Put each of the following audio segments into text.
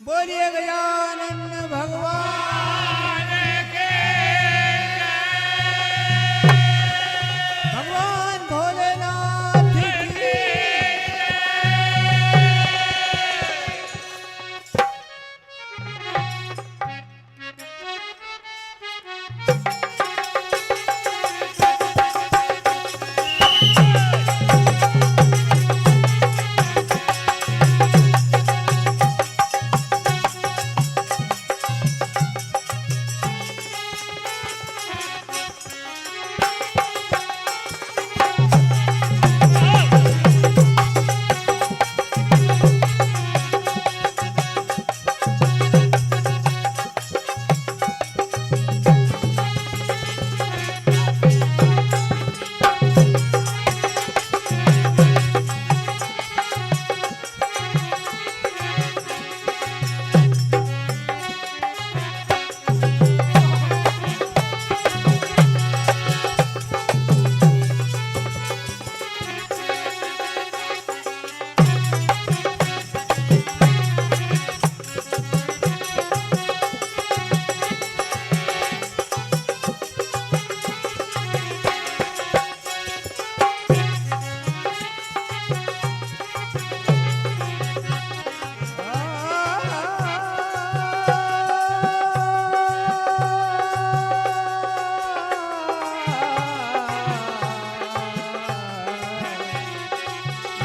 बोलिए गजानन भगवान के भगवान भोलेनाथ की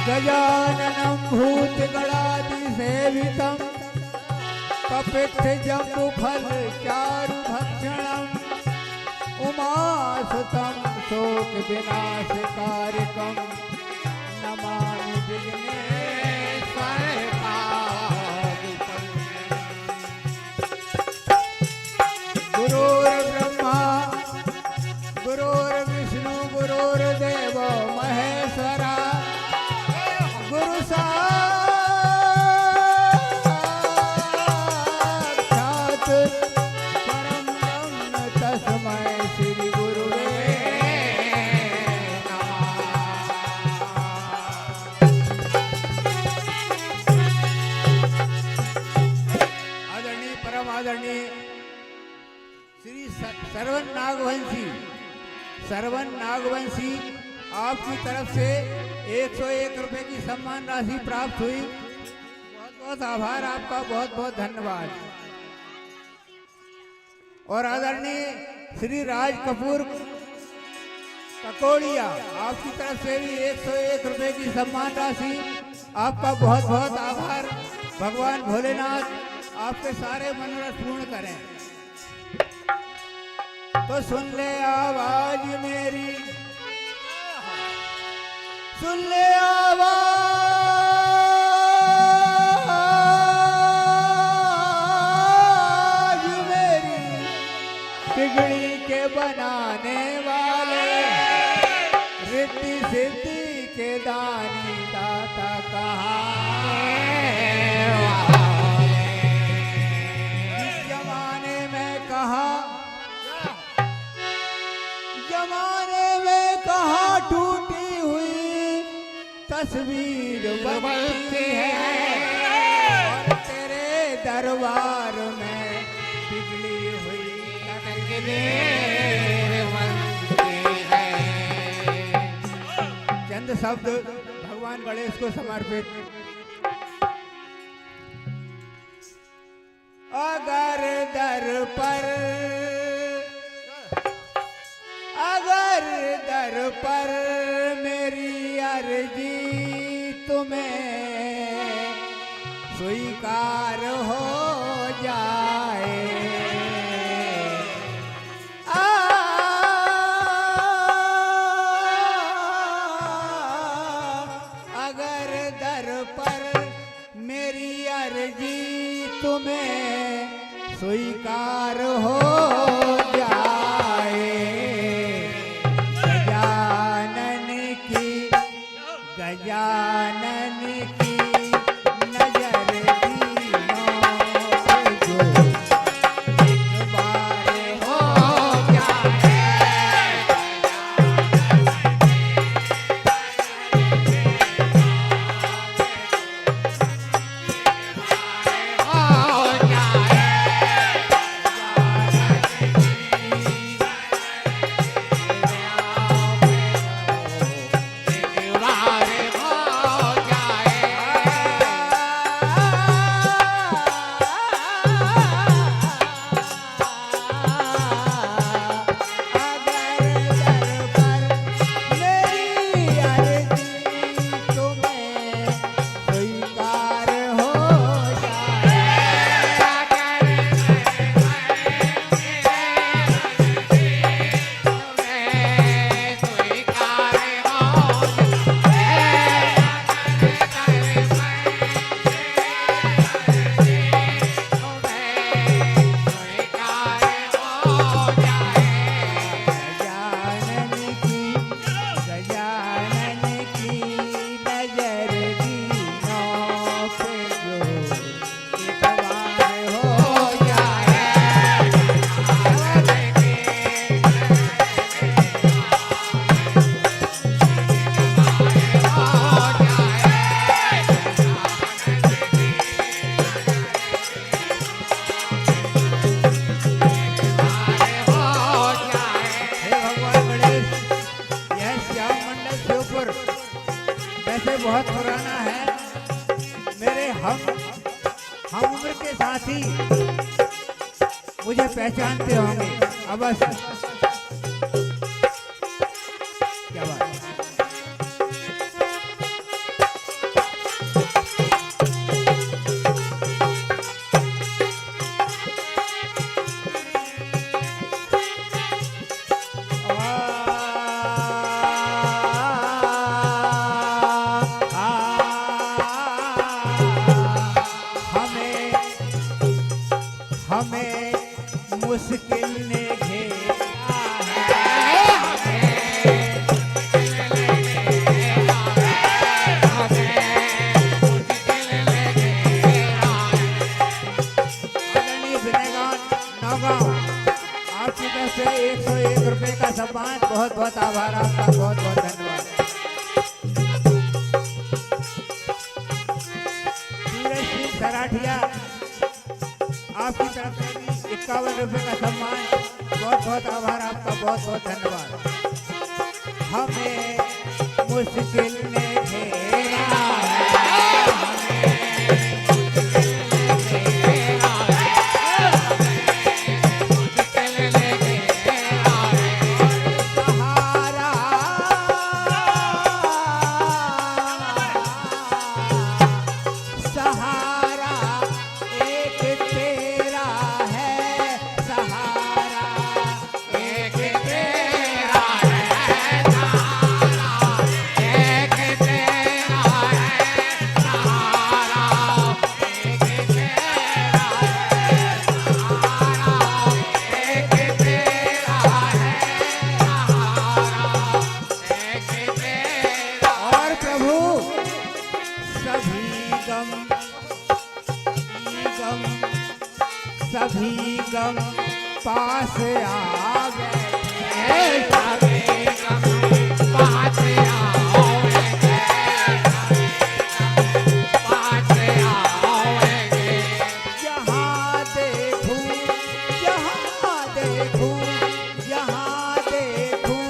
गजाननं भूतगणादिसेवितं कपित्थजम्बुफलचारुभक्षणम् उमासुतं शोकविनाशकारकं नमामि विघ्नेश्वरपादुकम्। गुरुर्ब्रह्मा गुरुर्विष्णु गुरुर्देव महेश्वरा गुरु साक्षात् परं ब्रह्म तस्मै श्री गुरुवे नमः। आदरणीय परम आदरणीय श्री सरवन नागवंशी आपकी तरफ से 101 रुपए की सम्मान राशि प्राप्त हुई। बहुत बहुत आभार आपका, बहुत बहुत धन्यवाद। और आदरणीय श्री राज कपूर ककोड़िया आपकी तरफ से भी 101 रुपए की सम्मान राशि, आपका बहुत बहुत आभार। भगवान भोलेनाथ आपके सारे मनोरथ पूर्ण करें। तो सुन ले आवाज मेरी, सुन ले आवाज मेरी, बिगड़ी के बनाने वाले, रिद्धि सिद्धि के दानी दाता कहाँ इस जमाने में कहा, जमाने में कहा टूटी हुई तस्वीर बनती है, और तेरे दरबार में बिगड़ी हुई तस्वीर बनती है। चंद शब्द भगवान गणेश को समर्पित। अगर दर पर मेरी अर्जी तुम्हें स्वीकार हो जाए, अगर दर पर मेरी अर्जी तुम्हें स्वीकार हो जाए, गजानन की नजर दीनों पे जो एक बार हो जाए, हम उम्र के साथी मुझे पहचानते होंगे अवश्य। क्या बात है? हमें मुश्किल ने घेरा है, आदरणीय विनयगान नौगांव आपकी तरफ से 101 रुपए का सम्मान। बहुत बहुत आभार आपका, बहुत बहुत धन्यवाद। सूरज सिंह सराठिया आपकी तरफ से भी 51 रुपए का सम्मान। बहुत बहुत आभार आपका, बहुत बहुत धन्यवाद। हमें मुश्किल ने घेरा है, सभी गम पास आ गए, सभी गम पास आओगे, पास आओगे। जहाँ देखूं जहाँ देखूं जहाँ देखूं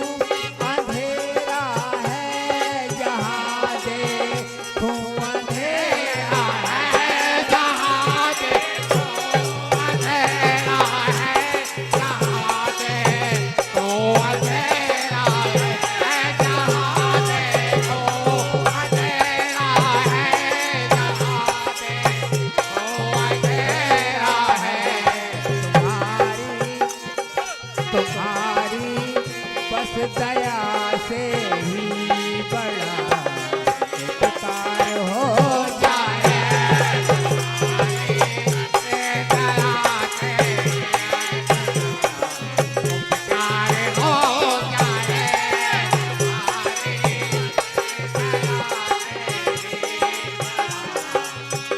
अंधेरा है, जहाँ देखूं अंधेरा है, जहाँ देखूं दया से ही बड़ा उपकार हो जाए, दया से उपकार हो जाए,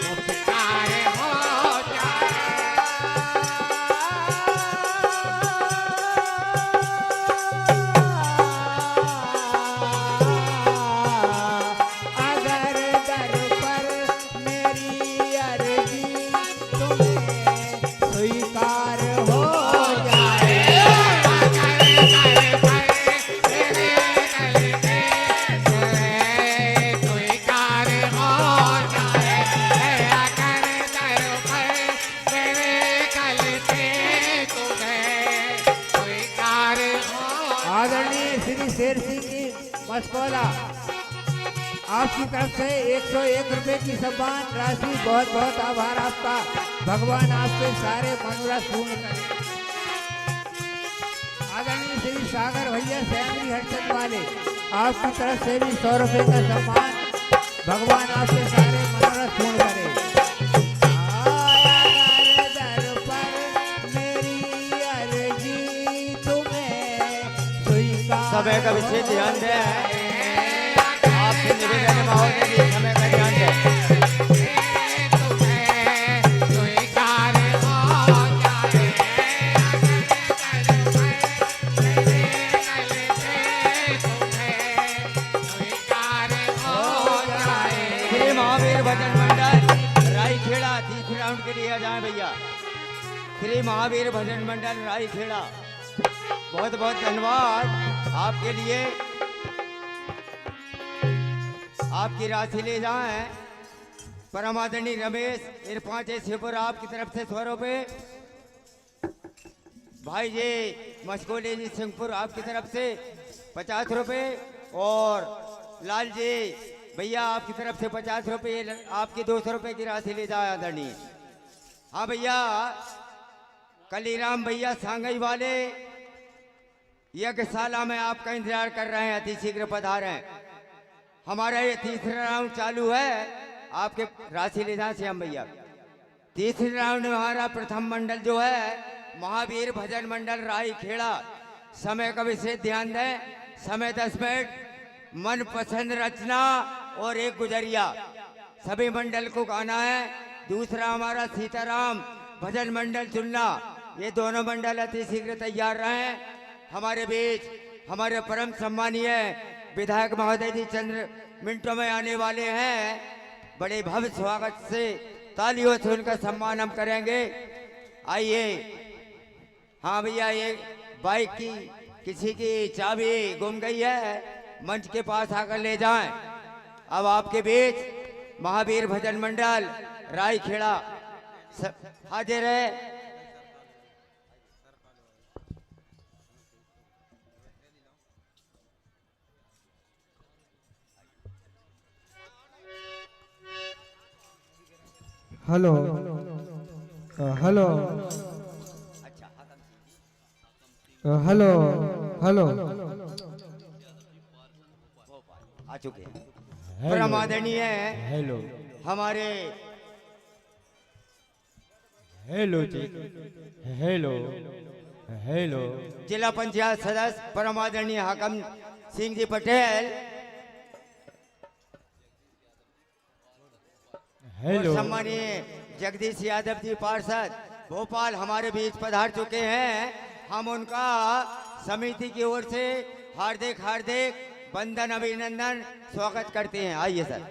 उपकार हो जाए। आदरणीय श्री शेर सिंह जी मस्कोला आपकी तरफ से 101 रुपए की सम्मान राशि। बहुत बहुत आभार आपका, भगवान आपके सारे मनोरथ पूर्ण करें। आदरणीय श्री सागर भैया सैमरी हरचंद वाले आपकी तरफ से भी 100 रुपए का सम्मान। भगवान आपके सारे मनोरथ पूर्ण करें। समय का विशेष ध्यान दें, आपसे निवेदन माहौल में भी समय का ध्यान दें। श्री महावीर भजन मंडल रायखेड़ा 30 राउंड के लिए आ जाए भैया। श्री महावीर भजन मंडल रायखेड़ा, बहुत बहुत धन्यवाद आपके लिए। आपकी राशि ले जाएं। परमादनी रमेश इरफान शिवपुर आपकी तरफ से 100 रुपये। भाई जी मशकोली जी सिंहपुर आपकी तरफ से 50 रुपये। और लाल जी भैया आपकी तरफ से 50 रुपये, आपकी 200 रुपये की राशि ले जाए आदरणीय। हाँ भैया कलीराम भैया सांगई वाले यज्ञशाला में आपका इंतजार कर रहे हैं, अति शीघ्र पधारें। हमारा ये तीसरा राउंड चालू है, आपके राशि ले जाए श्याम भैया। तीसरे राउंड में हमारा प्रथम मंडल जो है महावीर भजन मंडल राई खेड़ा। समय का विशेष ध्यान दें, समय 10 मिनट। मनपसंद रचना और एक गुजरिया सभी मंडल को गाना है। दूसरा हमारा सीताराम भजन मंडल चुनना। ये दोनों मंडल अति शीघ्र तैयार रहें। हमारे बीच हमारे परम सम्मानीय विधायक महोदय जी चंद्र मिनटों में आने वाले हैं। बड़े भव्य स्वागत से तालियों से उनका सम्मान हम करेंगे। आइए। हाँ भैया ये बाइक की किसी की चाबी गुम गई है, मंच के पास आकर ले जाएं। अब आपके बीच महावीर भजन मंडल राई खेड़ा हाजिर है। हेलो हेलो हेलो हेलो आ चुके हैं परम आदरणीय हेलो हमारे हेलो जी हेलो हेलो जिला पंचायत सदस्य परम आदरणीय हाकम सिंह जी पटेल हेलो सम्मानीय जगदीश यादव जी पार्षद भोपाल हमारे बीच पधार चुके हैं। हम उनका समिति की ओर से हार्दिक हार्दिक वंदन अभिनंदन स्वागत करते हैं। आइए सर।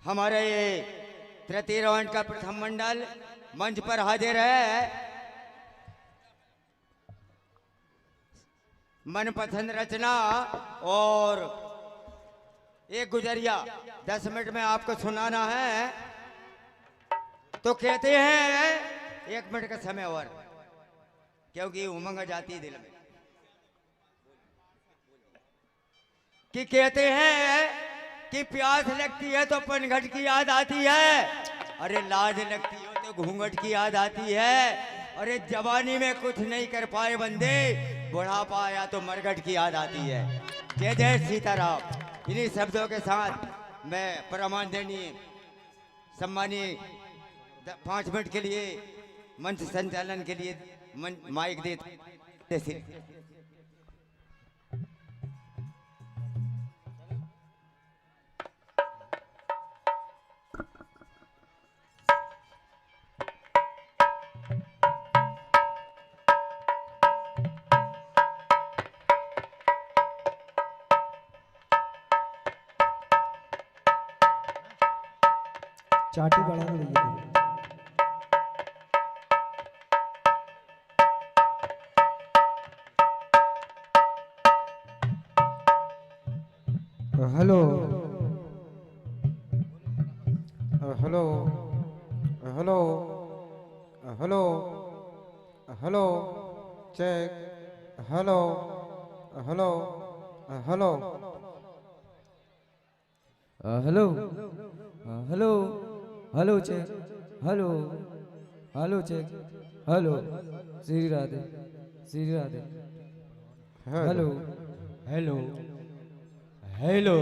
हमारे ये तृतीय राउंड का प्रथम मंडल मंच पर हाजिर है। मनपसंद रचना और एक गुजरिया 10 मिनट में आपको सुनाना है। तो कहते हैं 1 मिनट का समय और, क्योंकि उमंग आ जाती है दिल में, कि कहते हैं कि प्यास लगती है तो पनघट की याद आती है, अरे लाज लगती हो तो घूंघट की याद आती है, अरे जवानी में कुछ नहीं कर पाए बंदे, बुढ़ापा आया तो मरघट की याद आती है। जय जय सीताराम। इन्हीं शब्दों के साथ मैं परमादरणीय सम्मानीय 5 मिनट के लिए मंच संचालन के लिए माइक देते। चाटी बढ़ाना भैया। Hello hello hello hello hello check hello hello hello hello hello hello check hello hello check hello Shri Radhe Shri Radhe hello hello hello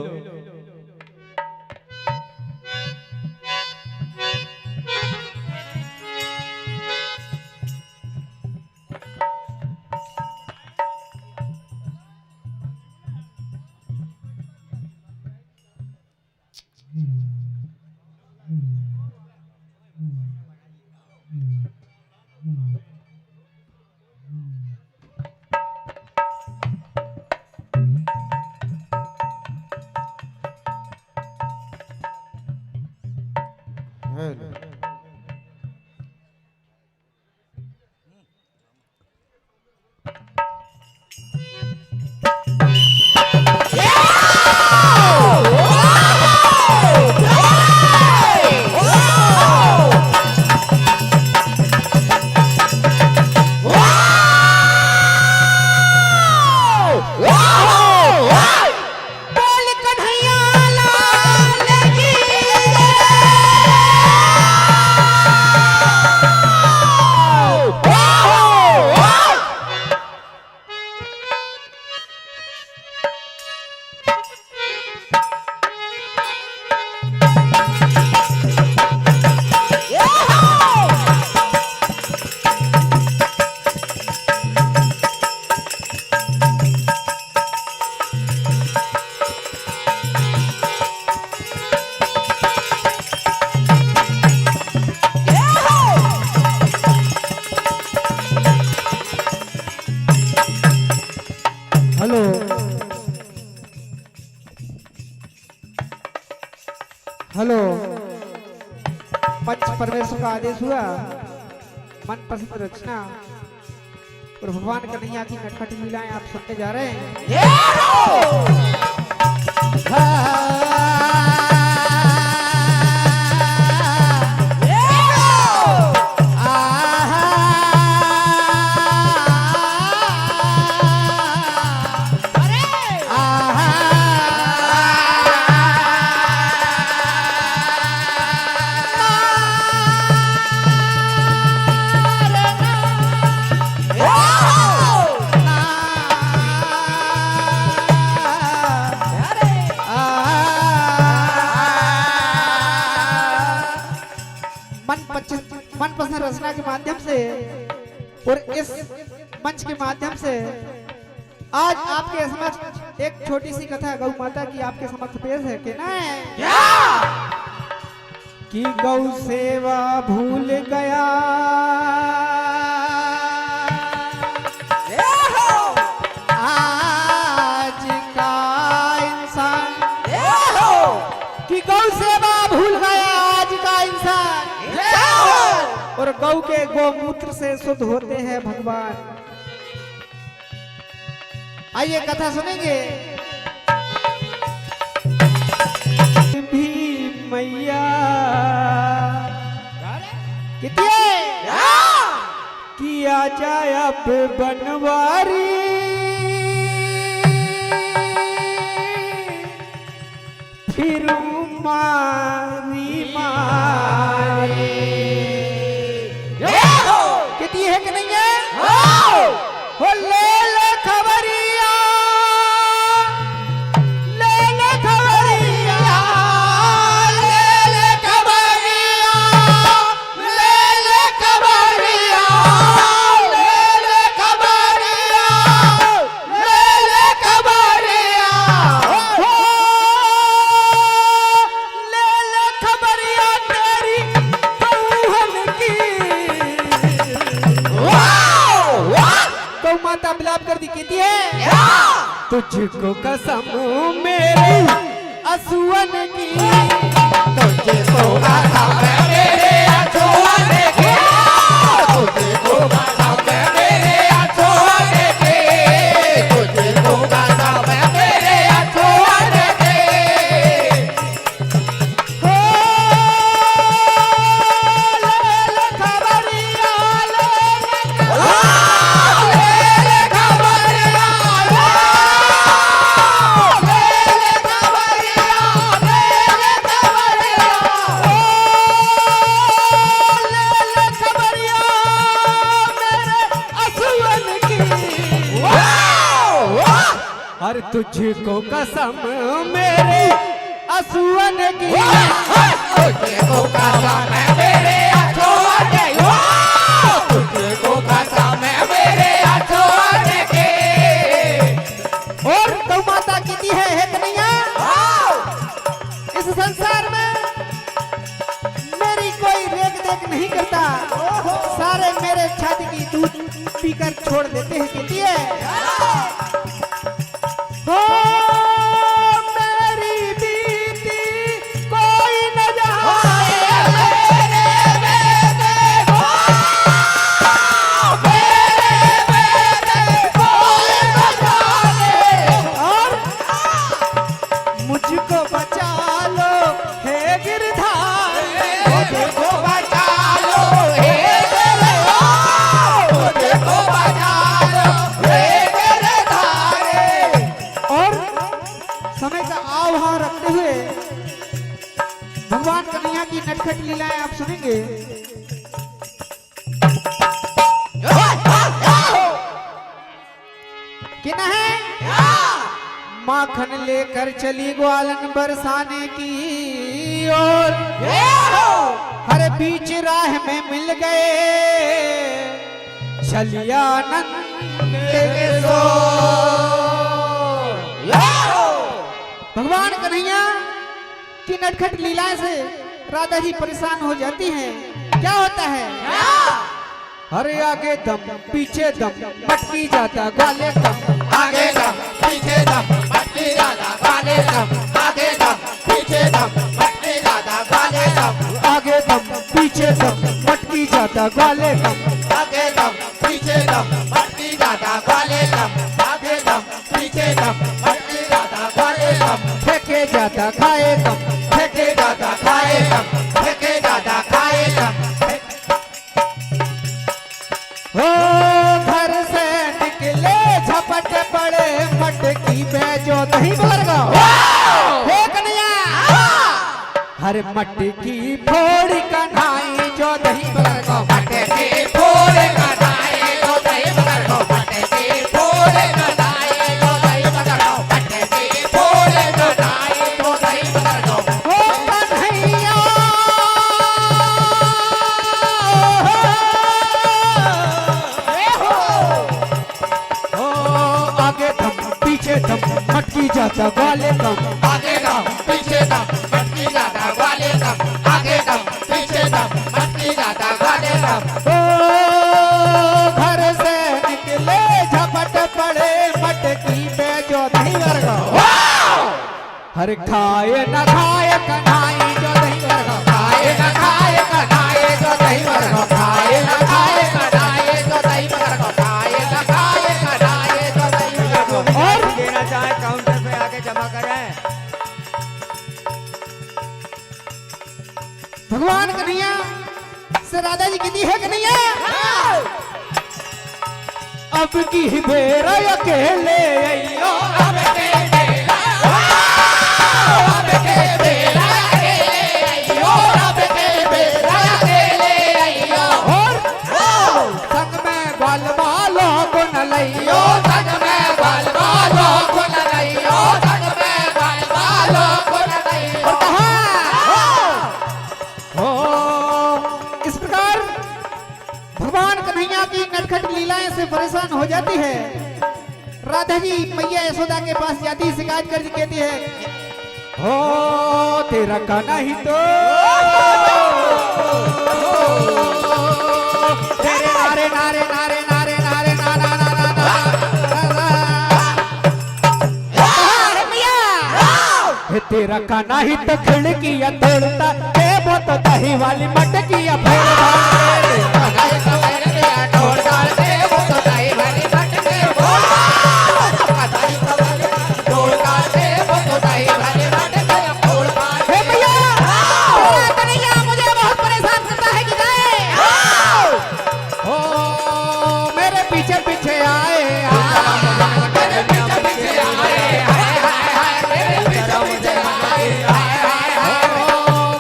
हुआ मनपसंद रचना और भगवान कन्हैया की नटखट लीलाएं आप सुनने जा रहे हैं। मनपसंद रचना के माध्यम से और इस मंच के माध्यम से आज आपके समक्ष एक छोटी सी कथा गौ माता की आपके समक्ष पेश है कि नहीं कि गौ सेवा भूल गया आज का इंसान, कि गौ सेवा भूल गया आज का इंसान और गौ के गोमूत्र से शुद्ध होते हैं भगवान। आइए कथा सुनेंगे। भी मैया किया जाए अब बनवारी फिर मारी मारी कितनी है कि नहीं है? हो ले ले खबरिया, ले ले खबरिया, ले ले खबरिया, ले ले खबरिया, ले ले खबरिया, ले ले खबरिया, हो ले ले खबरिया तेरी कौहन की। गौ माता बिलाप कर दी कहती है तुझको कसम मेरे असुवन की, तुझको कसम मेरे असुवन की, तुझको कसम मेरे असुवन की, तुझको कसम मेरे असुवन की। हो ले ले खबरिया, ले ले खबरिया, और तुझको कसम मेरे असुवन की, तुझको कसम मेरे असुवन की, तुझको कसम मेरे असुवन की। और गौ माता कहती है कन्हैया इस संसार में मेरी कोई रेख देख नहीं करता, सारे मेरे छाती की दूध पीकर छोड़ देते हैं। कहती है हो मेरी बीती कोई न जाए, मेरे बेटे को, मेरे बेटे कोई न जाए, और मुझको बचा लो हे गिरधार, मुझको बचा लो हे गिरधार, मुझको बचा लो हे गिरधार। और समय का आह्वान रखते हुए भगवान कन्हैया की नटखट लीलाएं आप सुनेंगे। कि नहीं माखन लेकर चली ग्वालन बरसाने की और हर बीच राह में मिल गए छलिया नंद के सो। भगवान कन्हैया की नटखट लीलाएं से राधा जी परेशान हो जाती हैं। क्या होता है? अरे आगे दम पीछे दम भटकी जाता ग्वाले दम, आगे दम पीछे दम भटकी जाता ग्वाले दम, आगे दम पीछे दम भटकी जाता ग्वाले दम, आगे दम पीछे दम मटकी ज्यादा ग्वाले कम आगे दम पीछे दम मटकी ज्यादा ग्वाले कम आगे दम पीछे दम मटकी ज्यादा ग्वाले कम फेंके ज्यादा खाए कम फेंके ज्यादा खाए कम फेंके ज्यादा खाए कम हो घर से निकले झपट पड़े मटकी बेचो दही बरगा हे कन्हैया हर मटकी फोड़ी कन्हाई जो दही बरगा मटकी फोड़े कनाए जो दही बगर को मटकी फोड़े कनाए जो दही बगर को मटकी फोड़े कनाए जो दही बगर को हो कन्हैया हो आगे दम पीछे दम मटकी जाता ग्वाले कम आगे दम पीछे दम मटकी ज्यादा ग्वाले कम आगे दम पीछे दम मटकी ज्यादा ग्वाले कम ओ घर से निकले झपट पड़े मटकी पे जो दही वर्गा हर खाए न खाए कन्हाई जो दही वर्गा खाए न खाए कनाए जो दही बगर को खाए न खाए कनाए जो दही बगर को खाए न खाए कनाए जो दही बगर को और देना चाहे काउंटर पे आके जमा करें। भगवान कन्हैया से राधा जी कहती है कन्हैया अब की बेरा अकेले अइयो अब के बेला अब के बेला अकेले अइयो अब के बेला अकेले अइयो और संग में बाल बालों को न लइयो संग में बाल बालो को न लइयो संग में बाल बालो को न लइयो और कहा हो इस प्रकार भगवान कन्हैया की नटखट लीलाएं से परेशान हो जाती है। राधा जी मैया यशोदा के पास जाती है, शिकायत करती कहती है हो तेरा काना ही तो तेरे नारे नारे नारे नारे नारे ना ना ना ना ना मैया हे तेरा काना ही तो खिड़किया तोड़ता हे वो तो दही वाली मटकिया फोड़ता कनाए तो करके ढोल डाल दे वो तो दही वाली मटके बोल कनाए तो करके ढोल डाल दे वो तो दही वाली मटके बोल हे मैया तेरा कन्हैया मुझे बहुत परेशान करता है कि जाए हो मेरे पीछे पीछे आए मेरे पीछे पीछे आए हाय हाय हाय मेरे पीछे पीछे आए हाय हाय हाय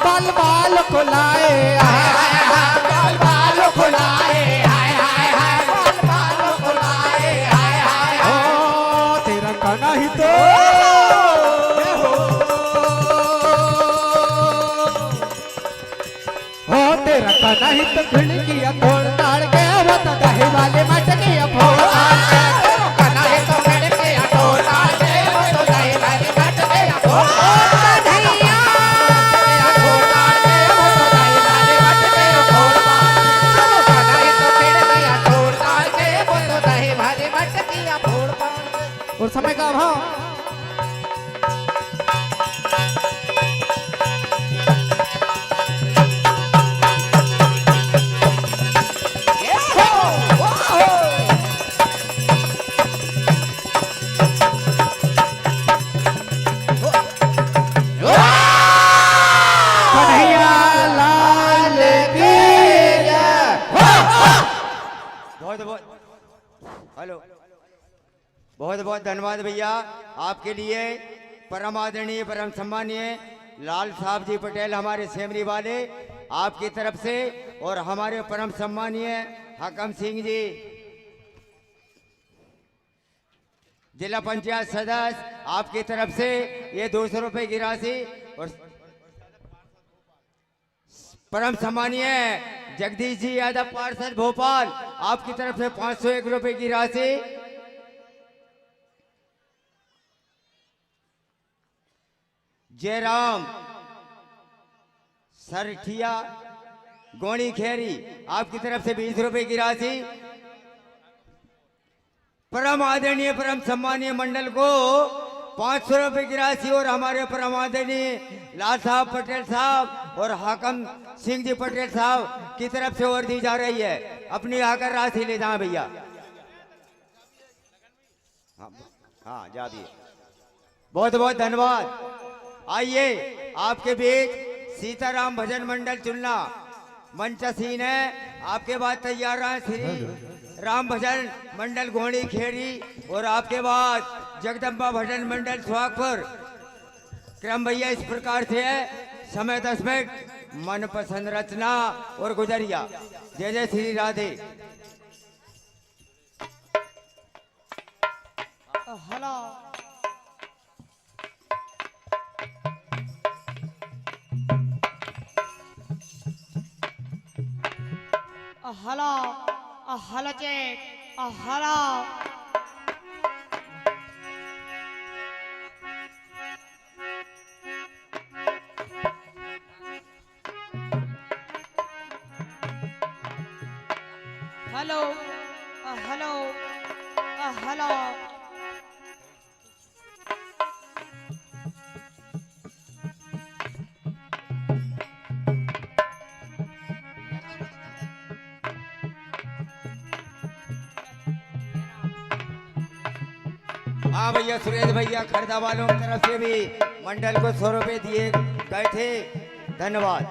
बाल बाल को लाए हाय हाय बाल बालों को लाए हाय हाय हाय बाल बालों को लाए हाय हाय हो तेरा काना ही तो हो तेरा काना ही तो खिड़किया तोड़ ताड़ के वो तो दही वाले मटकिया फोड़ कनाए तो करके ढोल डाल दे वो तो दही वाली मटके बोल कन्हैया ढोल डाल दे वो तो दही वाली मटके बोल कनाए तो करके ढोल डाल दे वो तो दही वाली मटके बोल और समय का अभाव कन्हैया लाल की जय। बहुत बहुत हेलो बहुत बहुत धन्यवाद भैया आपके लिए। परम आदरणीय परम सम्मानीय लाल साहब जी पटेल हमारे सेमरी वाले आपकी तरफ से और हमारे परम सम्मानीय हकम सिंह जी जिला पंचायत सदस्य आपकी तरफ से ये 200 रुपए की राशि और परम सम्मानीय जगदीश जी यादव पार्षद भोपाल आपकी तरफ से 501 रुपए की राशि। जयराम सरठिया गोणी खेरी आपकी तरफ से 20 रुपए की राशि। परम आदरणीय परम सम्मानीय मंडल को 500 रुपए की राशि और हमारे परमादनी लाल साहब पटेल साहब और हाकम सिंह जी पटेल साहब की तरफ से और दी जा रही है। अपनी आकर राशि ले जाए भैया। हाँ जा दिए। बहुत बहुत धन्यवाद। आइए आपके बीच सीताराम भजन मंडल चुनना मंचसीन है। आपके बाद तैयार रहे श्री राम भजन मंडल घोड़ी खेड़ी और आपके बाद जगदम्बा भजन मंडल सुहागपुर। क्रम भैया इस प्रकार से है। समय 10 मिनट, मनपसंद रचना और गुजरिया। जय जय Shri Radhe. Hello hello hello check hello hello hello hello हाँ भैया सुरेश भैया खरीदा वालों की तरफ से भी मंडल को 100 रुपए दिए गए थे। धन्यवाद।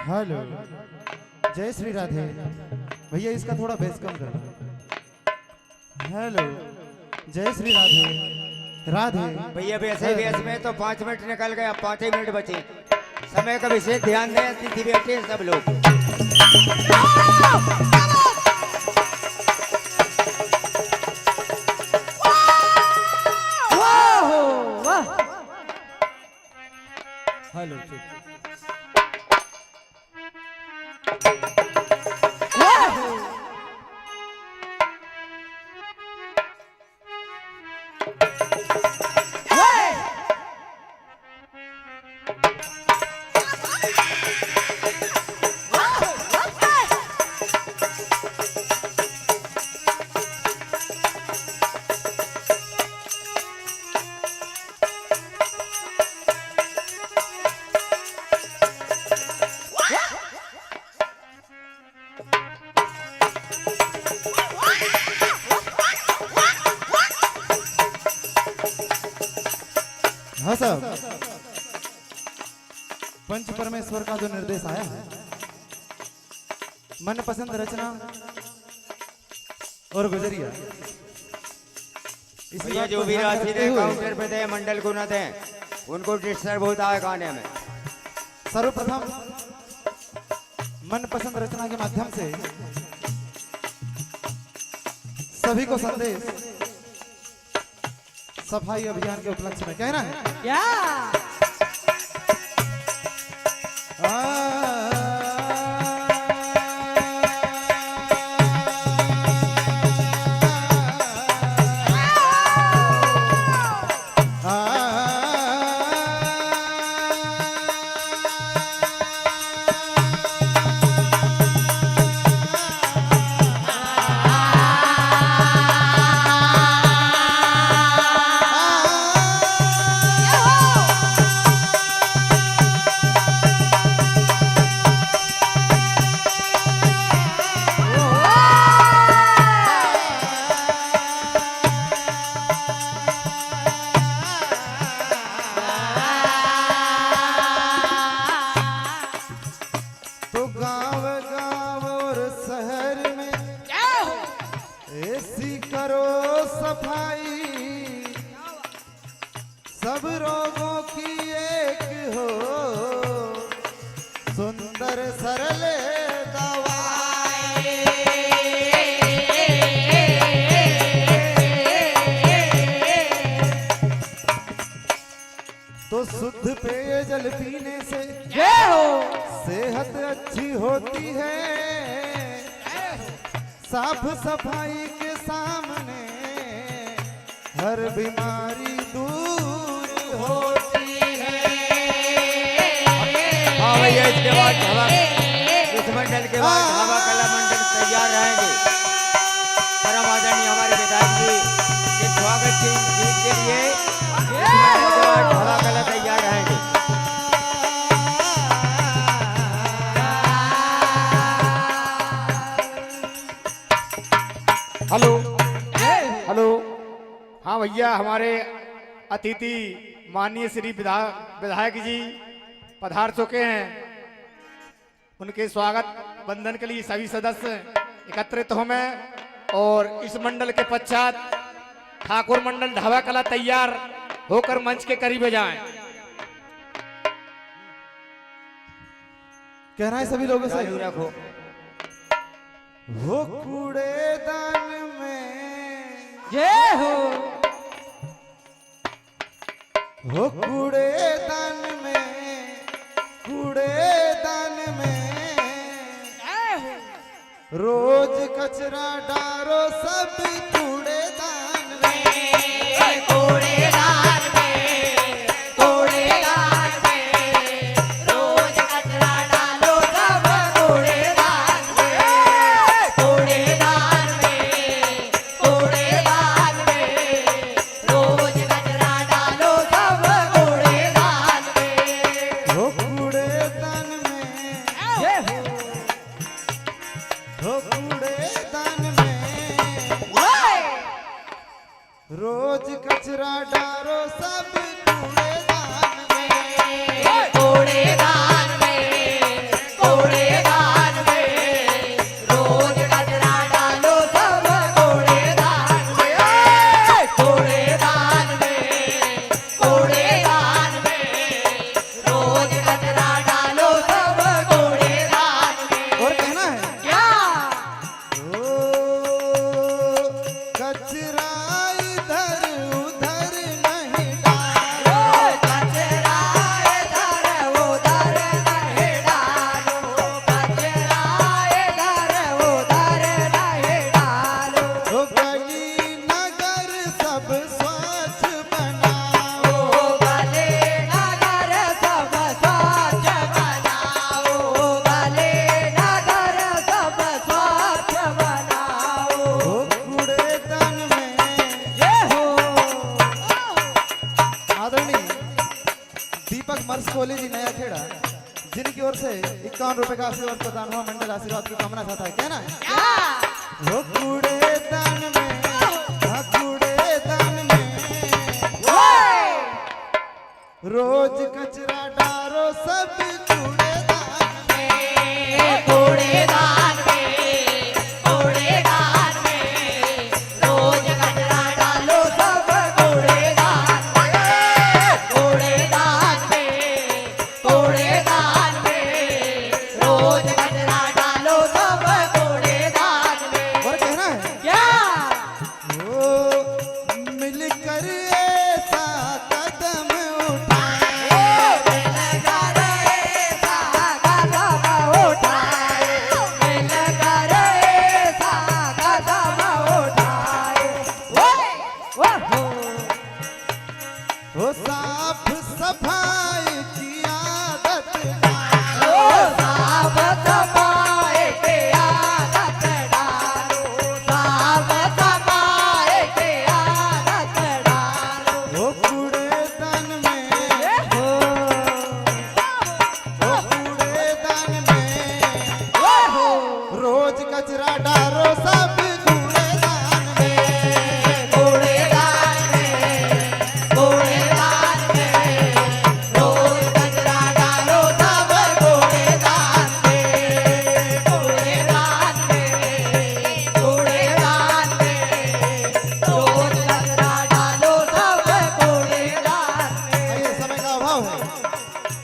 हेलो जय श्री राधे। भैया इसका थोड़ा बेस कम करना। हेलो जय श्री राधे राधे। भैया वैसे बेस में तो 5 मिनट निकल गया, 5 ही मिनट बचे। समय का विशेष ध्यान दें अतिथि बैठे सब लोग। हेलो हाँ साहब, पंच परमेश्वर का जो निर्देश आया है, मन पसंद रचना और गुजरिया, इसी भैया बात जो को भी ध्यान राशि रखते दे हुए काउंटर पे दे, मंडल को न दें, उनको डिस्टर्ब होता है गाने में। सर्वप्रथम मन पसंद रचना के माध्यम से सभी को संदेश सफाई अभियान के उपलक्ष्य में कहना है क्या तो गांव गांव और शहर में ऐसी करो सफाई, सब रोगों की एक हो सुंदर सरल दवाई। तो शुद्ध पेयजल पीने से सेहत अच्छी होती है, साफ सफाई के सामने हर बीमारी दूर होती है। हाँ भैया इसके बाद हवा, इस मंडल के बाद हवा कला मंडल तैयार रहेंगे। परम आदरणीय हमारे विधायक हेलो हेलो। हाँ भैया, हमारे अतिथि माननीय श्री विधायक जी पधार चुके हैं। उनके स्वागत बंधन के लिए सभी सदस्य एकत्रित हो मैं, और इस मंडल के पश्चात ठाकुर मंडल ढाबा कला तैयार होकर मंच के करीब जाएं। कहना है सभी लोगों से, चालू रखो। हो कूड़ेदान में, जय हो। हो कूड़ेदान में, कूड़ेदान में रोज कचरा डारो सब कूड़ेदान में, कूड़ेदान में, कूड़ेदान में रोज कचरा डालो सब कूड़ेदान में, कूड़ेदान में, कूड़ेदान में रोज कचरा डालो सब कूड़ेदान में। हो कूड़ेदान में, हो कूड़ेदान में रोज कचरा डारो सब कूड़ेदान में, कूड़ेदान में, कूड़ेदान में रोज कचरा डालो सब कूड़ेदान में, कूड़ेदान में, कूड़ेदान में रोज कचरा डालो सब कूड़ेदान में। और कहना है क्या ओ कचरा इधर उधर नहीं डालो, कचरा इधर उधर नहीं डालो, कचरा इधर उधर नहीं डालो, हो गली नगर सब स्वच्छ बनाओ, गले नगर सब स्वच्छ बनाओ, गले नगर सब स्वच्छ बनाओ। हो कूड़ेदान में। आदरणीय दीपक मरसकोली जी नया खेड़ा, जिनकी ओर से 51 रुपए का आशीर्वाद प्रदान हुआ, मंडल आशीर्वाद की कामना चाहता है। कहना है हो कूड़ेदान में, हाँ कूड़ेदान में रोज कचरा डारो सब कूड़ेदान में, कूड़ेदान में, कूड़ेदान में रोज कचरा डालो सब कूड़ेदान में, कूड़ेदान में, कूड़ेदान में रोज कचरा डालो सब कूड़ेदान में। और कहना है क्या ओ मिलकर ऐसा कदम उठाए, मिलकर ऐसा कदम उठाए, मिलकर ऐसा कदम उठाए। हो साफ सफाई की आदत ओ साफ सफाई की आदत डालो, साफ सफाई की आदत डालो। हो कूड़ेदान में, हो कूड़ेदान में रोज कचरा डारो सब कूड़ेदान में, कूड़ेदान में, कूड़ेदान में रोज कचरा डालो सब कूड़ेदान में, कूड़ेदान में, कूड़ेदान में रोज कचरा डालो सब कूड़ेदान में। आइए, समय का अभाव है,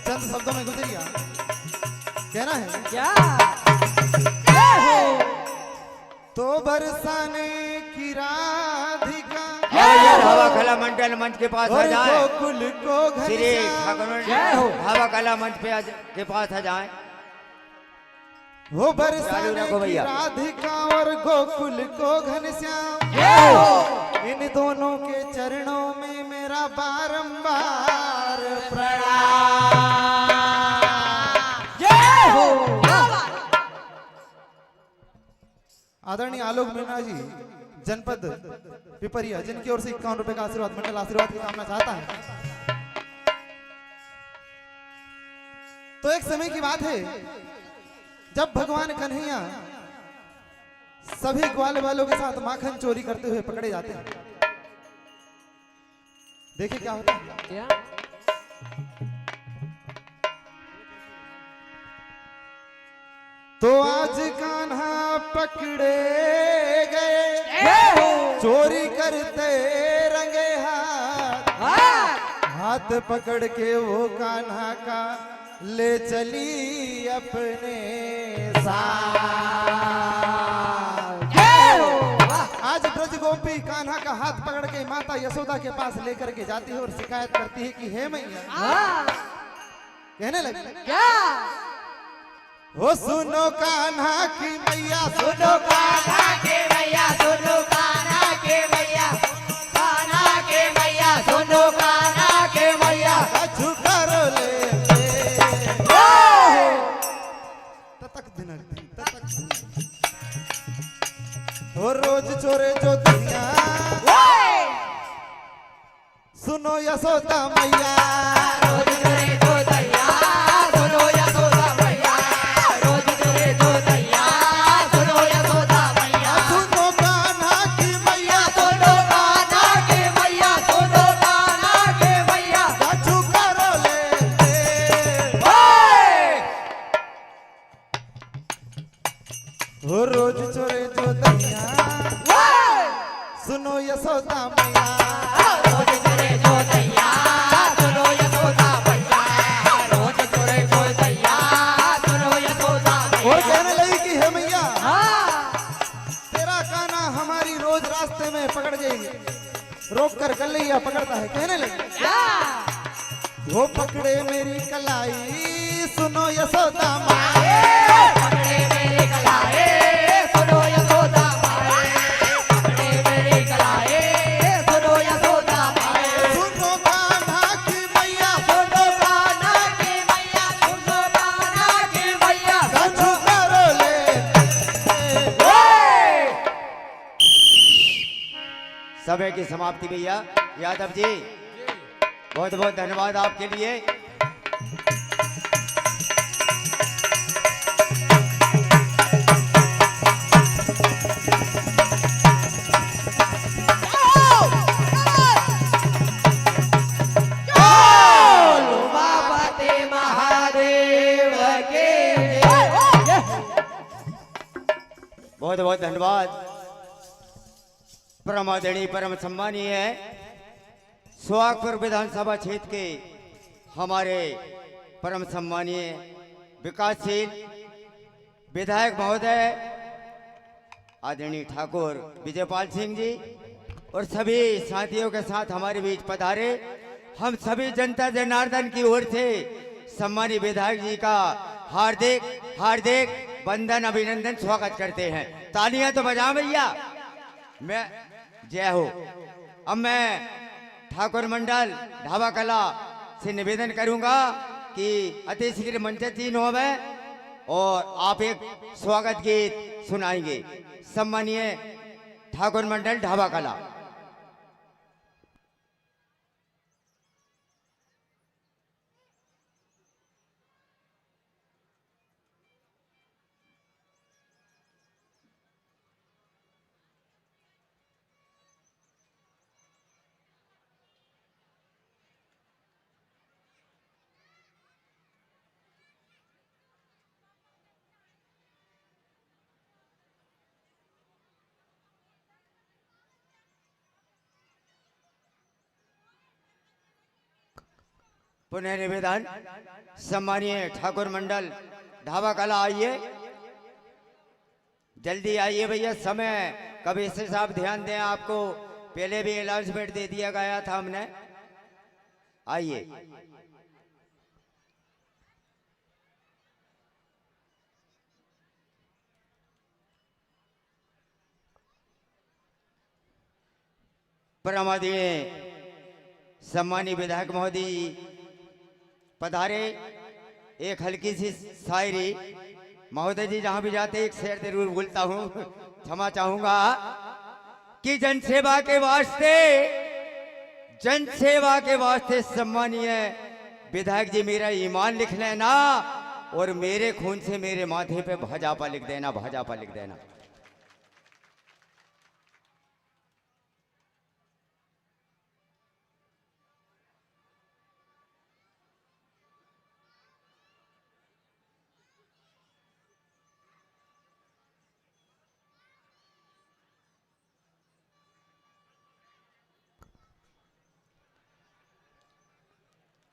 चंद शब्दों में गुजरिया। कहना है क्या तो बरसाने की राधिका भैया ढाबा कला मंडल मंच के पास आ और जाए। गोकुल को श्री घनश्याम, ठाकुर ढाबा कला मंच के पास आ जाए। वो चालू बरसाने रखो की भैया। राधिका और गोकुल को घनश्याम, इन दोनों के चरणों में मेरा बारंबार प्रणाम। आदरणीय आलोक मीना जी जनपद पिपरिया, जिनकी ओर से 51 रुपए का आशीर्वाद मंडल आशीर्वाद की कामना चाहता है। तो एक समय की बात है जब भगवान कन्हैया सभी ग्वाल वालों के साथ माखन चोरी करते हुए पकड़े जाते हैं। देखिए क्या होता है। क्या तो आज कान्हा पकड़े गए चोरी करते रंगे हाथ, हाथ पकड़ के वो कान्हा का ले चली अपने साथ। आज ब्रज गोपी कान्हा का हाथ पकड़ के माता यशोदा के पास लेकर के जाती है और शिकायत करती है कि हे मैया, कहने लगी क्या हो सुनो कान्हा की मैया, सुनो कान्हा के मैया, सुनो कान्हा के मैया, कान्हा के मैया, सुनो कान्हा के मैया। कछु करो ले ततक दिनक ततक हो रोज चोरे जो दुनिया, सुनो यशोदा मैया, रोज चोरे जो दैया, सुनो यशोदा मैया, रोज चोरे जो दैया, सुनो यशोदा मैया। सुनो कान्हा की मैया, सुनो कान्हा के मैया, सुनो कान्हा के मैया। कछु करो ले हो रोज चोरे जो दुनिया, सुनो यशोदा मैया, रोज चोरे जो दैया, सुनो यशोदा मैया, रोज चोरे जो दैया, सुनो यशोदा मैया। और कहने लगी कि हे मैया, तेरा कान्हा हमारी रोज रास्ते में पकड़ जाएगी, रोक कर गलैया पकड़ता है। कहने लगी वो पकड़े मेरी कलाई, सुनो यशोदा माए, पकड़े मेरे गलाए, सुनो यशोदा माए, पकड़े मेरे गलाए, सुनो यशोदा माए। सुनो कान्हा की मैया, सुनो कान्हा के मैया, सुनो कान्हा के मैया। कछु करो ले समय की समाप्ति भैया। यादव जी बहुत बहुत धन्यवाद आपके लिए। उमापति महादेव के बहुत बहुत धन्यवाद। परम आदरणीय परम सम्मानीय सुहागपुर विधानसभा क्षेत्र के हमारे परम सम्मानीय विकासशील विधायक महोदय आदरणीय ठाकुर विजयपाल सिंह जी और सभी साथियों के साथ हमारे बीच पधारे हम सभी जनता जनार्दन की ओर से सम्मानित विधायक जी का हार्दिक हार्दिक वंदन अभिनंदन स्वागत करते हैं। तालियां तो बजाओ भैया। मैं जय हो। अब मैं ठाकुर मंडल ढाबा कला से निवेदन करूंगा कि अति शीघ्र मंचन होवे और आप एक स्वागत गीत सुनाएंगे। सम्मानीय ठाकुर मंडल ढाबा कला। पुनः निवेदन सम्मानीय ठाकुर मंडल ढाबा कला आइए, जल्दी आइए भैया। समय कभी से आप ध्यान दें, आपको पहले भी अनाउंसमेंट दे दिया गया था हमने। आइए। परम आदरणीय सम्मानीय विधायक महोदय पधारे। एक हल्की सी शायरी महोदय जी जहां भी जाते एक शेर जरूर भूलता हूं, क्षमा चाहूंगा कि जनसेवा के वास्ते सम्मानीय विधायक जी मेरा ईमान लिख लेना और मेरे खून से मेरे माथे पे भाजपा लिख देना, भाजपा लिख देना।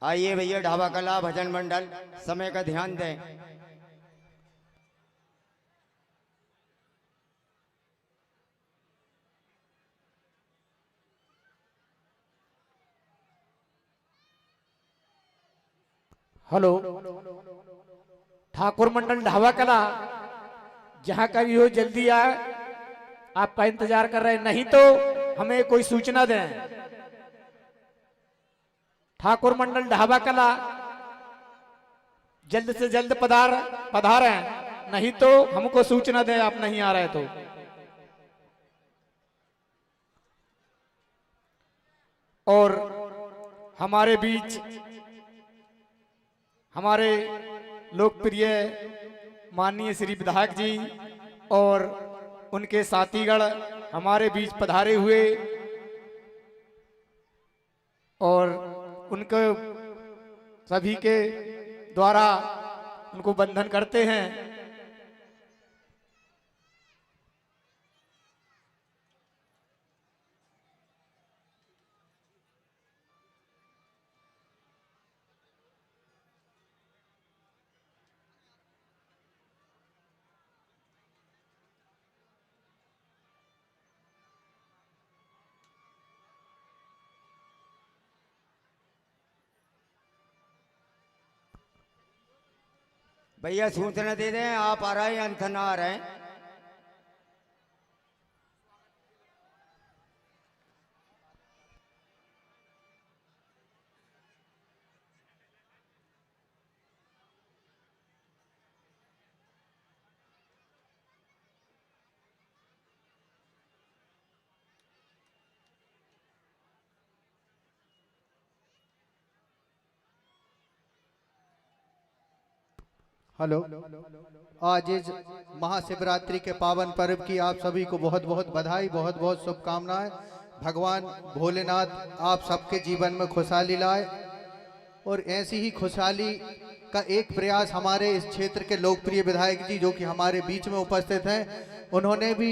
आइए भैया ढाबा कला भजन मंडल, समय का ध्यान दें। हेलो, ठाकुर मंडल ढाबा कला, जहां का भी हो जल्दी आए, आपका इंतजार कर रहे हैं, नहीं तो हमें कोई सूचना दें। ठाकुर मंडल ढाबा कला जल्द से जल्द पधारें, नहीं तो हमको सूचना दें आप नहीं आ रहे तो। और हमारे बीच हमारे लोकप्रिय माननीय श्री विधायक जी और उनके साथीगण हमारे बीच पधारे हुए, और उनको सभी के द्वारा उनको वंदन करते हैं। भैया सूचना दे दें आप आ रहे हैं, अंत ना आ रहे हैं। हेलो, आज इस महाशिवरात्रि के पावन पर्व की आप सभी को बहुत बहुत बधाई, बहुत बहुत शुभकामनाएं। भगवान भोलेनाथ आप सबके जीवन में खुशहाली लाए, और ऐसी ही खुशहाली का एक प्रयास हमारे इस क्षेत्र के लोकप्रिय विधायक जी जो कि हमारे बीच में उपस्थित हैं, उन्होंने भी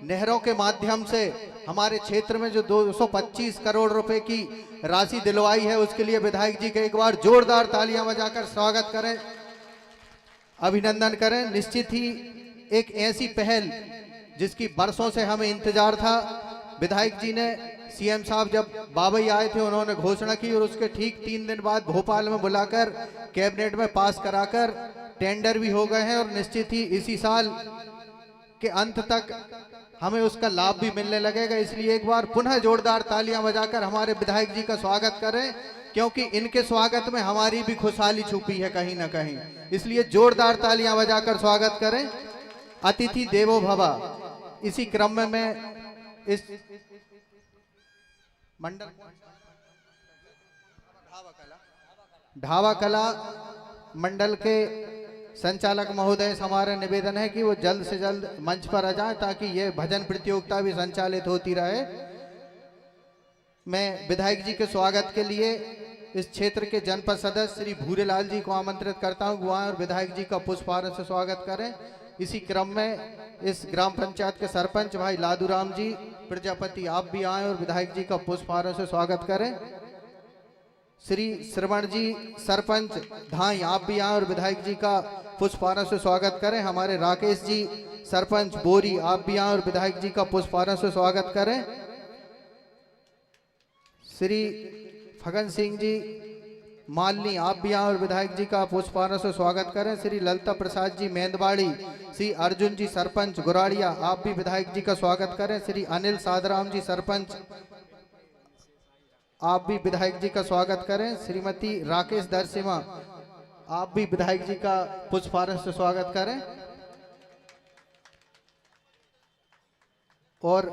नहरों के माध्यम से हमारे क्षेत्र में जो 225 करोड़ रुपए की राशि दिलवाई है, उसके लिए विधायक जी का एक बार जोरदार तालियां बजाकर स्वागत करें, अभिनंदन करें। निश्चित ही एक ऐसी पहल जिसकी बरसों से हमें इंतजार था। विधायक जी ने, सीएम साहब जब बाबई आए थे, उन्होंने घोषणा की और उसके ठीक 3 दिन बाद भोपाल में बुलाकर कैबिनेट में पास कराकर टेंडर भी हो गए हैं, और निश्चित ही इसी साल के अंत तक हमें उसका लाभ भी मिलने लगेगा। इसलिए एक बार पुनः जोरदार तालियां बजाकर हमारे विधायक जी का स्वागत करें, क्योंकि इनके स्वागत में हमारी भी खुशहाली छुपी है कहीं ना कहीं। इसलिए जोरदार तालियां बजाकर स्वागत करें। अतिथि देवो भव। इसी क्रम में मैं इस मंडल ढाबा कला मंडल के संचालक महोदय से हमारा निवेदन है कि वो जल्द से जल्द मंच पर आ जाएं, ताकि ये भजन प्रतियोगिता भी संचालित होती रहे। मैं विधायक जी के स्वागत के लिए इस क्षेत्र के जनपद सदस्य श्री भूरेलाल जी को आमंत्रित करता हूं, वो आएं और विधायक जी का पुष्पहार से स्वागत करें। इसी क्रम में इस ग्राम पंचायत के सरपंच भाई लादूराम जी प्रजापति आप भी आएं और विधायक जी का पुष्पहार से स्वागत करें। श्री श्रवण जी सरपंच धाई आप भी आएं और विधायक जी का पुष्पहार से स्वागत करें। हमारे राकेश जी सरपंच बोरी आप भी आएं और विधायक जी का पुष्पहार से स्वागत करें। श्री फगन सिंह जी मालनी आप भी आएं और विधायक जी का पुष्पहार से स्वागत करें। श्री ललिता प्रसाद जी मेंदवाड़ी, श्री अर्जुन जी सरपंच गुराड़िया आप भी विधायक जी का स्वागत करें। श्री अनिल सादराम जी सरपंच आप भी विधायक जी का स्वागत करें। श्रीमती राकेश दरसिमा आप भी विधायक जी का पुष्पहार से स्वागत करें। और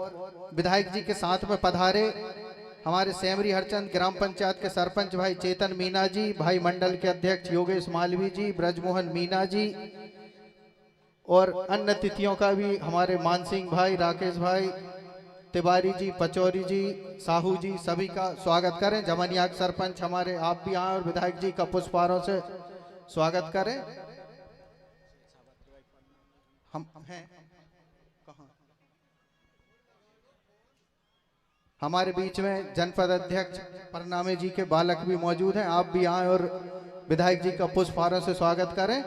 विधायक जी के साथ में पधारे हमारे सेमरी हरचंद ग्राम पंचायत के सरपंच भाई चेतन मीना जी, भाई मंडल के अध्यक्ष योगेश मालवी जी, ब्रजमोहन मीना जी, और अन्य तिथियों का भी हमारे मानसिंह भाई, राकेश भाई, तिवारी जी, पचौरी जी, साहू जी, सभी का स्वागत करें। जमनियाक सरपंच हमारे आप भी आए और विधायक जी का पुष्पहारों से स्वागत करें। हम हैं कहाँ? हमारे बीच में जनपद अध्यक्ष परनामे जी के बालक भी मौजूद हैं, आप भी आए और विधायक जी का पुष्पहारों से स्वागत करें।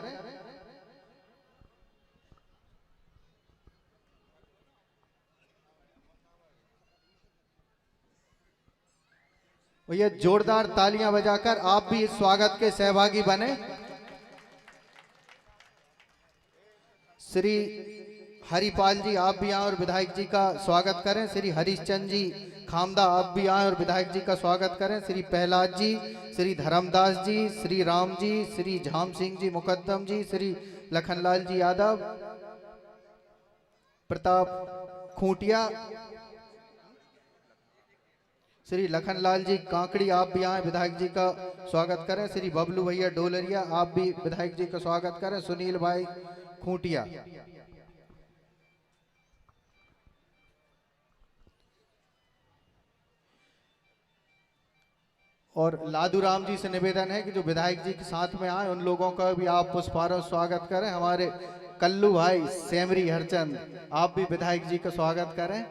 भैया जोरदार तालियां बजाकर आप भी इस स्वागत के सहभागी बने। श्री हरिपाल जी आप भी आए और विधायक जी का स्वागत करें। श्री हरिश्चंद्र जी खामदा आप भी आए और विधायक जी का स्वागत करें। श्री प्रहलाद जी, श्री धर्मदास जी, श्री राम जी, श्री झाम सिंह जी मुकद्दम जी, श्री लखनलाल जी यादव, प्रताप खूंटिया, श्री लखनलाल जी कांकड़ी आप भी आए, विधायक जी का स्वागत करें। श्री बबलू भैया डोलरिया आप भी विधायक जी का स्वागत करें। सुनील भाई खूंटिया, और लादू राम जी से निवेदन है कि जो विधायक जी के साथ में आए उन लोगों का भी आप पुष्पहारों से स्वागत करें। हमारे कल्लू भाई सेमरी हरचंद आप भी विधायक जी का स्वागत करें।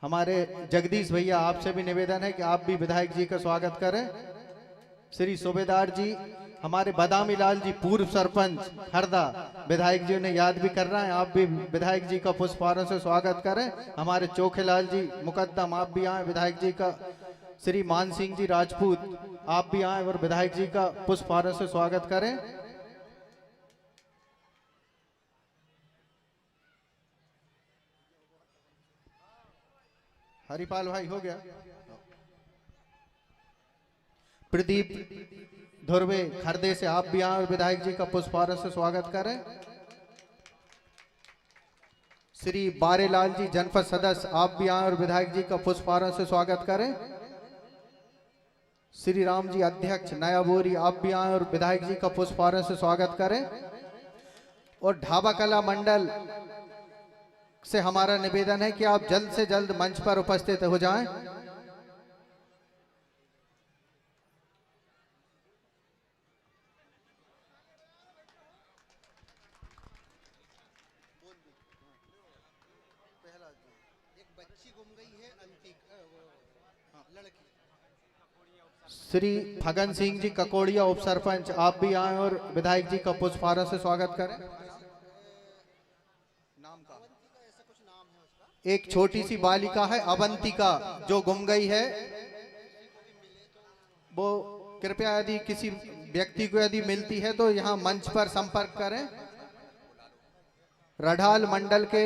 हमारे जगदीश भैया आपसे भी निवेदन है कि आप भी विधायक जी का स्वागत करें। श्री सूबेदार जी, हमारे बादामी लाल जी पूर्व सरपंच हरदा विधायक जी ने याद भी कर रहा है, आप भी विधायक जी का पुष्पहारों से स्वागत करें। हमारे चोखेलाल जी मुकद्दम आप भी आए, विधायक जी का। श्री मान सिंह जी राजपूत आप भी आए और विधायक जी का पुष्पहारों से स्वागत करें। हरिपाल भाई हो गया। प्रदीप धुर्वे खरदे से आप भी आए और विधायक जी का पुष्पहारों से स्वागत करें। श्री बारेलाल जी जनपद सदस्य आप भी आए और विधायक जी का पुष्पहारों से स्वागत करें। श्री राम जी अध्यक्ष नया बोरी आप भी आए और विधायक जी का पुष्पहारों से स्वागत करें। और ढाबा कला मंडल से हमारा निवेदन है कि आप जल्द से जल्द मंच पर उपस्थित हो जाएं। श्री फगन सिंह जी ककोड़िया उप सरपंच आप भी आए और विधायक जी का पुष्पहारों से स्वागत करें। एक छोटी सी बालिका है अवंतिका जो गुम गई है, वो कृपया यदि किसी व्यक्ति को यदि मिलती है तो यहाँ मंच पर संपर्क करें। रढ़ाल मंडल के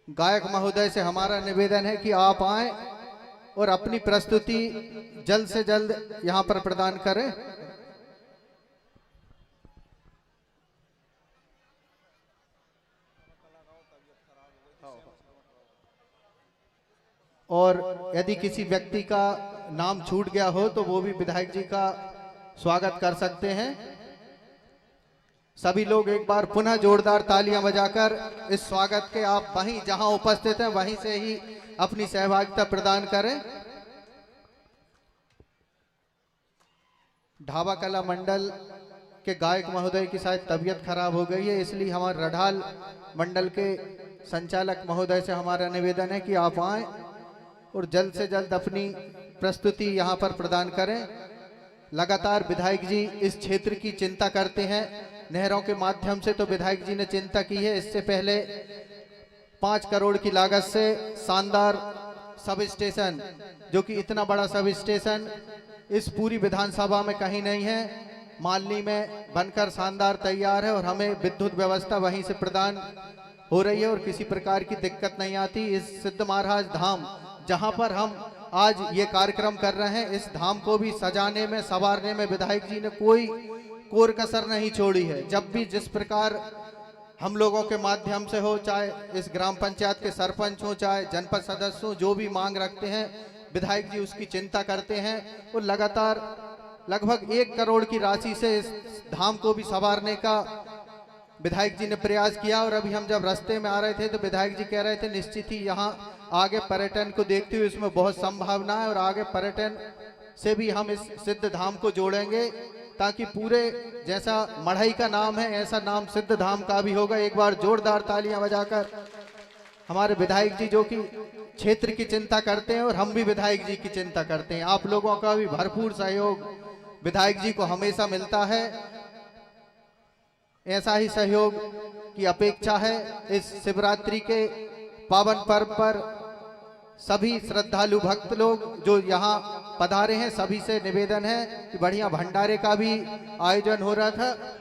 गायक महोदय से हमारा निवेदन है कि आप आए और अपनी प्रस्तुति जल्द से जल्द यहाँ पर प्रदान करें। और यदि किसी व्यक्ति का नाम छूट गया हो तो वो भी विधायक जी का स्वागत कर सकते हैं। सभी लोग एक बार पुनः जोरदार तालियां बजाकर इस स्वागत के आप वहीं जहां उपस्थित हैं वहीं से ही अपनी सहभागिता प्रदान करें। ढाबा कला मंडल के गायक महोदय की शायद तबीयत खराब हो गई है, इसलिए हमारे रढ़ाल मंडल के संचालक महोदय से हमारा निवेदन है कि आप आएं और जल्द से जल्द अपनी प्रस्तुति यहां पर प्रदान करें। लगातार विधायक जी इस क्षेत्र की चिंता करते हैं, नहरों के माध्यम से तो विधायक जी ने चिंता की है। इससे पहले 5 करोड़ की लागत से शानदार सब स्टेशन, जो कि इतना बड़ा सब स्टेशन इस पूरी विधानसभा में कहीं नहीं है, मालनी में बनकर शानदार तैयार है और हमें विद्युत व्यवस्था वहीं से प्रदान हो रही है और किसी प्रकार की दिक्कत नहीं आती। इस सिद्ध महाराज धाम जहां पर हम आज ये कार्यक्रम कर रहे हैं, इस धाम को भी सजाने में संवारने में विधायक जी ने कोई कोर कसर नहीं छोड़ी है। जब भी जिस प्रकार हम लोगों के माध्यम से हो, चाहे इस ग्राम पंचायत के सरपंच हो, चाहे जनपद सदस्य हो, जो भी मांग रखते हैं विधायक जी उसकी चिंता करते हैं और लगातार लगभग 1 करोड़ की राशि से इस धाम को भी संवारने का विधायक जी ने प्रयास किया। और अभी हम जब रास्ते में आ रहे थे तो विधायक जी कह रहे थे निश्चित ही यहाँ आगे पर्यटन को देखते हुए इसमें बहुत संभावना है और आगे पर्यटन से भी हम इस सिद्ध धाम को जोड़ेंगे ताकि पूरे जैसा मढ़ई का नाम है ऐसा नाम सिद्ध धाम का भी होगा। एक बार जोरदार तालियां बजाकर हमारे विधायक जी जो कि क्षेत्र की चिंता करते हैं और हम भी विधायक जी की चिंता करते हैं। आप लोगों का भी भरपूर सहयोग विधायक जी को हमेशा मिलता है। ऐसा ही सहयोग की अपेक्षा है। इस शिवरात्रि के पावन पर्व पर सभी श्रद्धालु भक्त लोग जो यहाँ पधारे हैं सभी से निवेदन है कि बढ़िया भंडारे का भी आयोजन हो रहा था।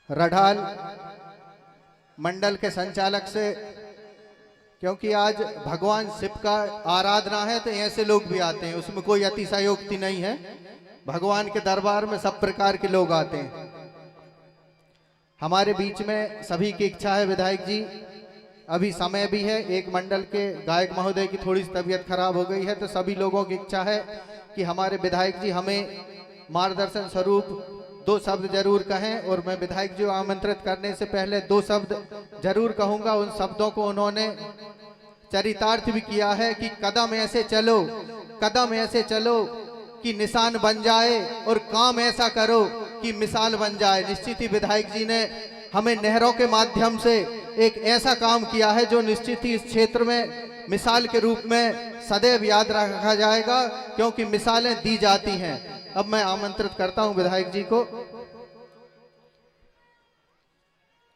रढ़ाल मंडल के संचालक से, क्योंकि आज भगवान शिव का आराधना है तो ऐसे लोग भी आते हैं, उसमें कोई अतिशयोक्ति नहीं है। भगवान के दरबार में सब प्रकार के लोग आते हैं। हमारे बीच में सभी की इच्छा है विधायक जी, अभी समय भी है, एक मंडल के गायक महोदय की थोड़ी सी तबीयत खराब हो गई है, तो सभी लोगों की इच्छा है कि हमारे विधायक जी हमें मार्गदर्शन स्वरूप दो शब्द जरूर कहें। और मैं विधायक जी को आमंत्रित करने से पहले दो शब्द जरूर कहूंगा। उन शब्दों को उन्होंने चरितार्थ भी किया है कि कदम ऐसे चलो, कदम ऐसे चलो कि निशान बन जाए और काम ऐसा करो कि मिसाल बन जाए। निश्चित ही विधायक जी ने हमें नहरों के माध्यम से एक ऐसा काम किया है जो निश्चित ही इस क्षेत्र में मिसाल के रूप में सदैव याद रखा जाएगा, क्योंकि मिसालें दी जाती हैं। अब मैं आमंत्रित करता हूं विधायक जी को।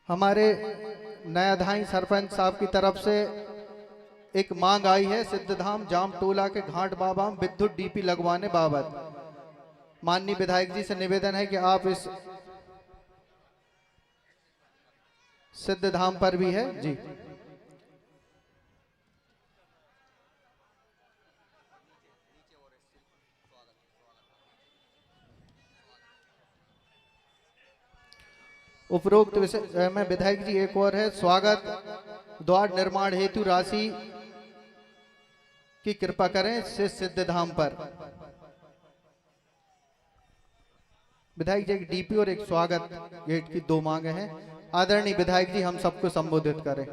हमारे नयाधाई सरपंच साहब की तरफ से एक मांग आई है सिद्धधाम जामटोला के घाट बाबा विद्युत डीपी लगवाने बाबत। माननीय विधायक जी से निवेदन है कि आप इस सिद्धधाम पर भी है जी। उपरोक्त विषय में विधायक जी एक और है, स्वागत द्वार निर्माण हेतु राशि की कृपा करें सिद्धधाम पर। विधायक जी एक डीपी और एक स्वागत गेट की दो मांगे हैं। आदरणीय विधायक जी हम सबको संबोधित करें।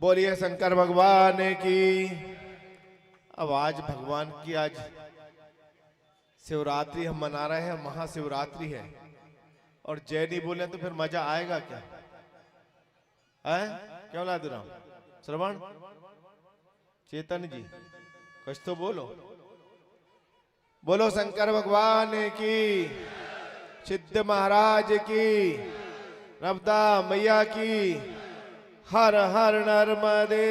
बोलिए शंकर भगवान की। अब आज भगवान की आज शिवरात्रि हम मना रहे हैं, महाशिवरात्रि है, और जय नहीं बोले तो फिर मजा आएगा क्या? है क्यों ला दूं? श्रवण चेतन जी कुछ तो बोलो। बोलो शंकर भगवान की, सिद्ध महाराज की, नर्मदा मैया की, हर हर नर्मदे।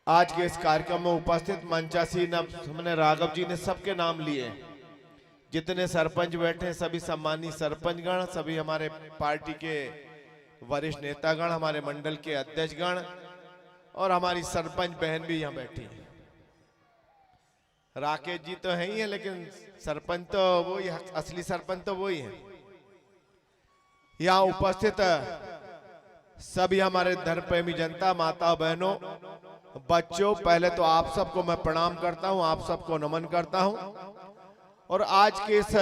आज के इस कार्यक्रम में उपस्थित मंचासीन हमने राघव जी ने सबके नाम लिए। जितने सरपंच बैठे हैं सभी सम्मानित सरपंचगण, सभी हमारे पार्टी के वरिष्ठ नेतागण, हमारे मंडल के अध्यक्षगण और हमारी सरपंच बहन भी यहाँ बैठी है। राकेश जी तो है ही है, लेकिन सरपंच तो वो ही, असली सरपंच तो वो ही है। यहाँ उपस्थित सभी हमारे धर्म प्रेमी जनता, माता बहनों, बच्चों, पहले तो आप सबको मैं प्रणाम करता हूं, आप सबको नमन करता हूं। और आज के इस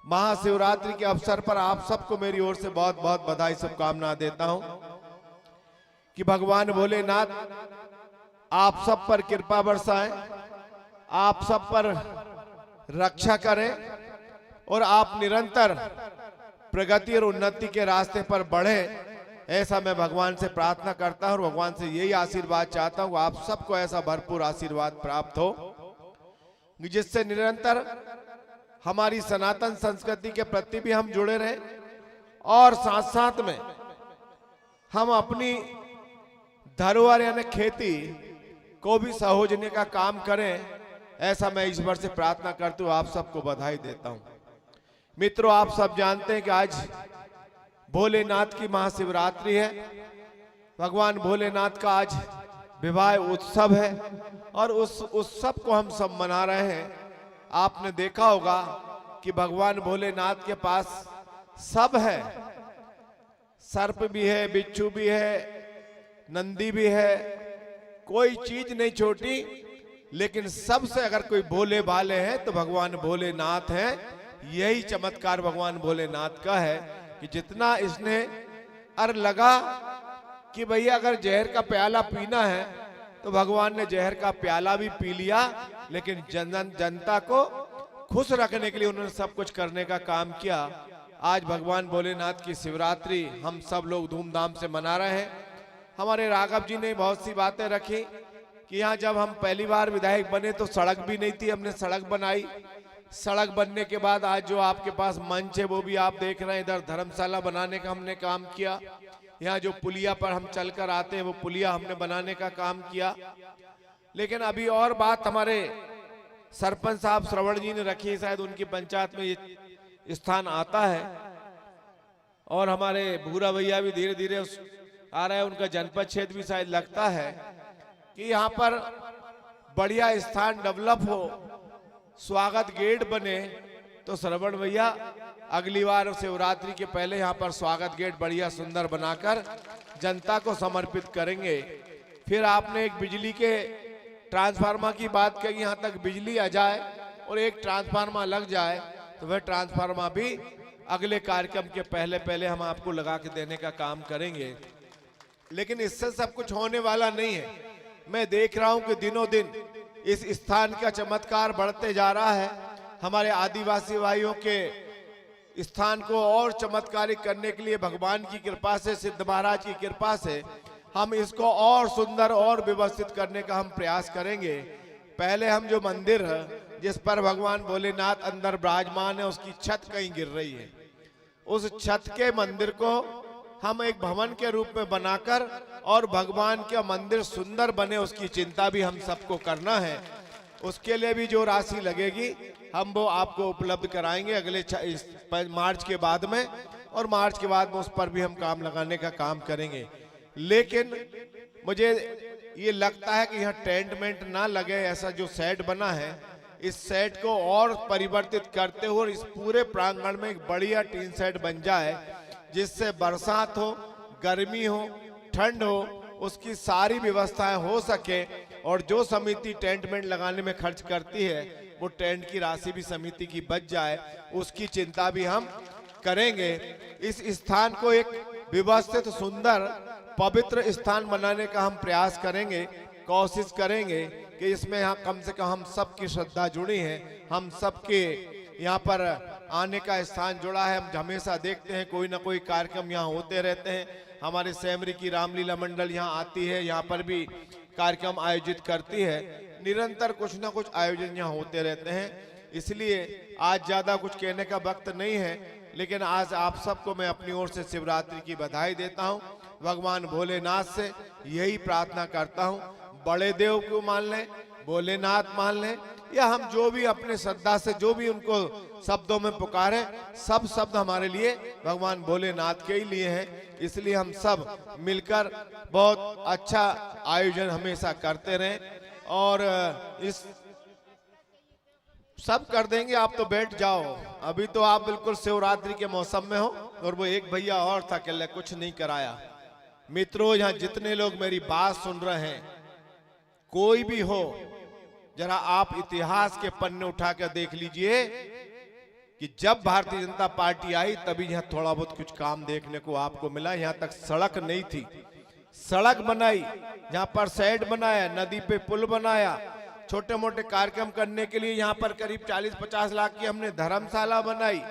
महाशिवरात्रि के अवसर पर आप सबको मेरी ओर से बहुत बहुत बधाई शुभकामना देता हूं कि भगवान भोलेनाथ आप सब पर कृपा बरसाएं, आप सब पर रक्षा करें और आप निरंतर प्रगति और उन्नति के रास्ते पर बढ़े, ऐसा मैं भगवान से प्रार्थना करता हूं और भगवान से यही आशीर्वाद चाहता हूं। आप सबको ऐसा भरपूर आशीर्वाद प्राप्त हो जिससे निरंतर हमारी सनातन संस्कृति के प्रति भी हम जुड़े रहें और साथ साथ में हम अपनी धरोहर यानी खेती को भी सहोजने का काम करें, ऐसा मैं ईश्वर से प्रार्थना करता हूं। आप सबको बधाई देता हूं। मित्रों, आप सब जानते हैं कि आज भोलेनाथ की महाशिवरात्रि है। भगवान भोलेनाथ का आज विवाह उत्सव है और उस उत्सव को हम सब मना रहे हैं। आपने देखा होगा कि भगवान भोलेनाथ के पास सब है, सर्प भी है, बिच्छू भी है, नंदी भी है, कोई चीज नहीं छोटी, लेकिन सबसे अगर कोई भोले भाले हैं तो भगवान भोलेनाथ हैं। यही चमत्कार भगवान भोलेनाथ का है कि जितना इसने अर लगा कि भैया अगर जहर का प्याला पीना है तो भगवान ने जहर का प्याला भी पी लिया, लेकिन जनता को खुश रखने के लिए उन्होंने सब कुछ करने का काम किया। आज भगवान भोलेनाथ की शिवरात्रि हम सब लोग धूमधाम से मना रहे हैं। हमारे राघव जी ने बहुत सी बातें रखी कि यहाँ जब हम पहली बार विधायक बने तो सड़क भी नहीं थी, हमने सड़क बनाई। सड़क बनने के बाद आज जो आपके पास मंच है वो भी आप देख रहे हैं, इधर धर्मशाला बनाने का हमने काम किया। यहाँ जो पुलिया पर हम चलकर आते हैं वो पुलिया हमने बनाने का काम किया। लेकिन अभी और बात हमारे सरपंच साहब श्रवण जी ने रखी, शायद उनकी पंचायत में ये स्थान आता है, और हमारे भूरा भैया भी धीरे धीरे आ रहा है, उनका जनपद क्षेत्र भी शायद लगता है कि यहाँ पर बढ़िया स्थान डेवलप हो, स्वागत गेट बने। तो श्रवण भैया अगली बार शिवरात्रि के पहले यहाँ पर स्वागत गेट बढ़िया सुंदर बनाकर जनता को समर्पित करेंगे। फिर आपने एक बिजली के ट्रांसफार्मर की बात कही, यहाँ तक बिजली आ जाए और एक ट्रांसफार्मर लग जाए तो वह ट्रांसफार्मर भी अगले कार्यक्रम के पहले पहले हम आपको लगा के देने का काम करेंगे। लेकिन इससे सब कुछ होने वाला नहीं है। मैं देख रहा हूं कि दिनों दिन इस स्थान का चमत्कार बढ़ते जा रहा है। हमारे आदिवासी भाइयों के स्थान को और चमत्कारिक करने के लिए भगवान की कृपा से, सिद्ध महाराज की कृपा से हम इसको और सुंदर और व्यवस्थित करने का हम प्रयास करेंगे। पहले हम जो मंदिर है जिस पर भगवान भोलेनाथ अंदर विराजमान है उसकी छत कहीं गिर रही है, उस छत के मंदिर को हम एक भवन के रूप में बनाकर और भगवान का मंदिर सुंदर बने उसकी चिंता भी हम सबको करना है। उसके लिए भी जो राशि लगेगी हम वो आपको उपलब्ध कराएंगे अगले मार्च के बाद में, और मार्च के बाद में उस पर भी हम काम लगाने का काम करेंगे। लेकिन मुझे ये लगता है कि यहाँ टेंट मेंट ना लगे, ऐसा जो सेट बना है इस सेट को और परिवर्तित करते हुए और इस पूरे प्रांगण में एक बढ़िया टीन सेट बन जाए, जिससे बरसात हो, गर्मी हो, ठंड हो, उसकी सारी व्यवस्थाएं हो सके। और जो समिति टेंट मेंट लगाने में खर्च करती है वो टेंट की राशि भी समिति की बच जाए, उसकी चिंता भी हम करेंगे। इस स्थान को एक व्यवस्थित सुंदर पवित्र स्थान बनाने का हम प्रयास करेंगे, कोशिश करेंगे कि इसमें यहाँ कम से कम हम सबकी श्रद्धा जुड़ी है, हम सबके यहाँ पर आने का स्थान जुड़ा है। हम हमेशा देखते हैं कोई ना कोई कार्यक्रम यहाँ होते रहते हैं। हमारे सेमरी की रामलीला मंडल यहाँ आती है, यहाँ पर भी कार्यक्रम आयोजित करती है। निरंतर कुछ ना कुछ आयोजन यहाँ होते रहते हैं। इसलिए आज ज्यादा कुछ कहने का वक्त नहीं है, लेकिन आज आप सबको मैं अपनी ओर से शिवरात्रि की बधाई देता हूँ। भगवान भोलेनाथ से यही प्रार्थना करता हूँ, बड़े देव को मान लें, भोलेनाथ मान लें, या हम जो भी अपने श्रद्धा से जो भी उनको शब्दों में पुकारें, सब शब्द हमारे लिए भगवान भोलेनाथ के ही लिए हैं। इसलिए हम सब मिलकर बहुत अच्छा आयोजन हमेशा करते रहें और इस सब कर देंगे। आप तो बैठ जाओ, अभी तो आप बिल्कुल शिवरात्रि के मौसम में हो। और वो एक भैया और था कि कुछ नहीं कराया। मित्रों, यहाँ जितने लोग मेरी बात सुन रहे हैं, कोई भी हो, जरा आप इतिहास के पन्ने उठा कर देख लीजिए कि जब भारतीय जनता पार्टी आई तभी यहाँ थोड़ा बहुत कुछ काम देखने को आपको मिला। यहाँ तक सड़क नहीं थी, सड़क बनाई, यहाँ पर शेड बनाया, नदी पे पुल बनाया, छोटे मोटे कार्यक्रम करने के लिए यहाँ पर करीब 40-50 लाख की हमने धर्मशाला बनाई।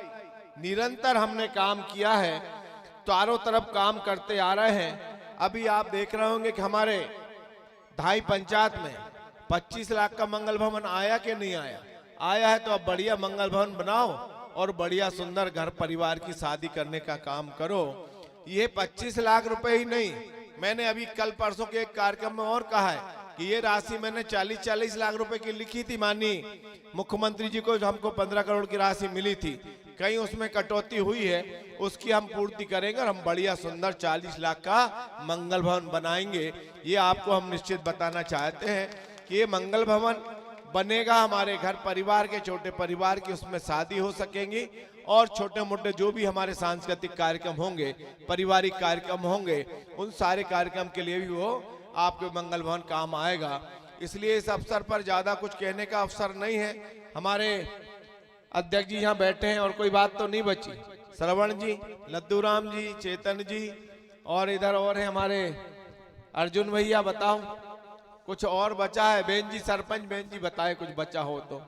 निरंतर हमने काम किया है, चारों तरफ काम करते आ रहे हैं। अभी आप देख रहे होंगे कि हमारे धाई पंचायत में 25 लाख का मंगल भवन आया कि नहीं आया? आया है। तो अब बढ़िया मंगल भवन बनाओ और बढ़िया सुंदर घर परिवार की शादी करने का काम करो। ये 25 लाख रुपए ही नहीं, मैंने अभी कल परसों के एक कार्यक्रम में और कहा है कि ये राशि मैंने 40-40 लाख रुपए की लिखी थी। माननीय मुख्यमंत्री जी को जो हमको 15 करोड़ की राशि मिली थी, कहीं उसमें कटौती हुई है, उसकी हम पूर्ति करेंगे और हम बढ़िया सुंदर 40 लाख का मंगल भवन बनाएंगे। ये आपको हम निश्चित बताना चाहते हैं कि ये मंगल भवन बनेगा, हमारे घर परिवार के छोटे परिवार की उसमें शादी हो सकेंगी और छोटे मोटे जो भी हमारे सांस्कृतिक कार्यक्रम होंगे, पारिवारिक कार्यक्रम होंगे, उन सारे कार्यक्रम के लिए भी वो आपके मंगल भवन काम आएगा। इसलिए इस अवसर पर ज्यादा कुछ कहने का अवसर नहीं है। हमारे अध्यक्ष जी यहाँ बैठे हैं और कोई बात तो नहीं बची। श्रवण जी, लद्दूराम जी, चेतन जी और इधर और है हमारे अर्जुन भैया, बताओ कुछ और बचा है? बेन जी, सरपंच बेन जी बताए कुछ बचा हो तो।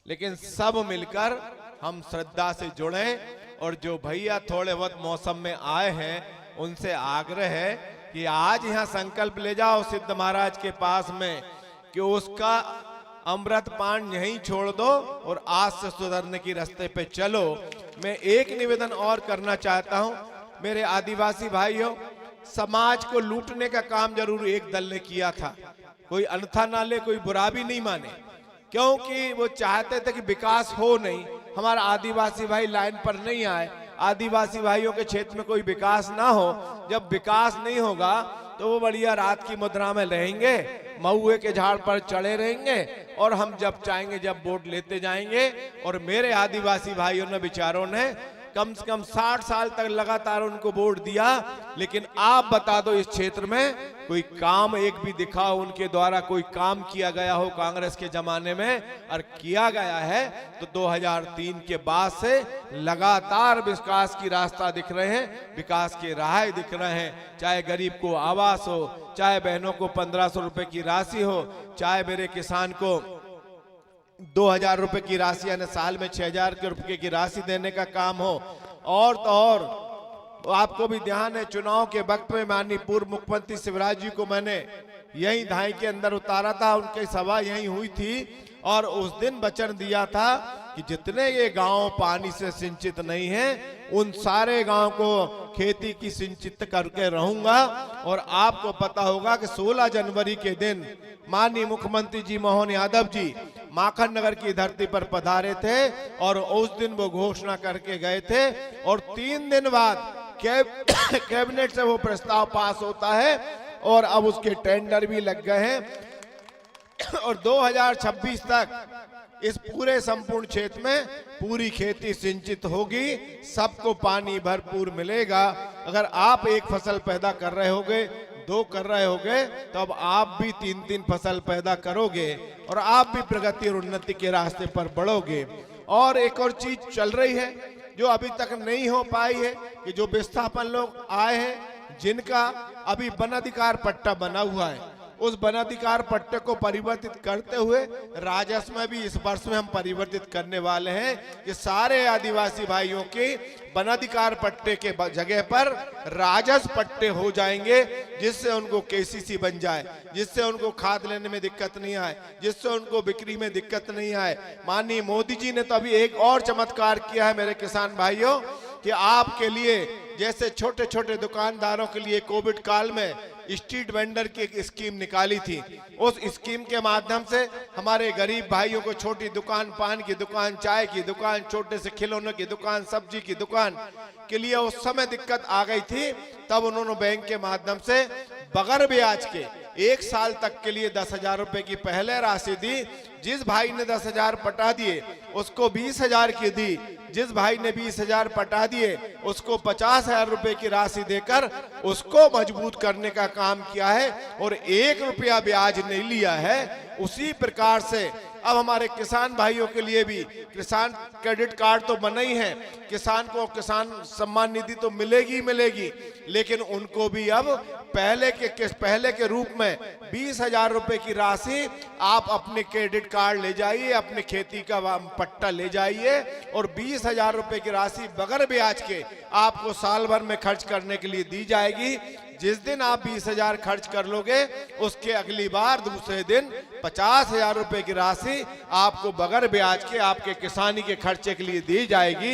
लेकिन सब मिलकर हम श्रद्धा से जुड़े और जो भैया थोड़े बहुत मौसम में आए हैं उनसे आग्रह है कि आज यहाँ संकल्प ले जाओ सिद्ध महाराज के पास में कि उसका अमृत पान यहीं छोड़ दो और आज से सुधरने की रास्ते पे चलो। मैं एक निवेदन और करना चाहता हूँ, मेरे आदिवासी भाइयों, समाज को लूटने का काम जरूर एक दल ने किया था, कोई अन्यथा ना ले, कोई बुरा भी नहीं माने, क्योंकि वो चाहते थे कि विकास हो नहीं, हमारा आदिवासी भाई लाइन पर नहीं आए, आदिवासी भाइयों के क्षेत्र में कोई विकास ना हो। जब विकास नहीं होगा तो वो बढ़िया रात की मुद्रा में रहेंगे, महुए के झाड़ पर चढ़े रहेंगे और हम जब चाहेंगे जब वोट लेते जाएंगे। और मेरे आदिवासी भाइयों ने, विचारों ने कम से कम 60 साल तक लगातार उनको वोट दिया, लेकिन आप बता दो इस क्षेत्र में कोई काम एक भी दिखाओ उनके द्वारा कोई काम किया गया हो कांग्रेस के जमाने में? और किया गया है तो 2003 के बाद से लगातार विकास की रास्ता दिख रहे हैं, विकास के राह दिख रहे हैं। चाहे गरीब को आवास हो, चाहे बहनों को 1500 रुपए की राशि हो, चाहे मेरे किसान को 2000 रुपए की राशि यानी साल में 6000 रुपए की राशि देने का काम हो। और तो और तो आपको भी ध्यान है, चुनाव के वक्त में माननीय पूर्व मुख्यमंत्री शिवराज जी को मैंने यही धाई के अंदर उतारा था, उनकी सभा यही हुई थी और उस दिन वचन दिया था कि जितने ये गांव पानी से सिंचित नहीं हैं उन सारे गांव को खेती की सिंचित करके रहूंगा। और आपको पता होगा कि 16 जनवरी के दिन माननीय मुख्यमंत्री जी मोहन यादव जी माखन नगर की धरती पर पधारे थे और उस दिन वो घोषणा करके गए थे और 3 दिन बाद कैबिनेट से वो प्रस्ताव पास होता है और अब उसके टेंडर भी लग गए हैं और 2026 तक इस पूरे संपूर्ण क्षेत्र में पूरी खेती सिंचित होगी, सबको पानी भरपूर मिलेगा। अगर आप एक फसल पैदा कर रहे होगे, 2 कर रहे होगे, तो अब आप भी 3-3 फसल पैदा करोगे और आप भी प्रगति और उन्नति के रास्ते पर बढ़ोगे। और एक और चीज चल रही है जो अभी तक नहीं हो पाई है कि जो विस्थापन लोग आए हैं जिनका अभी वनाधिकार पट्टा बना हुआ है, उस वनाधिकार पट्टे को परिवर्तित करते हुए राजस्व में भी इस वर्ष में हम परिवर्तित करने वाले हैं कि सारे आदिवासी भाइयों के वनाधिकार पट्टे के जगह पर राजस्व पट्टे हो जाएंगे, जिससे उनको केसीसी बन जाए, जिससे उनको खाद लेने में दिक्कत नहीं आए, जिससे उनको बिक्री में दिक्कत नहीं आए। माननीय मोदी जी ने तो अभी एक और चमत्कार किया है मेरे किसान भाइयों कि आपके लिए जैसे छोटे छोटे दुकानदारों के लिए कोविड काल में स्ट्रीट वेंडर की एक स्कीम निकाली थी, उस स्कीम के माध्यम से हमारे गरीब भाइयों को छोटी दुकान, पान की दुकान, चाय की दुकान, छोटे से खिलौनों की दुकान, सब्जी की दुकान के लिए उस समय दिक्कत आ गई थी। तब उन्होंने बैंक के माध्यम से बगैर ब्याज के 1 साल तक के लिए 10,000 रुपए की पहले राशि दी। जिस भाई ने 10,000 पटा दिए उसको 20,000 की दी, जिस भाई ने 20,000 पटा दिए उसको 50,000 रुपए की राशि देकर उसको मजबूत करने का काम किया है और 1 रुपया ब्याज नहीं लिया है। उसी प्रकार से अब हमारे किसान भाइयों के लिए भी किसान क्रेडिट कार्ड तो बना ही है, किसान को किसान सम्मान निधि तो मिलेगी मिलेगी, लेकिन उनको भी अब पहले के रूप में 20,000 रुपए की राशि आप अपने क्रेडिट कार्ड ले जाइए, अपने खेती का पट्टा ले जाइए और 20,000 रुपए की राशि बगैर ब्याज के आपको साल भर में खर्च करने के लिए दी जाएगी। जिस दिन आप 20,000 खर्च कर लोगे उसके अगली बार दूसरे दिन 50,000 रुपए की राशि आपको बगैर ब्याज के आपके किसानी के खर्चे के लिए दी जाएगी।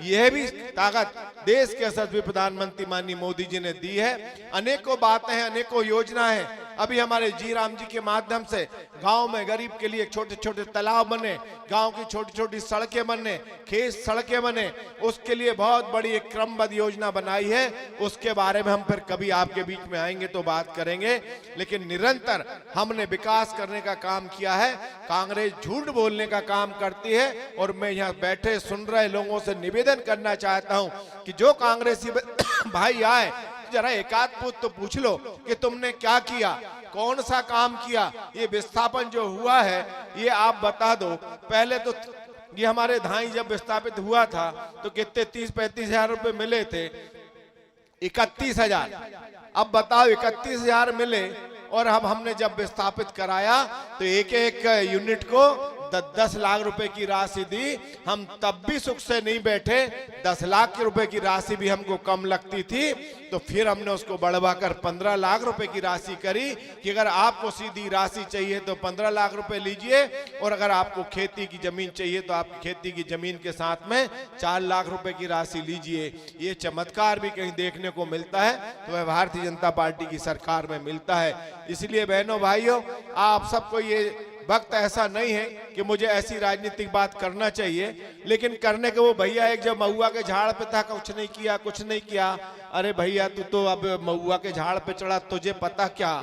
यह भी ताकत देश के यशस्वी प्रधानमंत्री माननीय मोदी जी ने दी है। अनेकों बातें हैं, अनेकों योजना है, अभी हमारे जी राम जी के माध्यम से गांव में गरीब के लिए छोटे छोटे तालाब बने, गांव की छोटी छोटी सड़कें बने, खेत सड़कें बने, उसके लिए बहुत बड़ी एक क्रमबद्ध योजना बनाई है। उसके बारे में हम फिर कभी आपके बीच में आएंगे तो बात करेंगे। लेकिन निरंतर हमने विकास करने का काम किया है। कांग्रेस झूठ बोलने का काम करती है और मैं यहाँ बैठे सुन रहे लोगों से निवेदन करना चाहता हूँ कि जो कांग्रेसी भाई आए जरा एकाध तो पूछ लो कि तुमने क्या किया, कौन सा काम किया। ये विस्थापन जो हुआ है ये आप बता दो। पहले तो ये हमारे धाई जब विस्थापित हुआ था तो कितने 30-35 हजार रुपए मिले थे, 31,000। अब बताओ 31,000 मिले और अब हमने जब विस्थापित कराया तो एक एक यूनिट को 10 लाख रुपए की राशि दी। हम तब भी सुख से नहीं बैठे, 10 लाख रुपए की राशि भी हमको कम लगती थी, तो फिर हमने उसको बढ़वाकर 15 लाख रुपए की राशि करी कि अगर आपको सीधी राशि चाहिए तो 15 लाख रुपए लीजिए और अगर आपको खेती की जमीन चाहिए तो आप खेती की जमीन के साथ में 4 लाख रुपए की राशि लीजिए। ये चमत्कार भी कहीं देखने को मिलता है तो वह भारतीय जनता पार्टी की सरकार में मिलता है। इसलिए बहनों भाइयों, आप सबको ये वक्त ऐसा नहीं है कि मुझे ऐसी राजनीतिक बात करना चाहिए, लेकिन करने के वो भैया एक जब महुआ के झाड़ पे था, कुछ नहीं किया, कुछ नहीं किया। अरे भैया तू तो अब महुआ के झाड़ पे चढ़ा, तुझे पता क्या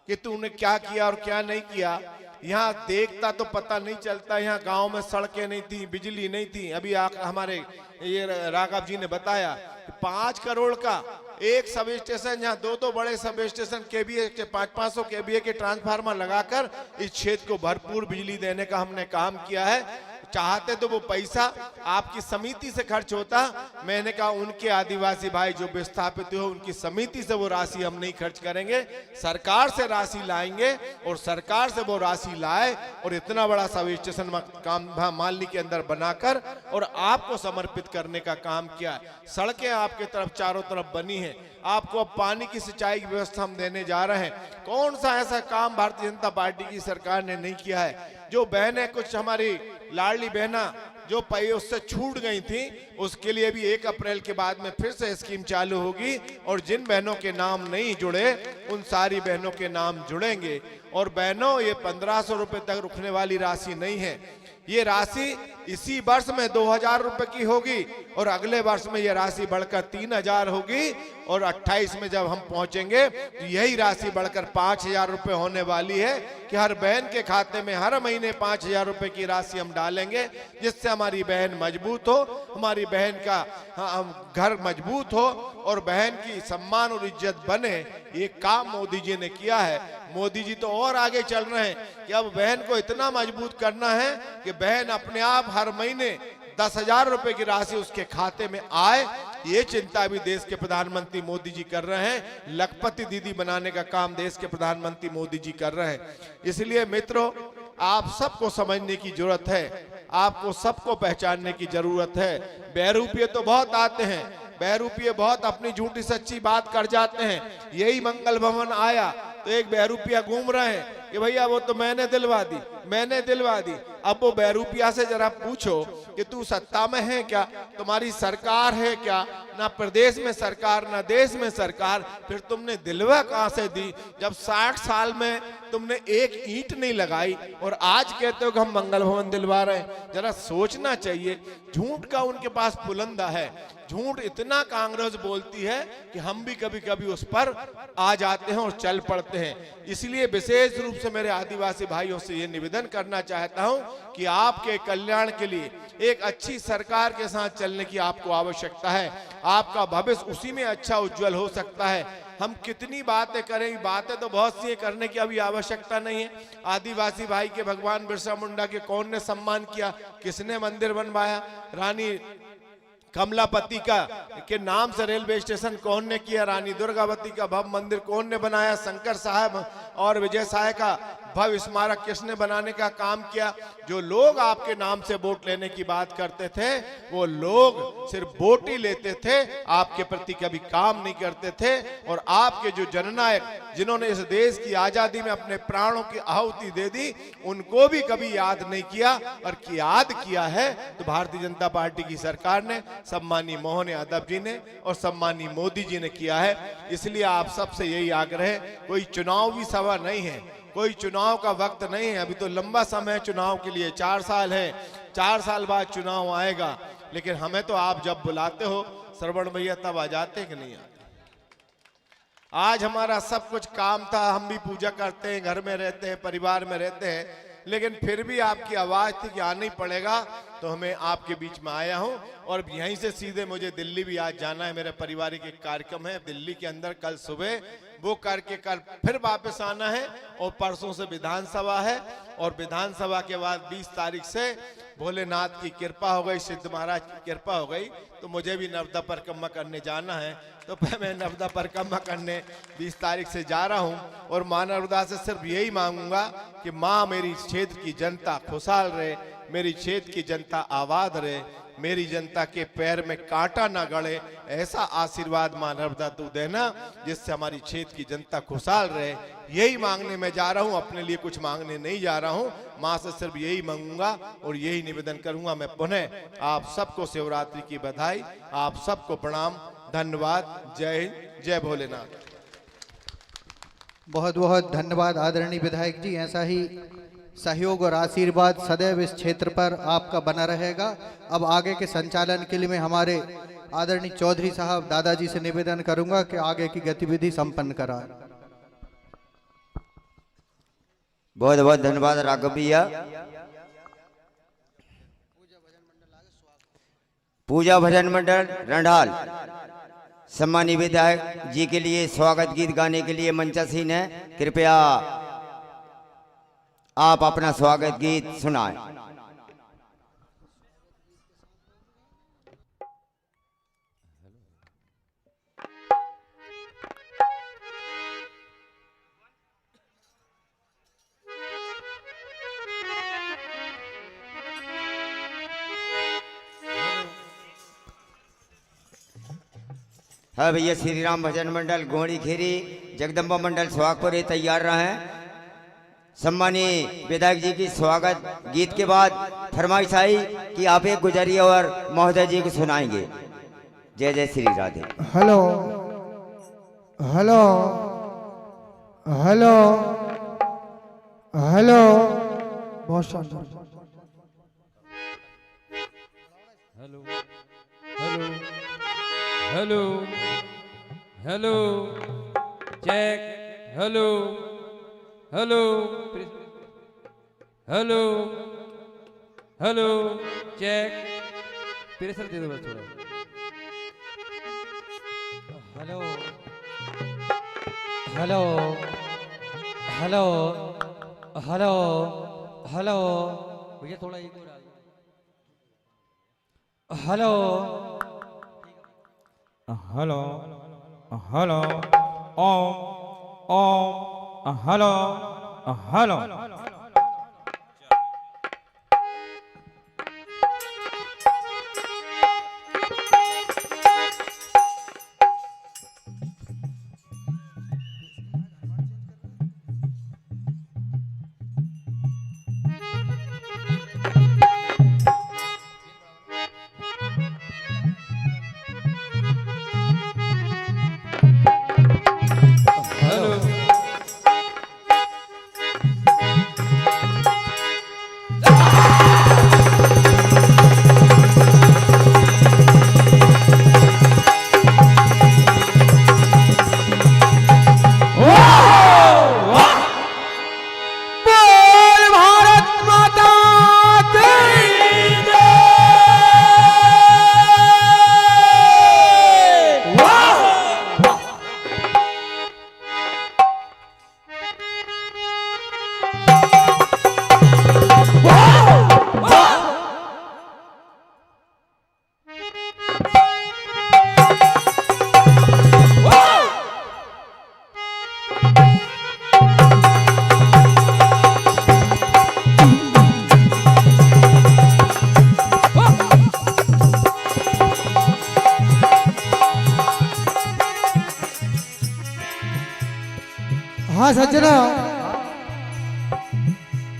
कि तूने क्या किया और क्या नहीं किया। यहाँ देखता तो पता नहीं चलता। यहाँ गांव में सड़कें नहीं थी, बिजली नहीं थी। अभी हमारे ये राघव जी ने बताया 5 करोड़ का एक सब स्टेशन, यहाँ 2 बड़े सब स्टेशन केवीए के 500 केवीए के ट्रांसफार्मर लगाकर इस क्षेत्र को भरपूर बिजली देने का हमने काम किया है। चाहते तो वो पैसा आपकी समिति से खर्च होता। मैंने कहा उनके आदिवासी भाई जो विस्थापित हो उनकी समिति से वो राशि हम नहीं खर्च करेंगे, सरकार से राशि लाएंगे और सरकार से वो राशि लाए और इतना बड़ा सब स्टेशन काम मालनी के अंदर बनाकर और आपको समर्पित करने का काम किया। सड़कें आपके तरफ चारों तरफ बनी है, आपको अब पानी की सिंचाई की व्यवस्था हम देने जा रहे हैं। कौन सा ऐसा काम भारतीय जनता पार्टी की सरकार ने नहीं किया है। जो बहनें कुछ हमारी लाडली बहना जो पै उससे छूट गई थी उसके लिए भी 1 अप्रैल के बाद में फिर से स्कीम चालू होगी और जिन बहनों के नाम नहीं जुड़े उन सारी बहनों के नाम जुड़ेंगे। और बहनों, ये 1500 रुपए तक रुकने वाली राशि नहीं है। ये राशि इसी वर्ष में 2000 रुपए की होगी और अगले वर्ष में यह राशि बढ़कर 3000 होगी और 28 में जब हम पहुंचेंगे तो यही राशि बढ़कर 5000 रुपए होने वाली है कि हर बहन के खाते में हर महीने 5000 रुपए की राशि हम डालेंगे, जिससे हमारी बहन मजबूत हो, हमारी बहन का घर मजबूत हो और बहन की सम्मान और इज्जत बने। ये काम मोदी जी ने किया है। मोदी जी तो और आगे चल रहे हैं कि अब बहन को इतना मजबूत करना है कि बहन अपने आप हर महीने 10,000 रुपए की राशि उसके खाते में आए। ये चिंता भी देश के प्रधानमंत्री मोदी जी कर रहे हैं। लखपति दीदी बनाने का काम देश के प्रधानमंत्री मोदी जी कर रहे हैं। इसलिए मित्रों, आप सबको समझने की जरूरत है, आपको सबको पहचानने की जरूरत है। बहरूपिये तो बहुत आते हैं, बहरूपिये बहुत अपनी झूठी सच्ची बात कर जाते हैं। यही मंगल भवन आया तो एक बहरूपिया घूम रहे हैं कि भैया वो तो मैंने दिलवा दी, मैंने दिलवा दी। अब वो बहरूपिया से जरा पूछो कि तू सत्ता में है क्या, तुम्हारी सरकार है क्या, ना प्रदेश में सरकार ना देश में सरकार, फिर तुमने दिलवा कहां से दी जब 60 साल में तुमने एक ईंट नहीं लगाई और आज कहते हो कि हम मंगल भवन दिलवा रहे हैं। जरा सोचना चाहिए। झूठ का उनके पास पुलंदा है, झूठ इतना कांग्रेस बोलती है कि हम भी कभी कभी उस पर आ जाते हैं और चल पड़ते हैं। इसलिए विशेष रूप से मेरे आदिवासी भाइयों से ये निवेदन करना चाहता हूं कि आपके कल्याण के लिए एक अच्छी सरकार के साथ चलने की आपको आवश्यकता है। आपका भविष्य उसी में अच्छा उज्जवल हो सकता है। हम कितनी बातें करें, बातें तो बहुत सी करने की अभी आवश्यकता नहीं है। आदिवासी भाई के भगवान बिरसा मुंडा के कौन ने सम्मान किया, किसने मंदिर बनवाया, रानी कमलापति का के नाम से रेलवे स्टेशन कौन ने किया, रानी दुर्गावती का भव्य मंदिर कौन ने बनाया, शंकर साहब और विजय साय का भव्य स्मारक किसने बनाने का काम किया? जो लोग आपके नाम से वोट लेने की बात करते थे, वो लोग सिर्फ वोट ही लेते थे, आपके प्रति कभी काम नहीं करते थे। और आपके जो जननायक जिन्होंने इस देश की आजादी में अपने प्राणों की आहुति दे दी, उनको भी कभी याद नहीं किया। और याद किया है तो भारतीय जनता पार्टी की सरकार ने, सम्मानीय मोहन यादव जी ने और सम्मानीय मोदी जी ने किया है। इसलिए आप सबसे यही आग्रह है, कोई चुनावी सभा नहीं है, कोई चुनाव का वक्त नहीं है, अभी तो लंबा समय चुनाव के लिए, 4 साल है, 4 साल बाद चुनाव आएगा। लेकिन हमें तो आप जब बुलाते हो श्रवण भैया तब आ जाते हैं कि नहीं आते? आज हमारा सब कुछ काम था, हम भी पूजा करते हैं, घर में रहते हैं, परिवार में रहते हैं, लेकिन फिर भी आपकी आवाज थी कि आना ही पड़ेगा, तो हमें आपके बीच में आया हूं। और यहीं से सीधे मुझे दिल्ली भी आज जाना है, मेरे पारिवारिक एक कार्यक्रम है दिल्ली के अंदर कल सुबह, वो करके कल फिर वापस आना है। और परसों से विधानसभा है, और विधानसभा के बाद 20 तारीख से भोलेनाथ की कृपा हो गई, सिद्ध महाराज की कृपा हो गई, तो मुझे भी नर्मदा परिक्रमा करने जाना है। तो मैं नर्मदा परिक्रमा करने 20 तारीख से जा रहा हूं। और मां नर्मदा से सिर्फ यही मांगूंगा कि मां मेरी क्षेत्र की जनता खुशहाल रहे, मेरी क्षेत्र की जनता आबाद रहे, मेरी जनता के पैर में कांटा ना गड़े, ऐसा आशीर्वाद मां नर्मदा तू देना जिससे हमारी क्षेत्र की जनता खुशहाल रहे। यही मांगने में जा रहा हूं, अपने लिए कुछ मांगने नहीं जा रहा हूं, मां से सिर्फ यही मांगूंगा और यही निवेदन करूंगा। मैं पुनः आप सबको शिवरात्रि की बधाई, आप सबको प्रणाम, धन्यवाद। जय हिंद, जय भोलेनाथ। बहुत बहुत धन्यवाद आदरणीय विधायक जी। ऐसा ही सहयोग और आशीर्वाद सदैव इस क्षेत्र पर आपका बना रहेगा। अब आगे के संचालन के लिए मैं हमारे आदरणीय चौधरी साहब दादाजी से निवेदन करूंगा कि आगे की गतिविधि संपन्न कराएं। बहुत बहुत धन्यवाद राघव भैया। पूजा भजन मंडल रंडाल सम्मानीय विधायक जी के लिए स्वागत गीत गाने के लिए मंचासीन है, कृपया आप अपना स्वागत गीत सुनाएं। हाँ भैया, श्री राम भजन मंडल गोड़ी खेरी जगदम्बा मंडल सुहागपुर तैयार रहे। सम्मानीय विधायक जी की स्वागत गीत के बाद फरमाइश आई कि आप एक गुजरिया और महोदय जी को सुनाएंगे। जय जय Shri Radhe. Hello hello hello hello, बहुत शानदार। Hello hello hello hello, check, hello hello hello hello, check, pressure दे दो बस थोड़ा। Hello hello hello hello hello, भैया थोड़ा एक और हेलो हेलो हेलो, ओम ओम, हेलो हेलो।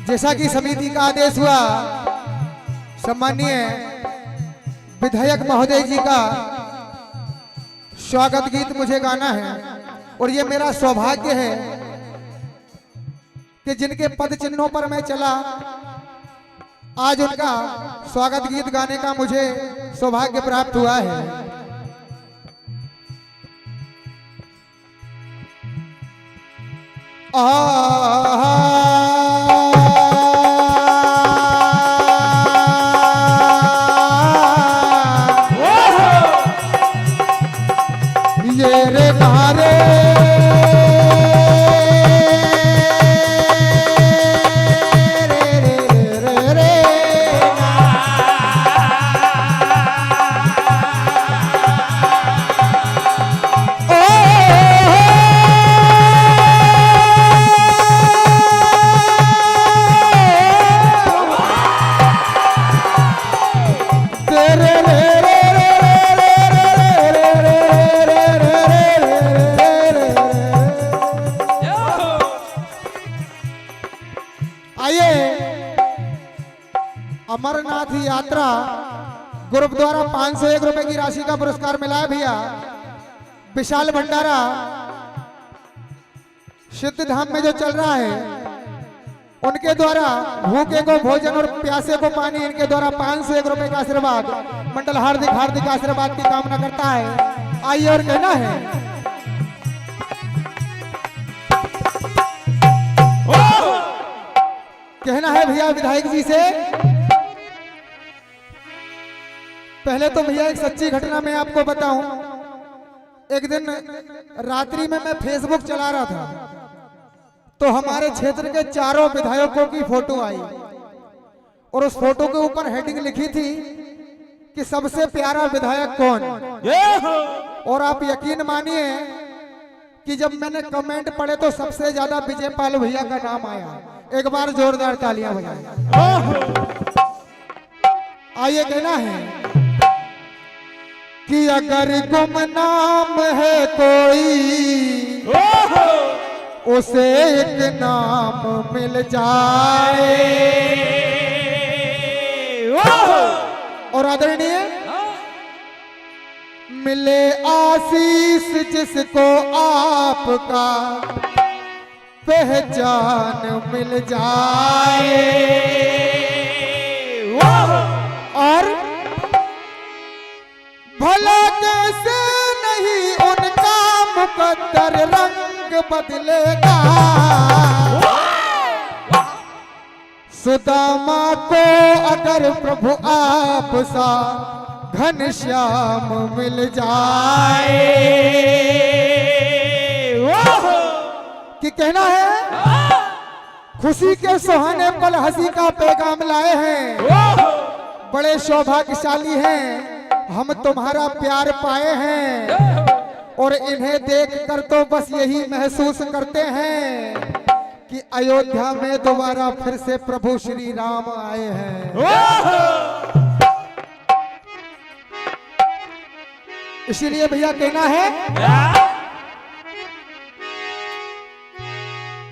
जैसा कि समिति का आदेश हुआ, सम्मानीय विधायक महोदय जी का स्वागत गीत मुझे गाना है और ये मेरा सौभाग्य है कि जिनके पद चिन्हों पर मैं चला, आज उनका स्वागत गीत गाने का मुझे सौभाग्य प्राप्त हुआ है। ये रे मारे अमरनाथ यात्रा ग्रुप द्वारा 501 रुपए की राशि का पुरस्कार मिला है भैया। विशाल भंडारा सिद्ध धाम में जो चल रहा है, उनके द्वारा भूखे को भोजन और प्यासे को पानी, इनके द्वारा 501 रुपए का आशीर्वाद मंडल हार्दिक हार्दिक आशीर्वाद की कामना करता है। आइए और कहना है, कहना है भैया विधायक जी से। पहले तो भैया एक सच्ची घटना मैं आपको बताऊं। एक दिन रात्रि में मैं फेसबुक चला रहा था, तो हमारे क्षेत्र के चारों विधायकों की फोटो आई और उस फोटो के ऊपर हेडिंग लिखी थी कि सबसे प्यारा विधायक कौन। और आप यकीन मानिए कि जब मैंने कमेंट पढ़े तो सबसे ज्यादा विजय पाल भैया का नाम आया। एक बार जोरदार तालियां बजाएं। आइए कहना है कि अगर गुमनाम है कोई, उसे एक नाम मिल जाए। और आदरणीय मिले आशीष जिसको आपका, पहचान मिल जाए। और भला कैसे नहीं उनका मुकद्दर रंग बदलेगा। सुदामा को अगर प्रभु आप सा घनश्याम मिल जाए। कि कहना है, खुशी के सुहाने पल हंसी का पैगाम लाए हैं। बड़े सौभाग्यशाली हैं, हम तुम्हारा प्यार पाए हैं। और इन्हें देखकर तो बस यही महसूस करते हैं कि अयोध्या में दोबारा फिर से प्रभु श्री राम आए हैं। इसीलिए भैया कहना है,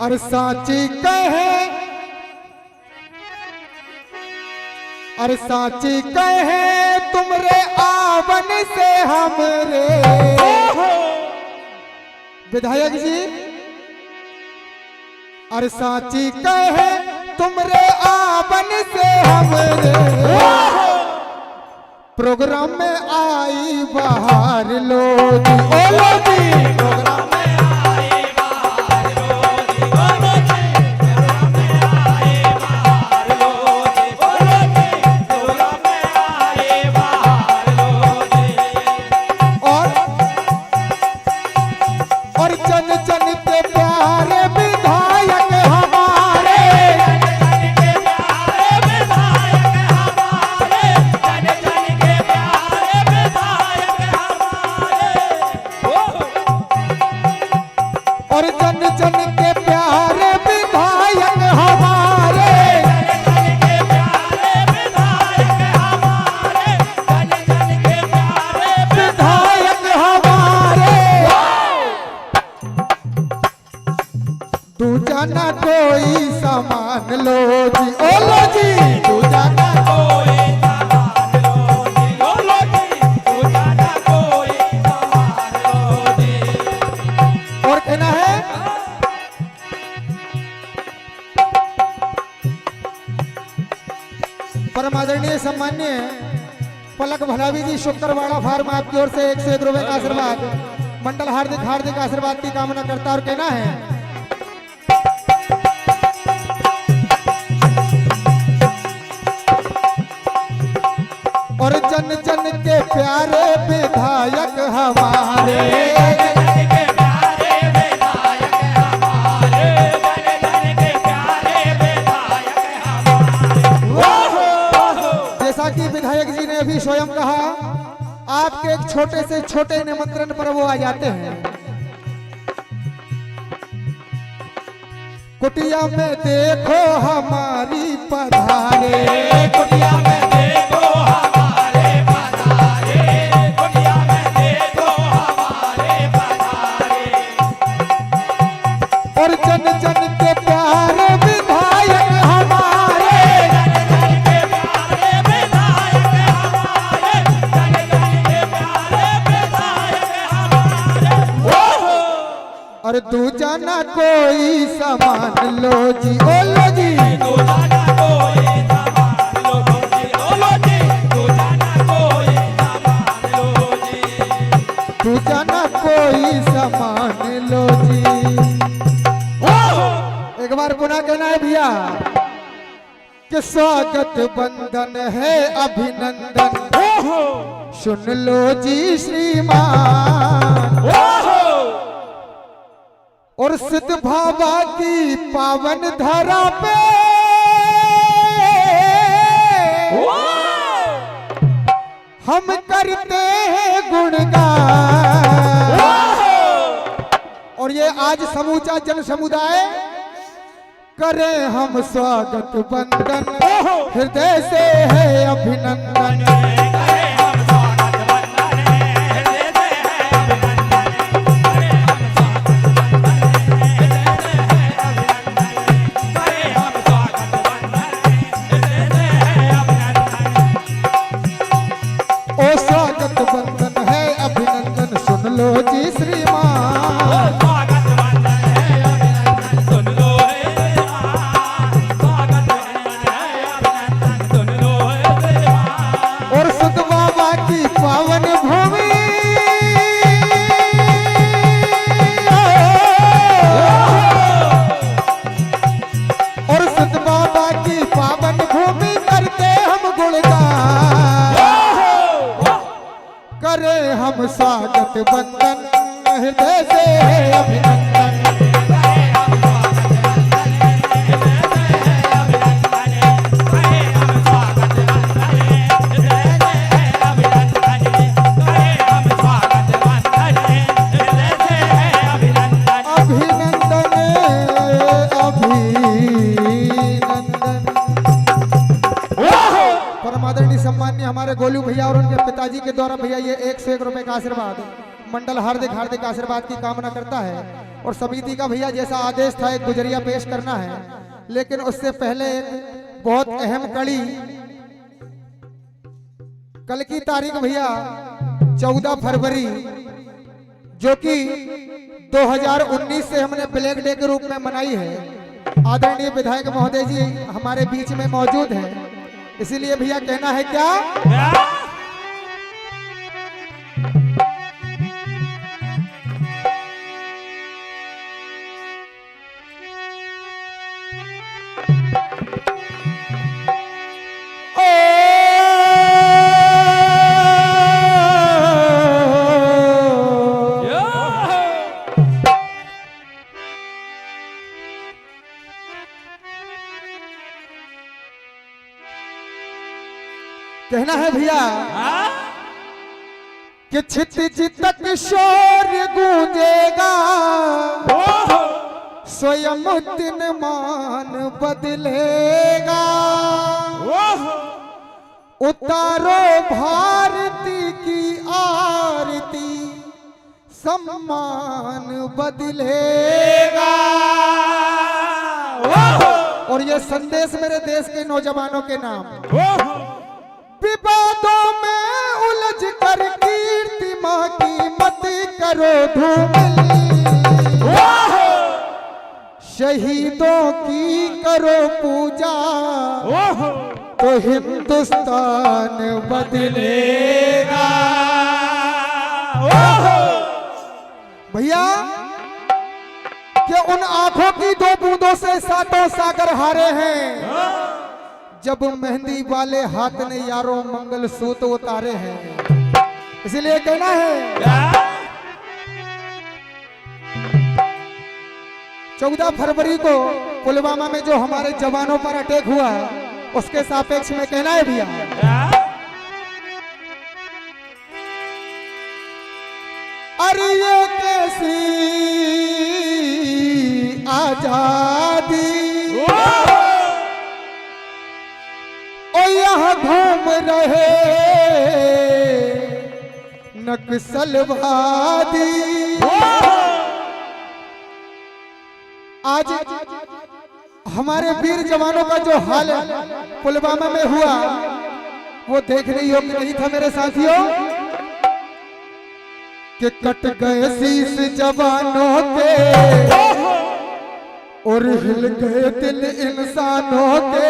और साची कहे, और साची कहे तुमरे आवन से हमरे। विधायक जी, और साची कहे तुमरे आवन से हमरे। प्रोग्राम में आई बाहर लोग, प्रोग्राम में आई बाहर और चन चन के प्यारे विधायक हमारे। सामान लो जी, ओ लो जी। तू जाना कोई सामान लो जी, ओ लो जी, तू जाना कोई सामान लो जी। और कहना है परम आदरणीय सम्मान्य पलक भलावी जी शुक्रवाड़ा फार्म आपकी ओर से 101 रुपए का आशीर्वाद मंडल हार्दिक हार्दिक आशीर्वाद की कामना करता और कहना है और जन जन के प्यारे विधायक हमारे, जैसा कि विधायक जी ने अभी स्वयं कहा, आपके एक छोटे से छोटे निमंत्रण पर वो आ जाते हैं। कुटिया में देखो हमारी पधारे, कुटिया में देखो हमारे पधारे, कुटिया में देखो हमारे पधारे। और जन जन के प्यारे विधायक हमारे, और तू जाना कोई सामान लो जी, ओ लो जी। तू जाना कोई सामान लो जी, ओ लो जी, तू जाना कोई सामान लो जी। तू जाना कोई सामान लो जी। एक बार पुनः कहना है भैया कि स्वागत बंदन है अभिनंदन, सुन लो जी श्रीमान। और सिद्ध भावा की पावन धरा पे हम करते हैं गुणगान। और ये आज समूचा जन समुदाय करे हम स्वागत बंदन, हृदय से है अभिनंदन। हम स्वागत बंदन, हृदय से है अभिनंदन। सम्माननीय हमारे गोलू भैया और उनके पिताजी के द्वारा भैया ये 101 रुपए का आशीर्वाद मंडल हार्दिक हार्दिक आशीर्वाद की कामना करता है। और समिति का भैया जैसा आदेश था एक गुजरिया पेश करना है, लेकिन उससे पहले एक बहुत अहम कड़ी, कल की तारीख भैया 14 फरवरी जो कि 2019 से हमने ब्लैक डे के रूप में मनाई है। आदरणीय विधायक महोदय जी हमारे बीच में मौजूद है, इसीलिए भैया कहना है क्या, कहना है भैया कि क्षितिज तक शोर गूंजेगा, स्वयं दिन मान बदलेगा। उतारो भारती की आरती, सम्मान बदलेगा। और ये संदेश मेरे देश के नौजवानों के नाम। विवादों में उलझ कर कीर्ति मां की मत करो धूमिल, शहीदों की करो पूजा तो हिंदुस्तान बदलेगा। भैया कि उन आंखों की दो बूंदों से सातों सागर हारे हैं, जब मेहंदी वाले हाथ ने यारों मंगल सूत्र उतारे हैं। इसीलिए कहना है 14 फरवरी को पुलवामा में जो हमारे जवानों पर अटैक हुआ उसके सापेक्ष में कहना है भैया, अरे ये कैसी आजादी ओ यहाँ घूम रहे नक्सलवादी। आज हमारे वीर जवानों का जो हाल पुलवामा में हुआ वो देखने योग्य नहीं था मेरे साथियों, कि कट गए शीश जवानों के और हिल गए दिल इंसानों के।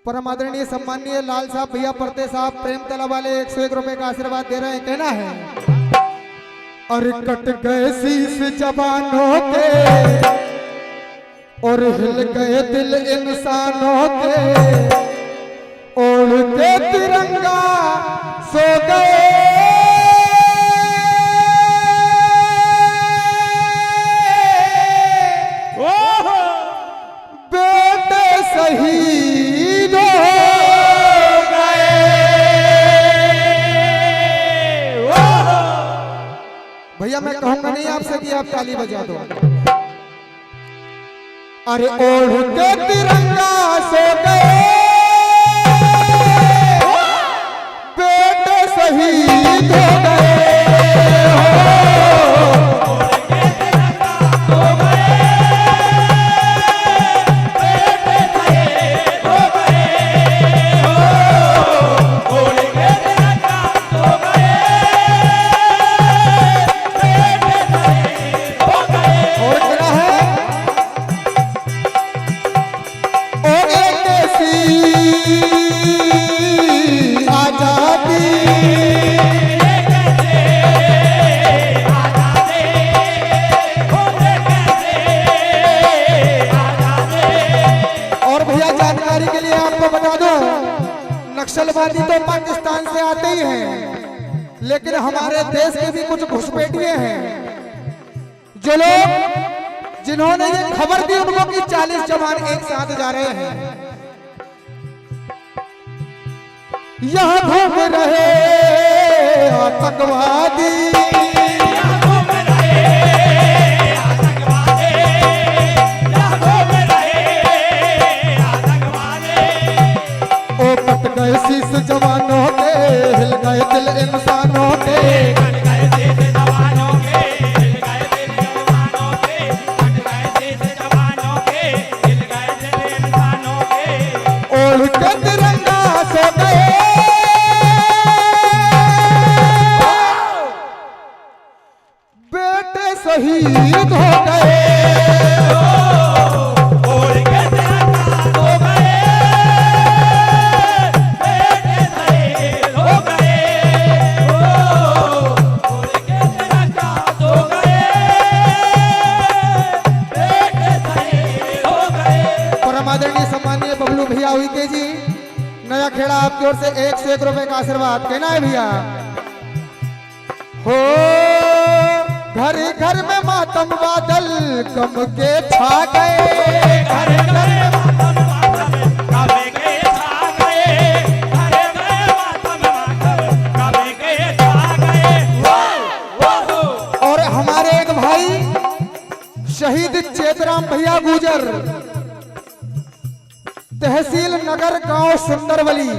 परम आदरणीय सम्माननीय लाल साहब भैया परते साहब प्रेम तला वाले 101 रुपए का आशीर्वाद दे रहे हैं। कहना है और कट गए शीश जवानों के और हिल गए दिल इंसानों के, ओढ़ के तिरंगा सो गए बेटे शहीद हो गए। भैया मैं कहूंगा नहीं आपसे कि आप ताली बजा दो। अरे ओढ़ के तिरंगा सो गए बेटे शहीद हो गए। नक्सलवादी तो पाकिस्तान से आते ही हैं, लेकिन हमारे देश के भी कुछ घुसपैठिए हैं जो लोग जिन्होंने ये खबर दी उनको कि 40 जवान एक साथ जा रहे हैं। यहाँ घूम रहे आतंकवादी, शीश जवानों के हिल गए दिल इंसानों के, ओढ़ के तिरंगा सो गए बेटे शहीद हो गए। भैया हुई के जी नया खेड़ा आपकी ओर से 101 रुपए का आशीर्वाद। कहना है भैया हो घर घर में मातम बादल कम के छा गए, घर घर में मातम बादल कम के छा गए, घर घर में मातम बादल कम के छा गए। और हमारे एक भाई शहीद चेतराम भैया गुजर तहसील नगर गांव सुंदरवली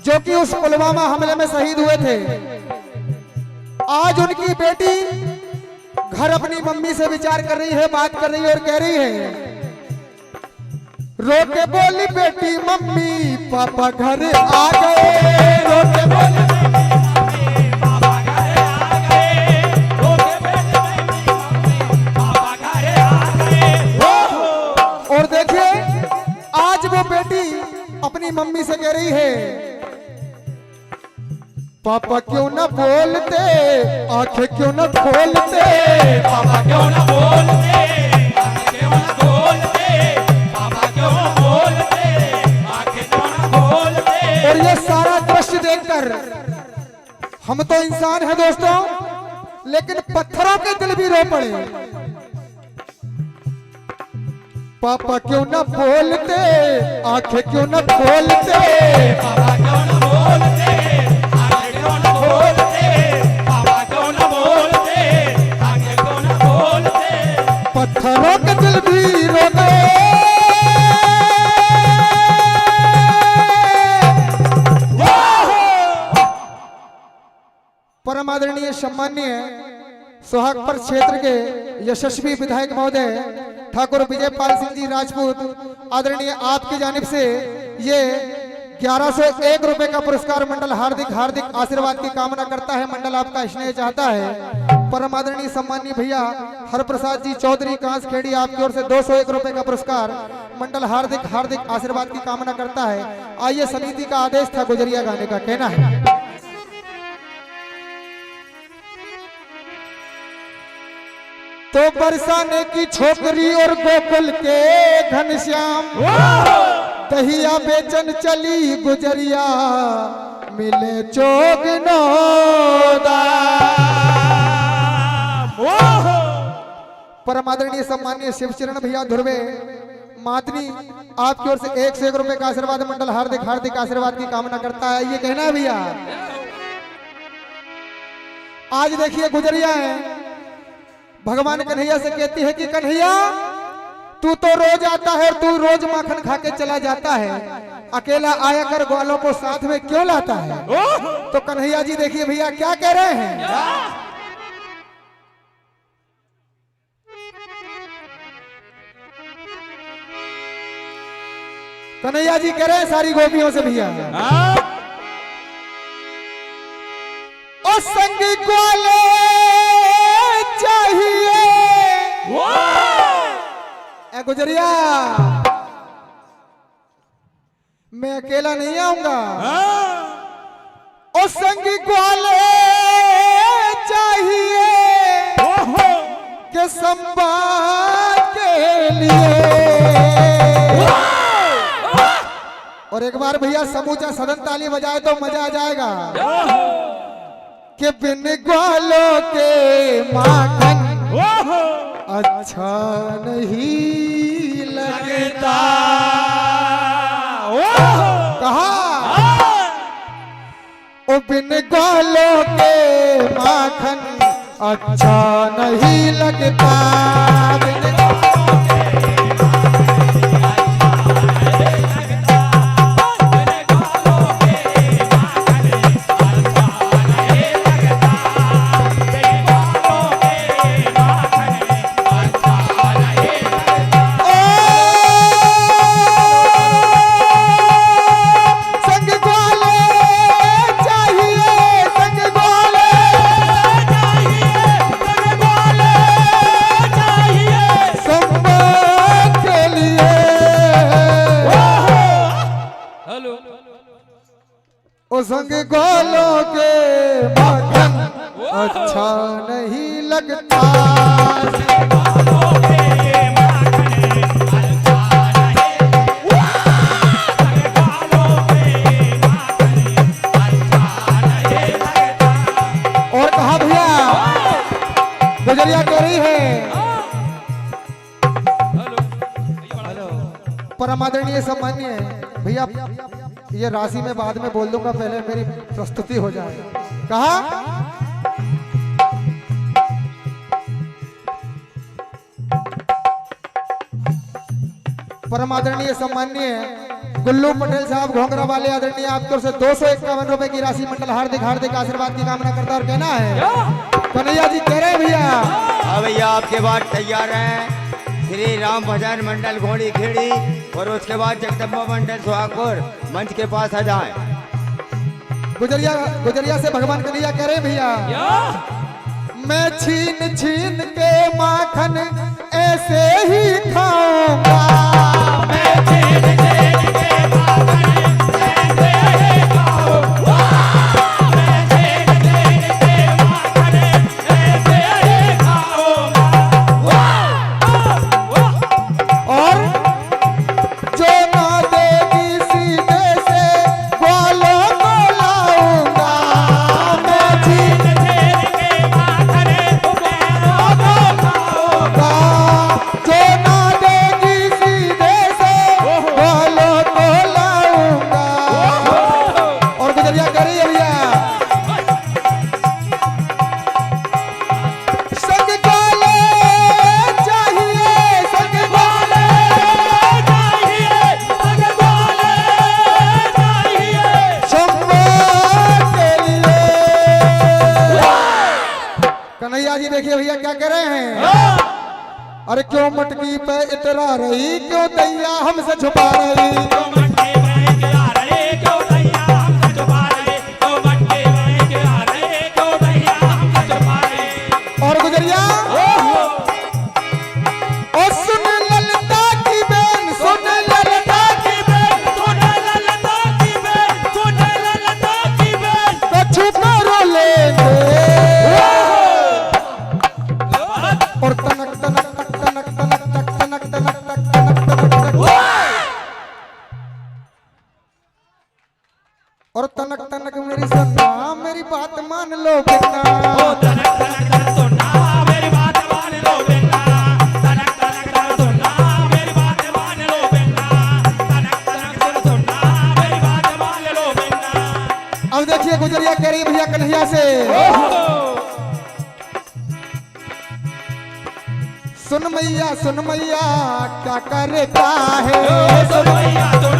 जो कि उस पुलवामा हमले में शहीद हुए थे, आज उनकी बेटी घर अपनी मम्मी से विचार कर रही है, बात कर रही है और कह रही है, रो के बोली बेटी मम्मी पापा घर आ गए, रो के बोली बेटी मम्मी पापा घर आ गए, रो के बोली बेटी मम्मी पापा घर आ गए। और देखिए आज वो बेटी अपनी मम्मी से कह रही है, पापा क्यों ना बोलते, आंखें क्यों ना खोलते, पापा क्यों ना बोलते, आंखें क्यों ना खोलते, पापा क्यों ना बोलते, आंखें क्यों ना खोलते। और ये सारा दृश्य देखकर हम तो इंसान हैं दोस्तों, लेकिन पत्थरों के दिल भी रो पड़े। पापा क्यों ना बोलते, आंखें क्यों ना खोलते, पापा क्यों ना बोलते, आंखें क्यों ना खोलते, पापा क्यों ना बोलते, आंखें क्यों ना खोलते। पत्थरों के दिल भी रो गए। परम आदरणीय सम्माननीय सोहागपुर क्षेत्र के यशस्वी विधायक महोदय ठाकुर विजयपाल सिंह जी राजपूत आदरणीय आपकी जानिब से ये 1101 रुपए का पुरस्कार मंडल हार्दिक हार्दिक आशीर्वाद की कामना करता है। मंडल आपका स्नेह चाहता है। परम आदरणीय सम्माननीय भैया हरप्रसाद जी चौधरी कांसखेड़ी आपकी ओर से 201 रुपए का पुरस्कार मंडल हार्दिक हार्दिक आशीर्वाद की कामना करता है। आइए समिति का आदेश था गुजरिया गाने का, कहना है तो बरसाने की छोकरी और गोकुल के घनश्याम दहिया बेचन चली गुजरिया मिले चोगनोदा। परम आदरणीय सम्माननीय शिवचरण भैया ध्रुवे मातनी आपकी ओर से 101 रुपए का आशीर्वाद मंडल हार्दिक हार्दिक आशीर्वाद की कामना करता है। ये कहना है भैया आज देखिए गुजरिया है, भगवान कन्हैया से कहती है कि कन्हैया तू तो रोज आता है, तू रोज माखन खा के चला जाता है, अकेला आया कर ग्वालों को साथ में क्यों लाता है। तो कन्हैया जी देखिए भैया क्या कह रहे हैं, कन्हैया जी कह रहे हैं सारी गोपियों से भैया ओ संगी ग्वाले चाहिए ए गुजरिया, मैं अकेला नहीं आऊंगा। ओ संगी ग्वाले चाहिए के संवाद के लिए। और एक बार भैया समूचा सदन ताली बजाए तो मजा आ जाएगा कि बिन ग्वालों के माखन अच्छा नहीं लगता। कहा ओ बिन ग्वालों के माखन अच्छा नहीं लगता। संग ग्वालों के माखन अच्छा नहीं लगता। और कहा भैया गुजरिया कह रही है परम आदरणीय सम्माननीय भैया ये राशि में बाद में बोल दूंगा, पहले मेरी प्रस्तुति हो जाए। कहा परम आदरणीय सम्माननीय गुल्लू पटेल साहब घोंगरा वाले आदरणीय आपकी ओर से 251 रुपए की राशि मंडल हार्दिक हार्दिक आशीर्वाद की कामना करता और कहना है कन्हैया जी कह रहे हैं भैया हाँ भैया, आपके बाद तैयार हैं श्री राम भजन मंडल घोड़ी खेड़ी और उसके बाद जगदम्बा मंडल सुहागपुर मंच के पास आ जाएं। गुजरिया से भगवान कन्हैया कह रहे भैया, मैं छीन छीन के माखन ऐसे ही खाऊंगा, मैं छीन छीन के माखन ऐसे ही खाऊंगा, मैं छीन छीन के माखन ऐसे ही खाऊंगा, और जो ना देगी सीधे से बोलो को लाऊंगा, मैं छीन छीन के माखन जो ना देगी सीधे से बोलो को लाऊंगा। और गुजरिया कह रही है भैया, संग वाले चाहिए, संग वाले चाहिए, संग वाले चाहिए, शंभो के लिए। कन्हैया जी देखिए भैया क्या कह रहे हैं, अरे क्यों मटकी पे इतरा रही, क्यों दैया हमसे छुपा रही, क्यों मटकी पे इतरा रही, क्यों दैया हमसे छुपा रही, क्यों मटकी पे इतरा रही, क्यों दैया हमसे छुपा रही। और गुजरिया और सुन ललता की बेन, सुन ललता की बेन, सुन ललता की बेन, सुन ललता की बेन, कछु करो लेंगे। और तनक तनक तक तनक तनक तक तनक तनक तक तनक तनक तक, और तनक तनक मेरी सुनना, मेरी बात मान लो बेटा, तनक तनक तक सुनना, मेरी बात मान लो बेटा, तनक तनक तक सुनना, मेरी बात मान लो बेटा, तनक तनक तक सुनना, मेरी बात मान लो बेटा। अब देखिए गुजरिया कह रही है भैया कन्हैया से, सुन मैया क्या करता है, सुन मैया क्या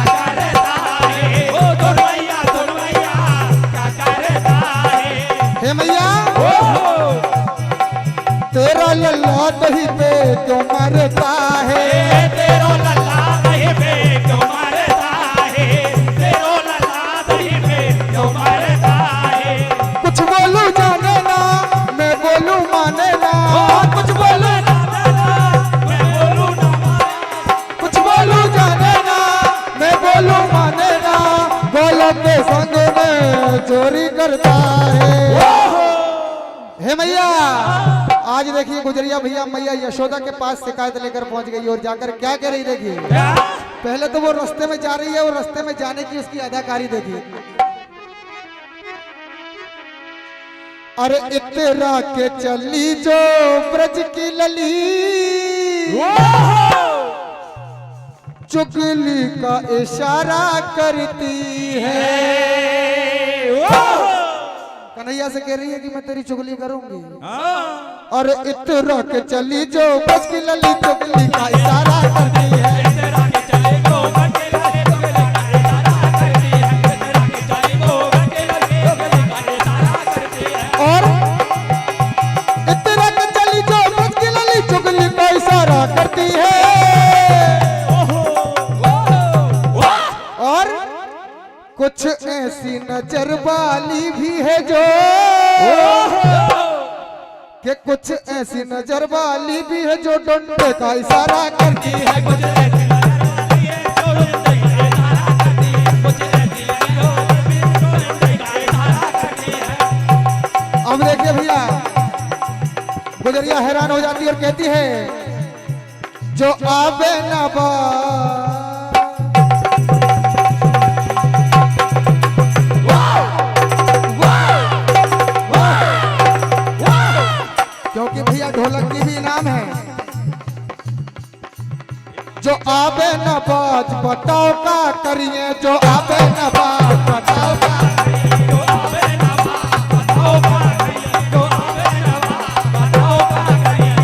करता है, ओ सुन मैया क्या करता है, हे मैया तेरा लल्ला दही पे क्यों मरता है, तेरा लल्ला दही पे क्यों मरता है, तेरा लल्ला दही पे क्यों मरता है। कुछ बोलू जाने ना, मैं बोलू माने ना, कुछ बोलू जाने ना, मैं बोलू ना माने, कुछ बोलू जाने ना, मैं बोलू माने ना, बोलो के संग में चोरी करता है। हे मैया, आज देखिए गुजरिया भैया मैया यशोदा के पास शिकायत लेकर पहुंच गई और जाकर क्या कह रही देखिए, पहले तो वो रास्ते में जा रही है और रास्ते में जाने की उसकी अदाकारी देखिए, अरे इतरा के चली जो ब्रज की लली, चुगली का इशारा करती है, कन्हैया से कह रही है कि मैं तेरी चुगली करूंगी, अरे इतरा के चली जो ब्रज की लली, चुगली का इशारा करती है, इतरा के चली जो ब्रज की लली, चुगली का इशारा करती है, इतरा के चली जो ब्रज की लली, चुगली का इशारा करती है, और इतरा के चली जो ब्रज की लली, चुगली का इशारा करती है। और कुछ ऐसी नजर वाली भी है जो, कि कुछ ऐसी नजर वाली भी है जो डंडे का इशारा करती है, कुछ ऐसी नजर वाली है जो डंडे का इशारा करती है, कुछ ऐसी डंडे का इशारा करती है। अब देखिए भैया गुजरिया हैरान हो जाती है और कहती है, जो आबे ना बा क्योंकि भैया ढोलक की भी इनाम है, जो आबे न बाज बताओ का करिए, जो आबे न बाज बताओ का करिए, जो आबे न बाज बताओ का करिए, जो आबे न बाज बताओ का करिए,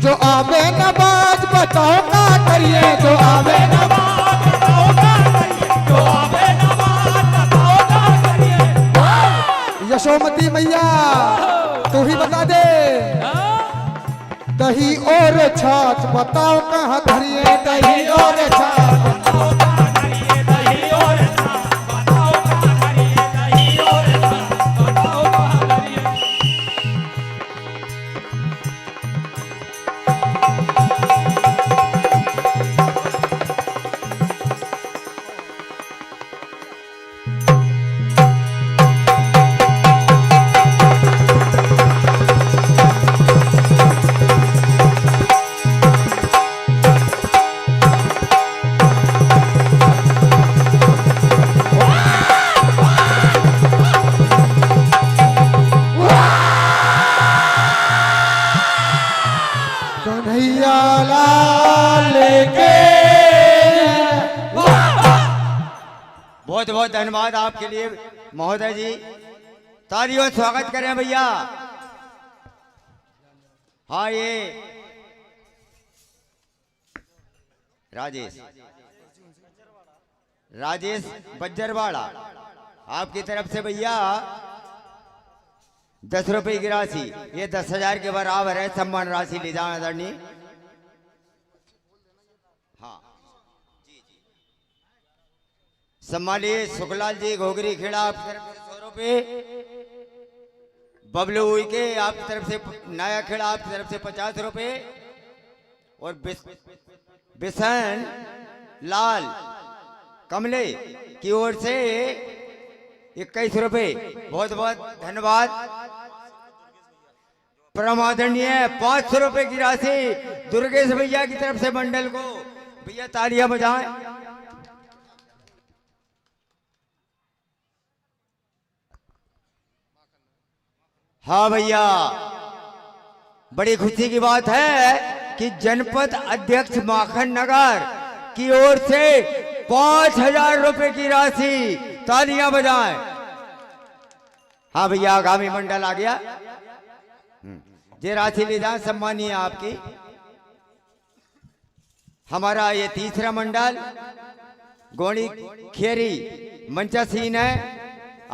जो आबे न बाज बताओ का करिए, जो आबे न बाज बताओ का करिए, जो आबे न बाज बताओ यशोमती मैया तू ही बता दे दही और छाछ बताओ कहाँ धरिए दही और छाछ कन्हैया लाल के बहुत बहुत धन्यवाद आपके लिए महोदय जी। तालियों से स्वागत करें भैया। हाँ ये राजेश बज्जरवाड़ा आपकी तरफ से भैया 10 रुपए की राशि, ये 10,000 के बराबर है, सम्मान राशि ले जाना आदरणीय। हाँ जी जी सम्मानीय सुखलाल जी घोगरी खेड़ा आपकी तरफ से 100 रुपए, बबलू उइके आपकी तरफ से नया खेड़ा आपकी तरफ से 50 रुपए और बिशन लाल कमले की ओर से 21 रुपए। बहुत बहुत धन्यवाद। परमादरणीय 500 रुपए की राशि दुर्गेश भैया की तरफ से मंडल को, भैया तालियां बजाएं। हाँ भैया बड़ी खुशी की बात है कि जनपद अध्यक्ष माखन नगर की ओर से 5,000 रुपए की राशि, तालियां बजाएं। हाँ भैया आगामी मंडल आ गया, ये राशि ले जाए सम्मानीय आपकी। हमारा ये तीसरा मंडल गोणी खेरी मंचासीन है।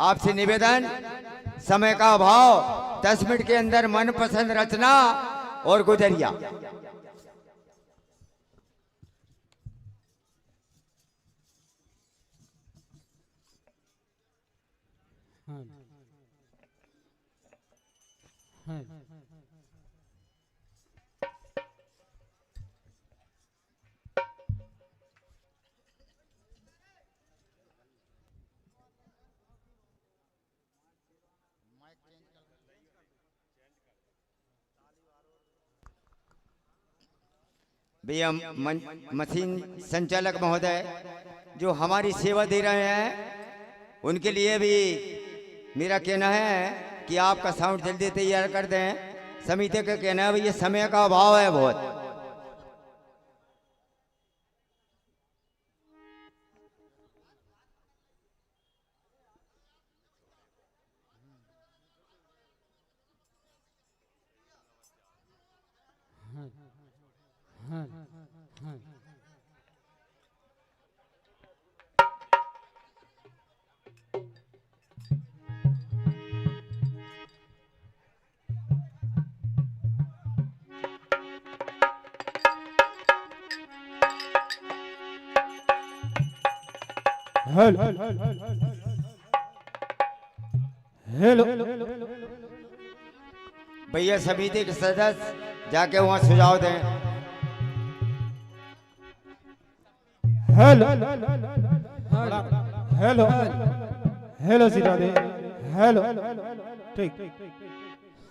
आपसे निवेदन, समय का अभाव, 10 मिनट के अंदर मनपसंद रचना और गुजरिया। भैया मशीन संचालक महोदय जो हमारी सेवा दे रहे हैं उनके लिए भी मेरा कहना है कि आपका साउंड जल्दी तैयार कर दें। समिति का कहना है भैया समय का अभाव है बहुत। हेलो भैया समिति के सदस्य जाके वहां सुझाव दें। हेलो हेलो हेलो सीधा दे हेलो ठीक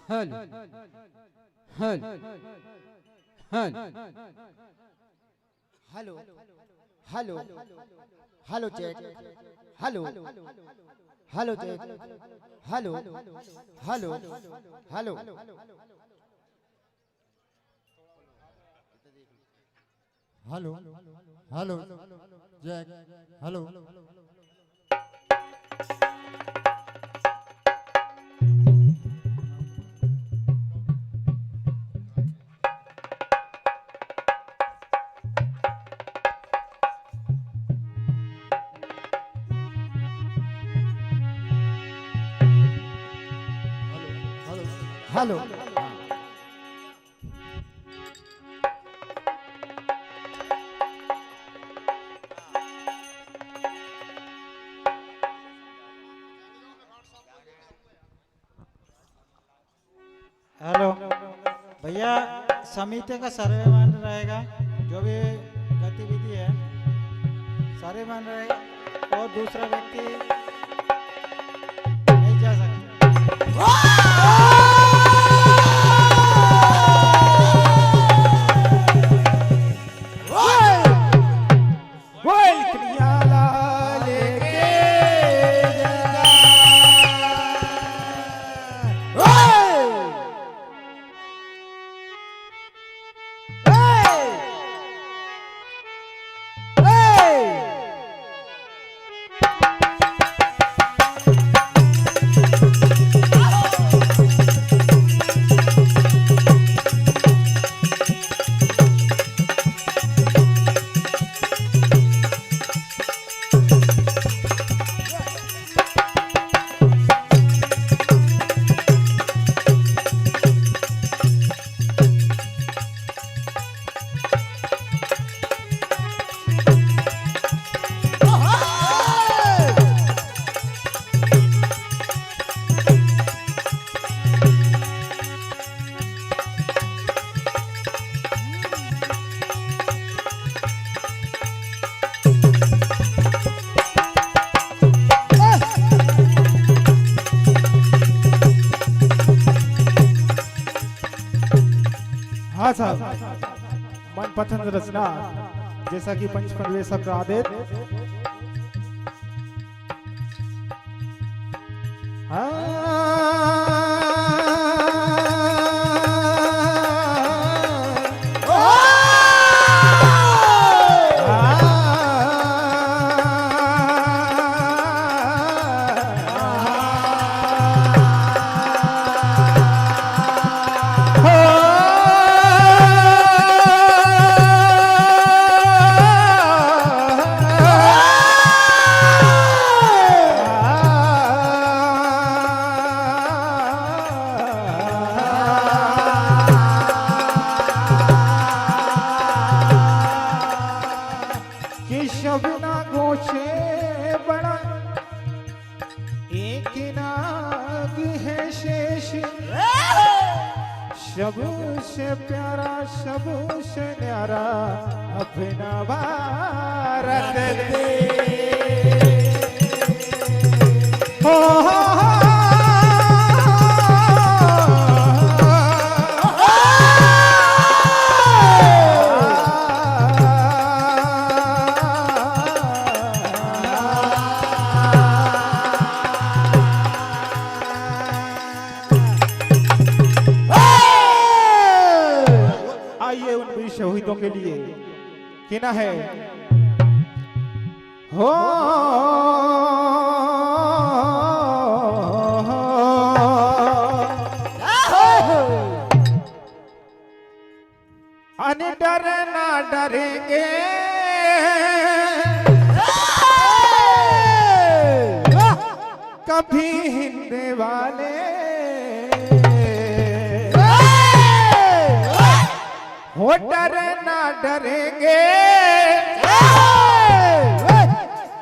hello hello hello hello hello check hello hello check hello hello hello hello hello jack hello hello hello भैया, समिति का सर्वे मान रहेगा, जो भी गतिविधि है सर्वे मान रहेगा, और दूसरा व्यक्ति नहीं जा सकता। हाँ साहब, मनपसंद रचना जैसा कि पंच परिवेशक का आदेश। शबना गोछे बड़ा एक नाग है शेष, सबसे प्यारा सबसे न्यारा अपना भारत शहीदों के लिए कहना है हो अने डरे ना डरेंगे कभी हिंद वाले हो डरे ना डरेंगे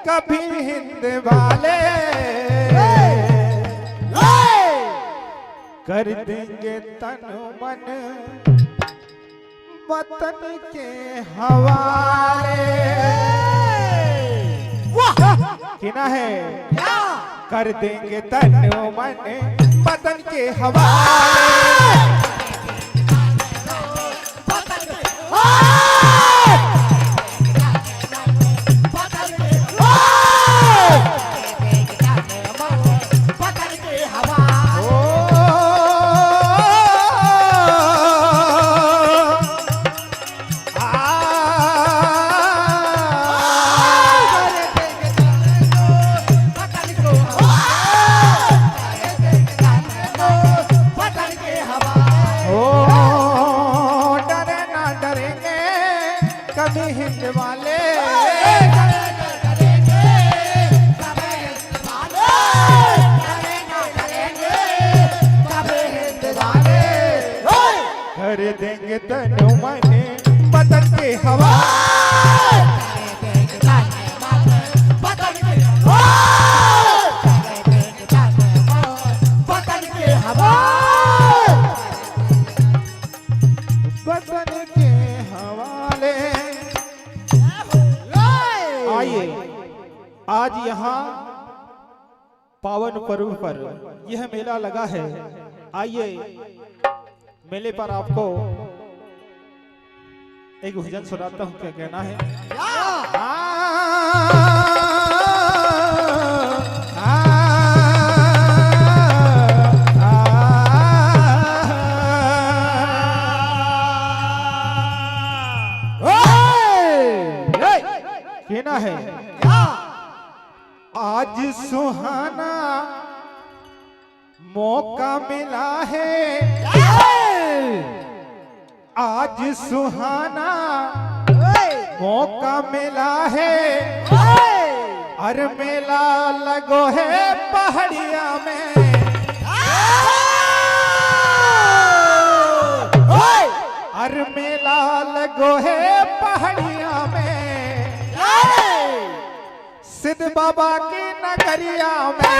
कभी हिंद वाले कर देंगे तन मन वतन के हवाले। कहना है कर देंगे तन मन वतन के हवाले। देंगे तनु मने बदन के हवा बदन के हवाले। आइए आज यहाँ पावन पर्व पर यह मेला लगा है। आइए मेले पर आपको एक भजन सुनाता हूँ, क्या कहना है। कहना है आज सुहाना मौका मिला है, आज सुहाना मौका मिला है, अरे मेला लगो है पहाड़िया में, अरे मेला लगो है पहाड़िया में, सिद्ध बाबा की नगरिया में।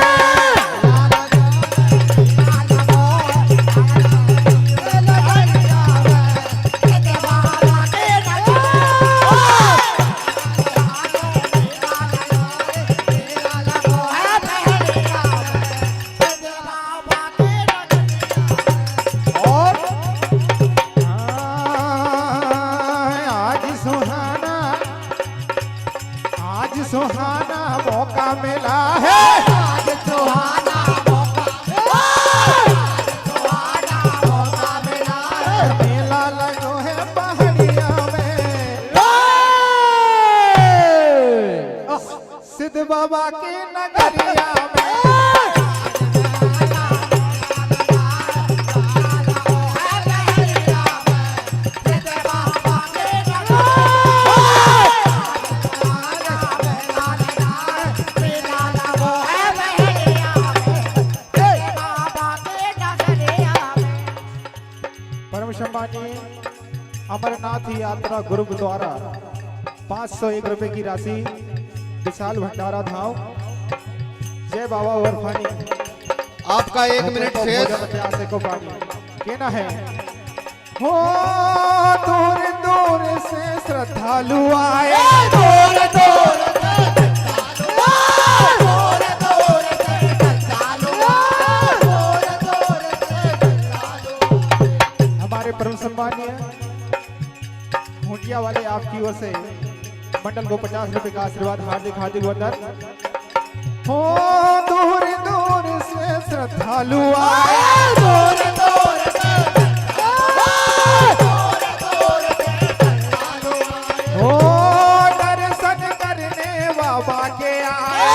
सुहाना मौका मिला है, आज सुहाना मौका मिला है, मेला लगो है पहाड़िया में, सिद्ध बाबा की नगरिया में। सम्मानीय अमरनाथ यात्रा ग्रुप द्वारा 501 रुपए की राशि विशाल भंडारा धाम जय बाबा वरफानी आपका 1 मिनट शेष को पानी कहना है। हो दूर दूर से श्रद्धालु आए, दूर दूर परम सम्मानीय हुंडिया वाले आपकी ओर से मंडल को 50 रुपए का आशीर्वाद हार्दिक हार्दिक वंदन। हो दूर दूर से श्रद्धालु आए, दूर दूर से हो दर्शन करने बाबा के आए,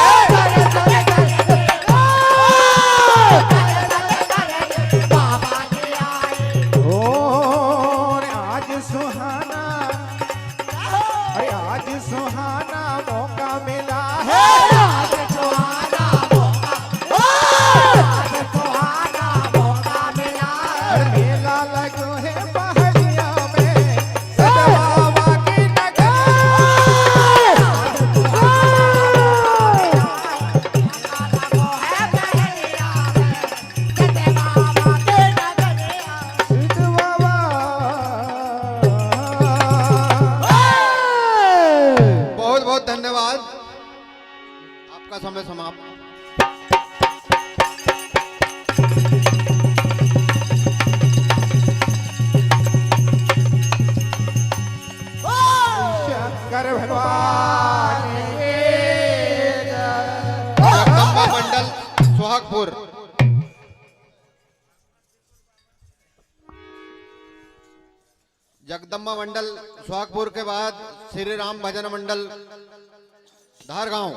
सुहाना मौका मिला है, आज सुहाना मौका मिला है, मेला लगो है पहाड़िया में, सिद्ध बाबा की समय समाप्त। शंकर भगवान जगदम्बा मंडल सुहागपुर। जगदम्बा मंडल सुहागपुर के बाद श्री राम भजन मंडल धारगांव।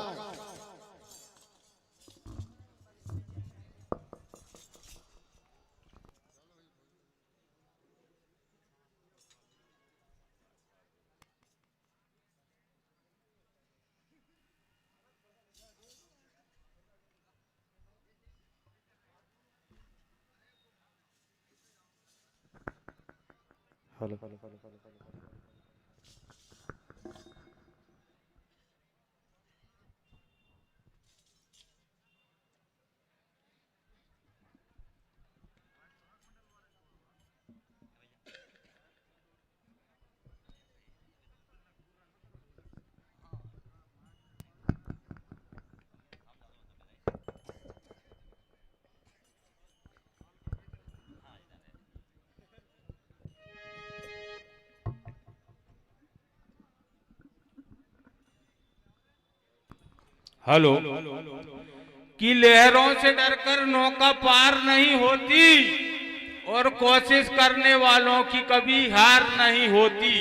हेलो कि लहरों से डरकर नौका पार नहीं होती और कोशिश करने वालों की कभी हार नहीं होती।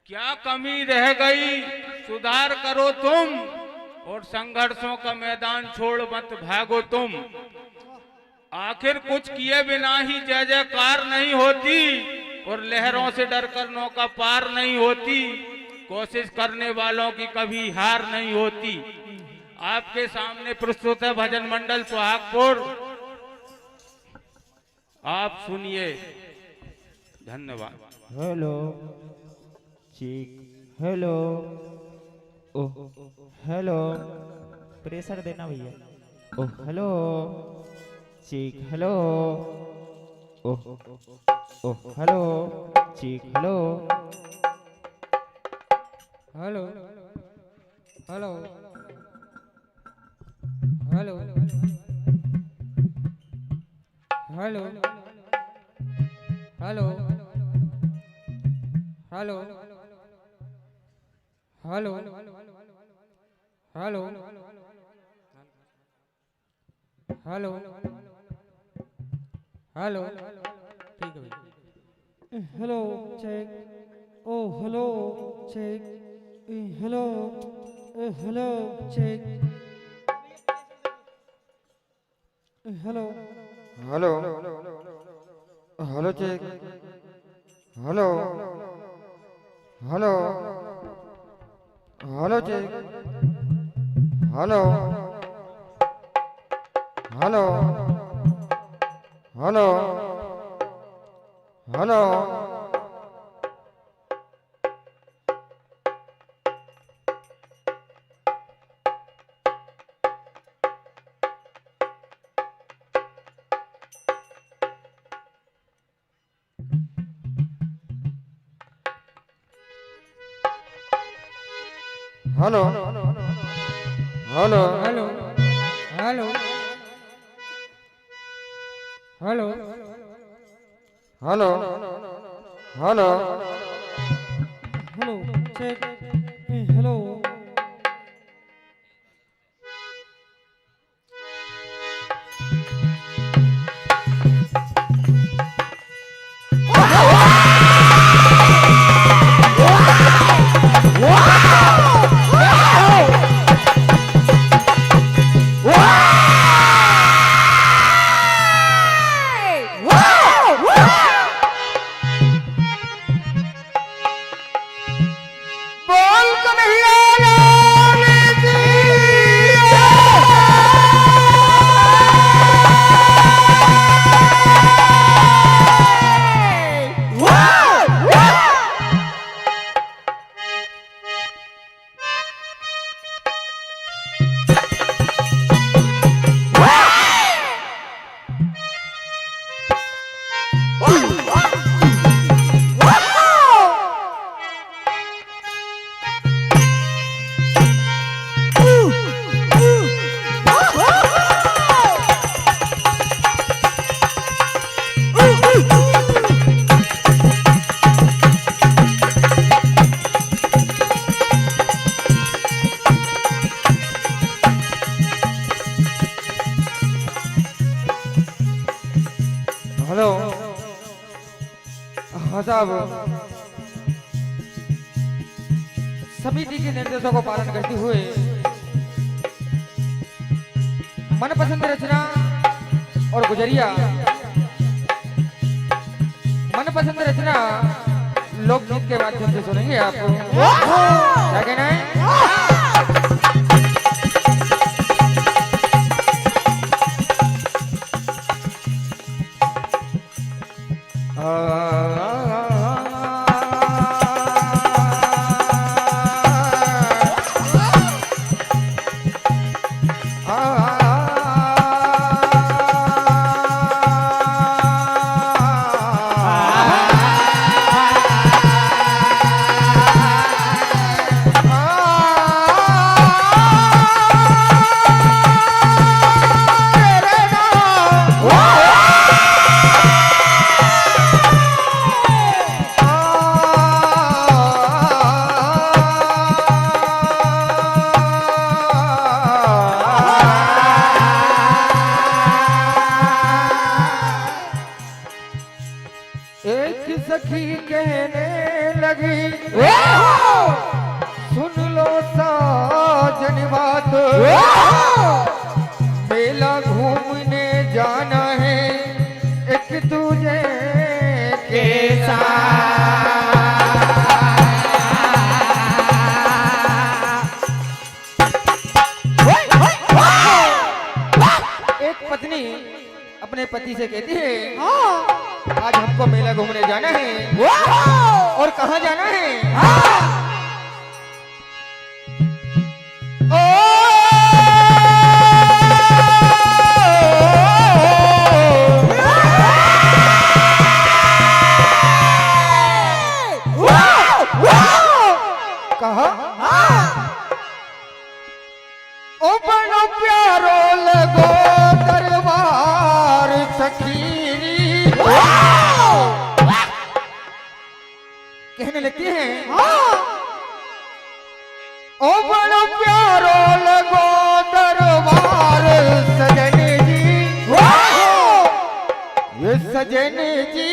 क्या कमी रह गई सुधार करो तुम और संघर्षों का मैदान छोड़ मत भागो तुम। आखिर कुछ किए बिना ही जय जयकार नहीं होती और लहरों से डरकर नौका पार नहीं होती। कोशिश करने वालों की कभी हार नहीं होती। आपके सामने प्रस्तुत है भजन मंडल सुहागपुर, आप सुनिए। धन्यवाद। Hello check, hello oh hello, pressure देना भैया। Oh hello check, hello oh oh hello check, hello hello hello hello hello hello hello hello hello hello hello, ठीक है भाई। Hello check, oh hello check, hello hello check, hello hello hello check, hello hello hello check, hello hello hello hello hello hello hello hello hello hello hello hello check, hello hello हाँ साहब, समिति के निर्देशों को पालन करते हुए मनपसंद रचना और गुजरिया, मनपसंद रचना लोकगीत के माध्यम से सुनेंगे आपको। क्या कहना है? लगी सुन लो साजन बात मेला घूमने जाना है एक तुझे के एक पत्नी अपने पति से कहती है आज हमको मेला घूमने जाना है और कहाँ जाना है कहा ओ बनो प्यारो लगो दरबार सखीरी कहने लगती हैं ओ बनो प्यारो लगो दरबार सजन जी ये सजन जी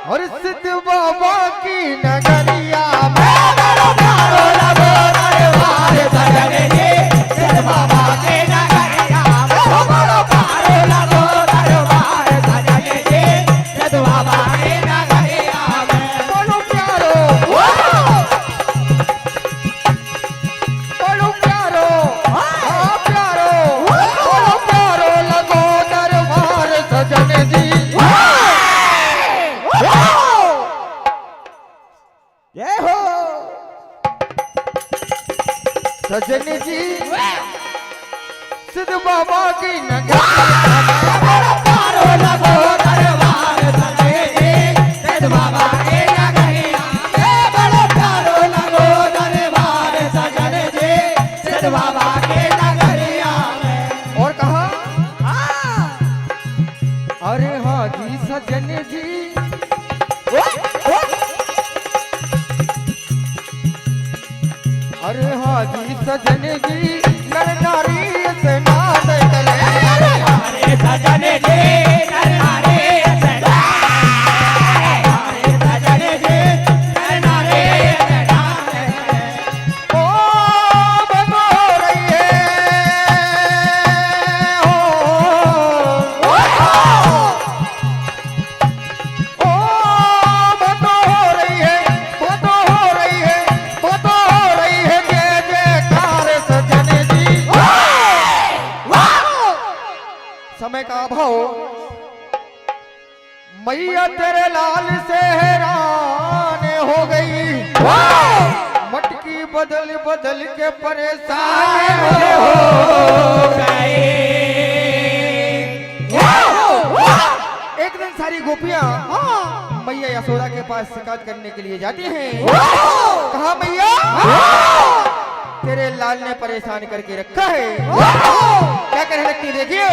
और सिद्ध बाबा की नगरिया में बनो प्यारो लगो दरबार सजन जी सिद्ध बाबा की नगरिया में बनो प्यारो लगो दरबार सजन जी सिद्ध बाबा की नगरिया में बनो प्यारो लगो दरबार सजन जी ये हो सजन जी सिद्ध बाबा की नगरिया लगो दरबार सजन जी सिद्ध बाबा की नगरिया बड़ो प्यारो लगो दरबार सजन जी सिद्ध बाबा की नगरिया और कहा अरे हाँ जी सजन जी अरे हाँ जी सजन जी नर नारी से नाद करे अरे सजन जी नर नारी से सजन जी नर नारी से ओ बनो रही है ओ बनो रही है बनो रही है बनो रही है जय जयकार सजन जी समय का अभाव मैया तेरे लाल से हैरान हो गई मटकी बदल बदल के परेशान हो गए एक दिन सारी गोपियां मैया यशोदा के पास शिकायत करने के लिए जाती हैं कहा मैया तेरे लाल ने परेशान करके रखा है क्या कहने लगती देखिए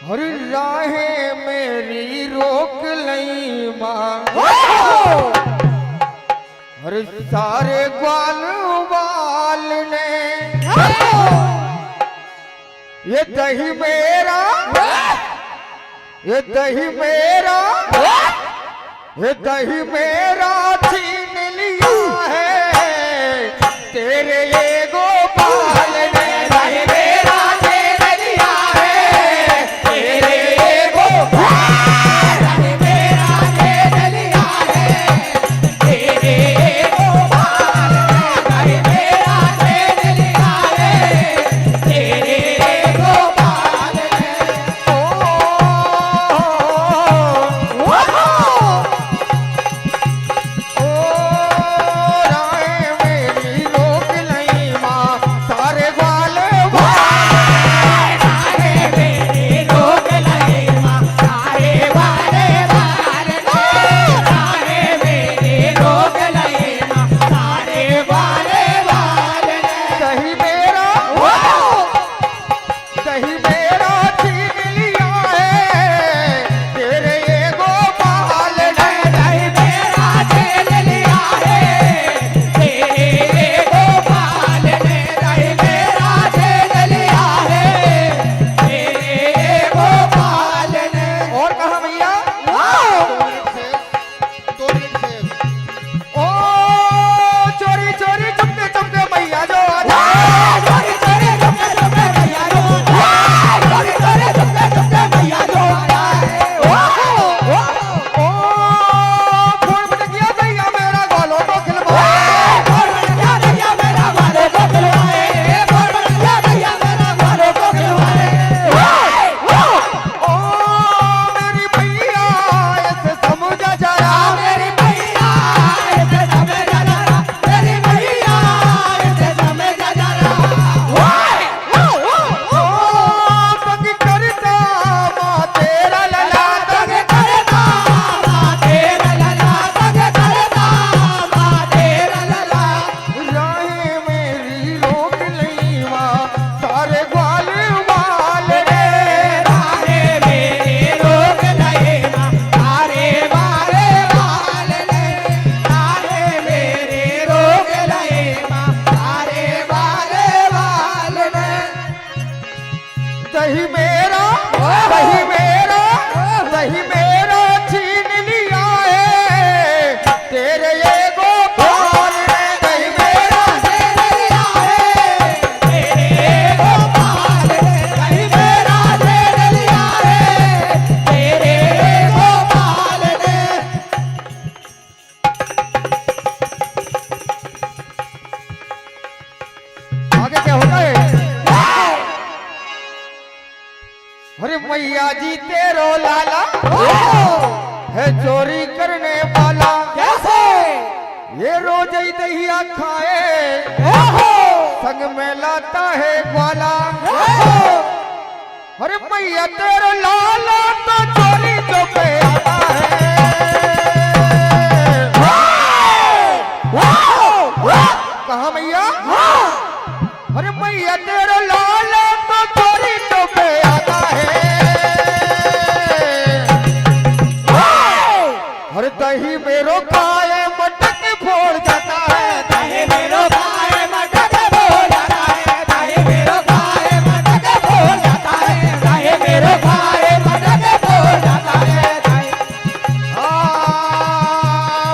हर राहे मेरी रोक लई माँ हर सारे ग्वाल बाल ने ये दही मेरा ये दही मेरा ये दही मेरा छीन लिया है तेरे ये गोपाल ने दही मेरा छीन लिया है तेरे ये गोपाल दही मेरा छीन लिया है तेरे ये गोपाल ने दही मेरा छीन लिया है तेरे ये गोपाल ने ओ राय मेरी रोक लई माँ आगे क्या होता है? अरे मैया जी तेरो लाला है चोरी करने वाला, कैसे ये रोज ही दहिया खाए संग में लाता है ग्वाला। अरे मैया तेरो लाला तो चोरी जो पे आता है। कहा मैया? अरे मैया तेरो लाला तो चोरी जो पे आता है। अरे दही मेरो खाए मटक फोड़ जाता है, दही मेरो खाए मटक फोड़ जाता है, दही मेरो खाए मटक फोड़ जाता है, दही मेरो खाए मटक फोड़ जाता है।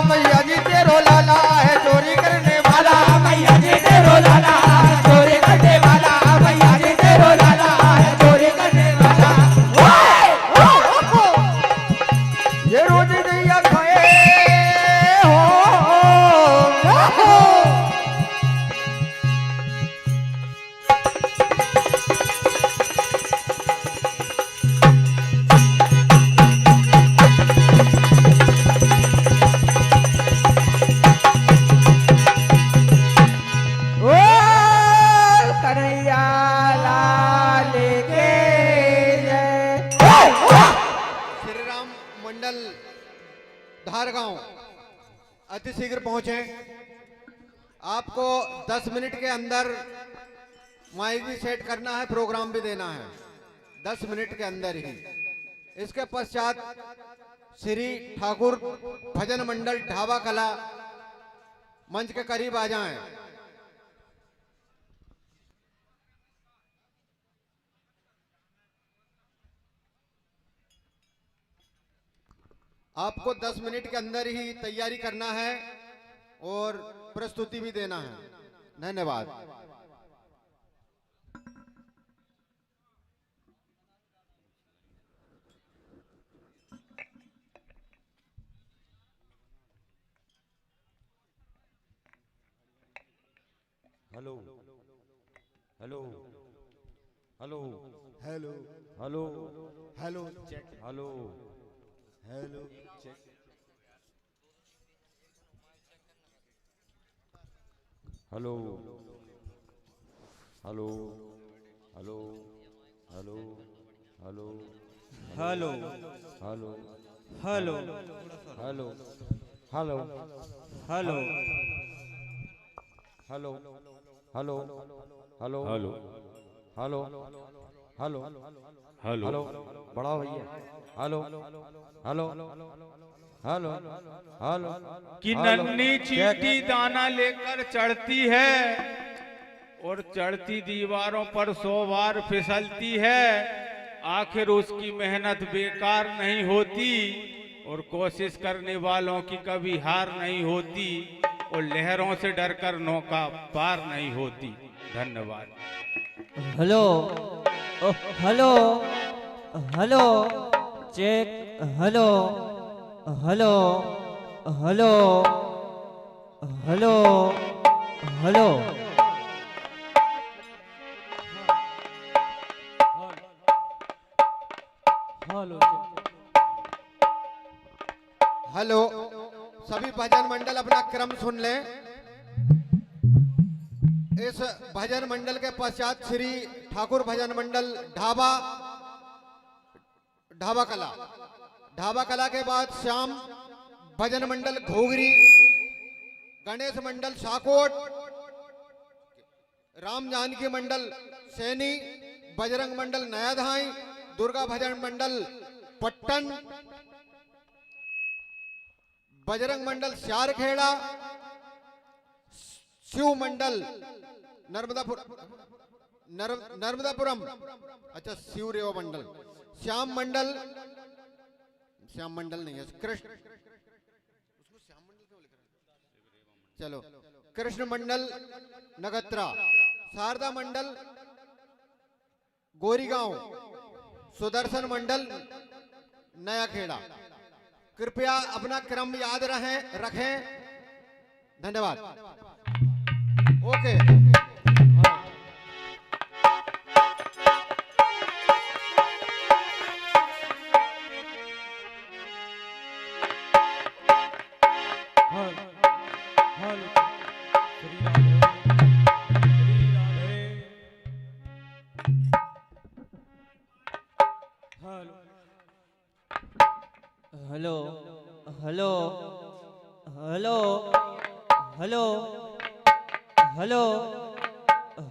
मैया जी तेरो लाला है चोरी करने वाला, मैया जी तेरो लाला है चोरी करने वाला, मैया जी तेरो लाला है चोरी करने वाला। ये रोज दैया खाए हो। ओ कन्हैया लाल के जय। श्री राम मंडल धारगांव अति शीघ्र पहुंचे। आपको 10 मिनट के अंदर माइक भी सेट करना है, प्रोग्राम भी देना है 10 मिनट के अंदर ही। इसके पश्चात श्री ठाकुर भजन मंडल ढाबा कला मंच के करीब आ जाएं। आपको 10 मिनट के अंदर ही तैयारी करना है और प्रस्तुति भी देना है। धन्यवाद। Hello hello hello hello hello hello check hello hello check hello hello hello hello hello hello hello hello hello hello hello hello hello hello hello hello hello hello बड़ा भैया हेलो हेलो हेलो हेलो कि नन्ही चींटी दाना लेकर चढ़ती है और चढ़ती दीवारों पर 100 बार फिसलती है, आखिर उसकी मेहनत बेकार नहीं होती और कोशिश करने वालों की कभी हार नहीं होती और लहरों से डरकर नौका पार नहीं होती। धन्यवाद। Hello hello hello check hello hello hello hello hello hello hello सभी भजन मंडल अपना क्रम सुन लें। इस भजन मंडल के पश्चात श्री ठाकुर भजन मंडल ढाबा कला के बाद श्याम भजन मंडल घोगरी, गणेश मंडल साकोट, राम जानकी मंडल सैनी, बजरंग मंडल नया धाई, दुर्गा भजन मंडल पट्टन, बजरंग मंडल श्यारखेड़ा, शिव मंडल नर्मदापुरम, अच्छा शिव रेवा मंडल, श्याम मंडल नहीं है, कृष्ण, चलो कृष्ण मंडल नगत्रा, शारदा मंडल गोरीगांव, सुदर्शन मंडल नया खेड़ा। कृपया अपना क्रम याद रखें। धन्यवाद। Okay. Hello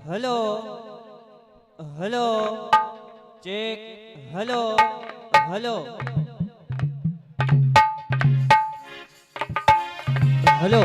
hello hello check hello hello hello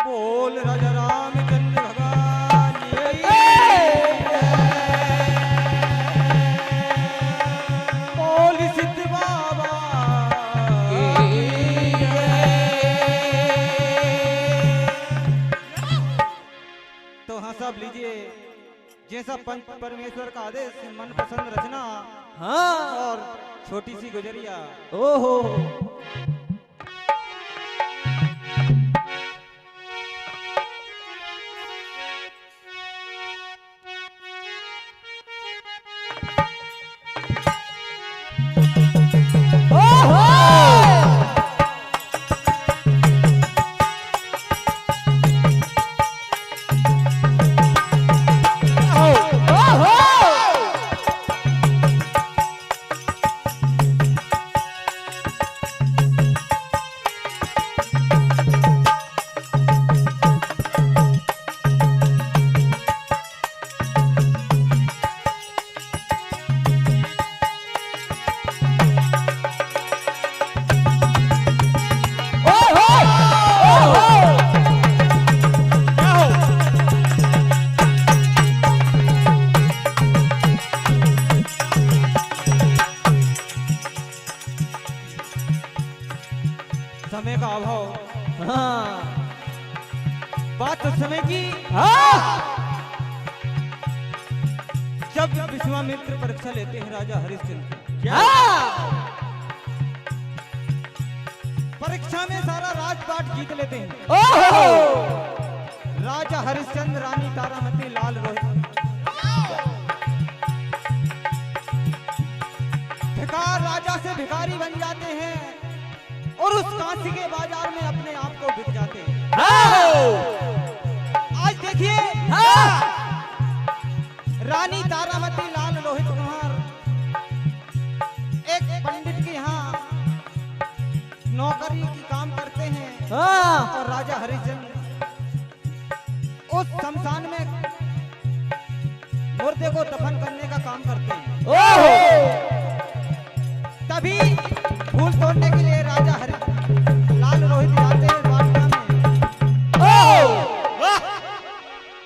बोल राजा रामचंद्र भगवान बोल सिद्ध बाबा तो हाँ सब लीजिए जैसा पंच परमेश्वर का आदेश मन पसंद रचना हाँ और छोटी सी गुजरिया ओहो समय का अभाव हाँ बात तो समय की जब विश्वामित्र परीक्षा लेते हैं राजा हरिश्चंद्र क्या परीक्षा में सारा राजपाट जीत लेते हैं ओहो राजा हरिश्चंद्र रानी तारामती लाल रोहित भिखार राजा से भिखारी बन जाते हैं और उस काशी के बाजार में अपने आप को बिक जाते हैं आज देखिए रानी तारामती लाल रोहित कुमार एक पंडित के यहाँ नौकरी की काम करते हैं और राजा हरिश्चंद्र उस शमशान में मुर्दे को दफन करने का काम करते हैं तभी फूल तोड़ने के लिए राजा लाल रोहित जाते हैं द्वारका में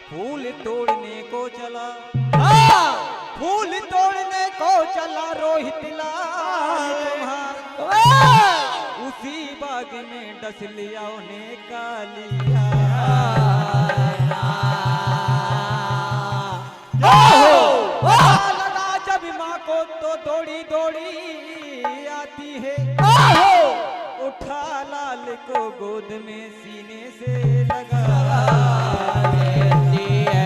फूल तोड़ने को चला फूल तोड़ने को चला रोहित लाल उसी बाग में डस लिया उन्हें कालिया लगा जब माँ को तो दौड़ी दौड़ी आती है उठा लाल को गोद में सीने से लगा लेती है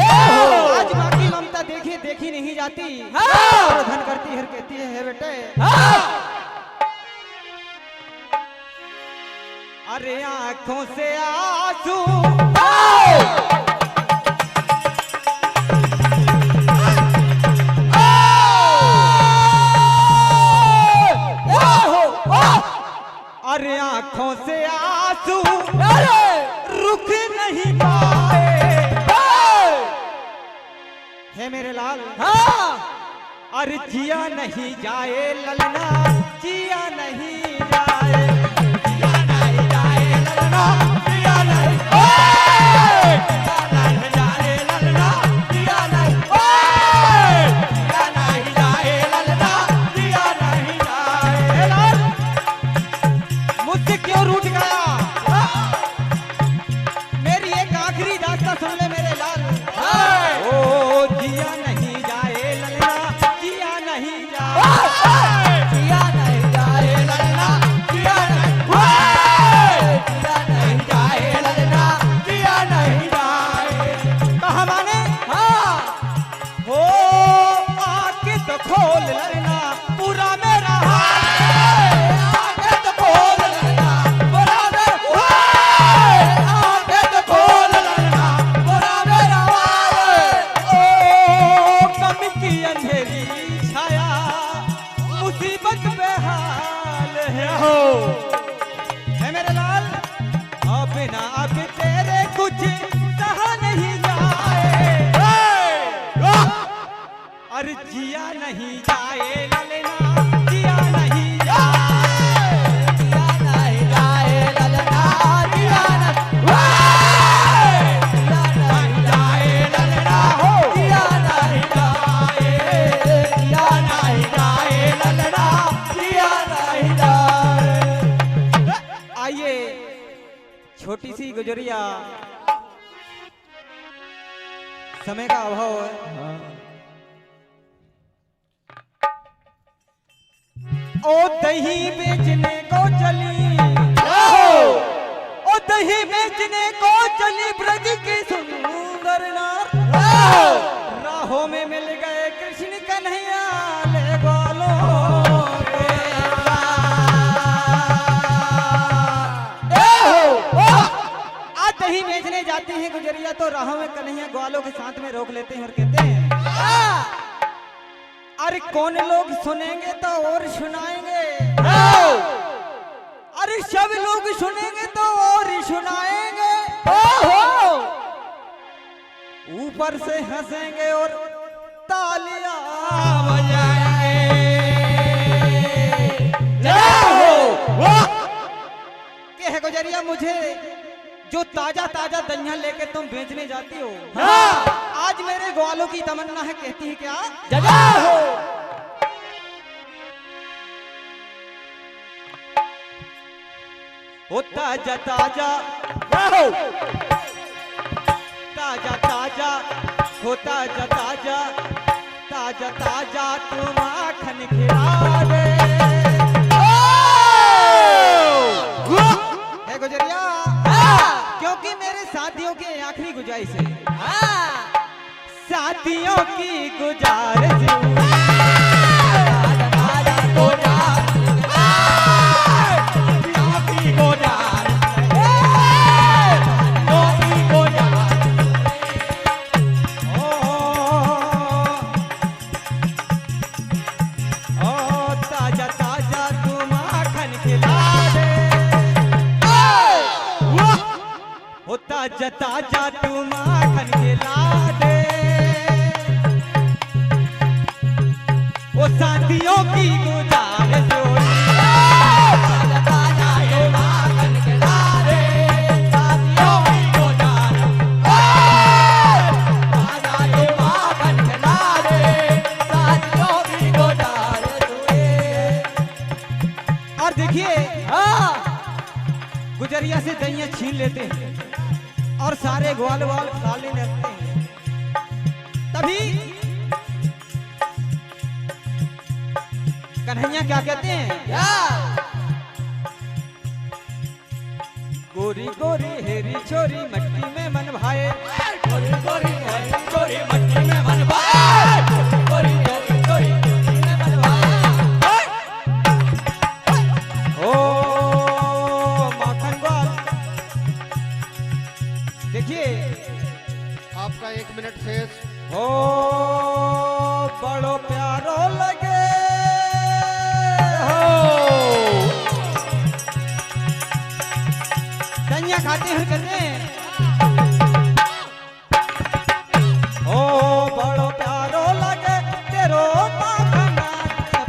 आज माँ की ममता देखी देखी नहीं जाती धन करती है कहती है बेटे अरे आंखों से आंसू अरे आंखों से आंसू रुक नहीं पाए है मेरे लाल अरे जिया नहीं जाए ललना जिया नहीं जाए जिया नहीं जाए ललना जिया नहीं जाए ललना जिया नहीं जिया नहीं जाए ललना जिया नहीं जाए मुझसे क्यों रूठ गया मेरी एक आखिरी दास्तां सुन ले मेरे लाल ओ जिया नहीं जाए ललना जिया नहीं जाए जिया नहीं जाए ललना जिया नहीं जाए ललना जिया नहीं जाए अरे जिया नहीं जाए ललना, जिया नहीं जाए, जिया नहीं जाए ललना, जिया नहीं जाए ललना, हो जिया नहीं जाए, जिया नहीं जाए ललना, जिया नहीं जाए। आइए छोटी सी गुजरिया, समय का अभाव है। ओ दही बेचने को चली, ओ दही बेचने को चली ब्रज की सुंदर नार, राहों में मिल गए कृष्ण कन्हैया ले ग्वालों के आज दही बेचने जाते हैं गुजरिया तो राहों में कन्हैया ग्वालों के साथ में रोक लेते हैं और कहते हैं अरे कौन लोग सुनेंगे तो और सुनाएंगे, अरे सब लोग सुनेंगे तो और सुनाएंगे, ऊपर से हंसेंगे और तालियां बजाएंगे। क्या है गुजरिया, मुझे जो ताजा ताजा दलियां लेके तुम बेचने जाती हो, आज मेरे ग्वालों की तमन्ना है, कहती है क्या जगा हो। ओ ताजा ताजा ताजा ताजा हो ताजा ताजा ताजा ताजा तू माखन खिला दे। है गुजरिया, क्योंकि मेरे साथियों की आखिरी गुजारिश है, साथियों की गुजारिश ताजा ताजा तू माखन खिला दे, वो साथियों की गुजारिश ताजा तू माखन खिला दे, साथियों की गुजारिश ताजा तू माखन खिला दे, साथियों की गुजारिश। और देखिए गुजरिया से दहिया छीन लेते हैं और सारे ग्वाल वाल खाली रखते हैं। तभी कन्हैया क्या कहते हैं, गोरी गोरी हेरी छोरी मट्टी में मन भाए, गोरी गोरी हेरी छोरी मट्टी में मन भाए, गोरी गोरी छोरी मट्टी में मन भाए। ओ माखन ग्वाल, देखिए आपका 1 मिनट शेष। हो बड़ो प्यारो लगे हो, दनिया खाते हैं कहते हैं, ओ बड़ो प्यारो लगे तेरो माखना,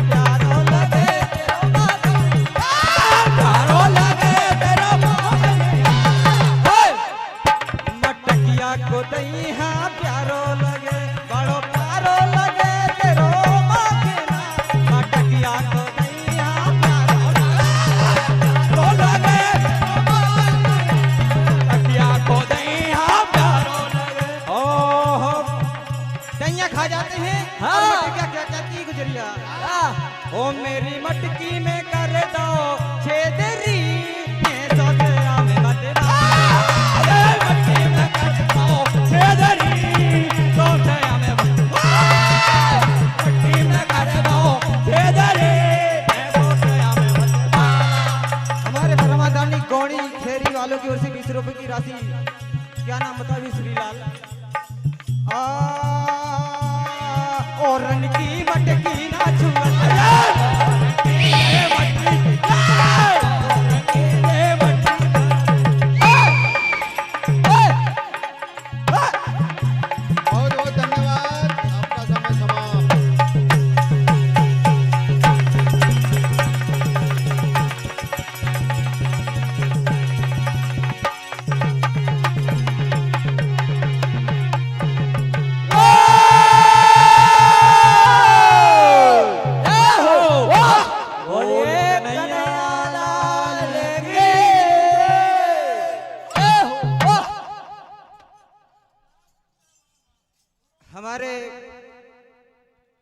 प्यारो लगे तेरो माखना, प्यारो लगे तेरो माखना, मटकिया को दहिया प्यारो लगे, बड़ो प्यारो लगे तेरो माखना, मटकिया को दहिया प्यारो लगे, मटकिया को दहिया प्यारो लगे। ओह दहिया खा जाते हैं, और मटकिया क्या कहती है गुजरिया, ओ मेरी मटकी में कर दो छेदरी, मैं सोचया में मत हमारे परमादानी गौड़ी खेरी वालों की ओर से 20 रुपए की राशि, क्या नाम बता भी श्रीलाल, और रन की मटकी ना छुआ बहुत बहुत धन्यवाद, आपका समय समाप्त।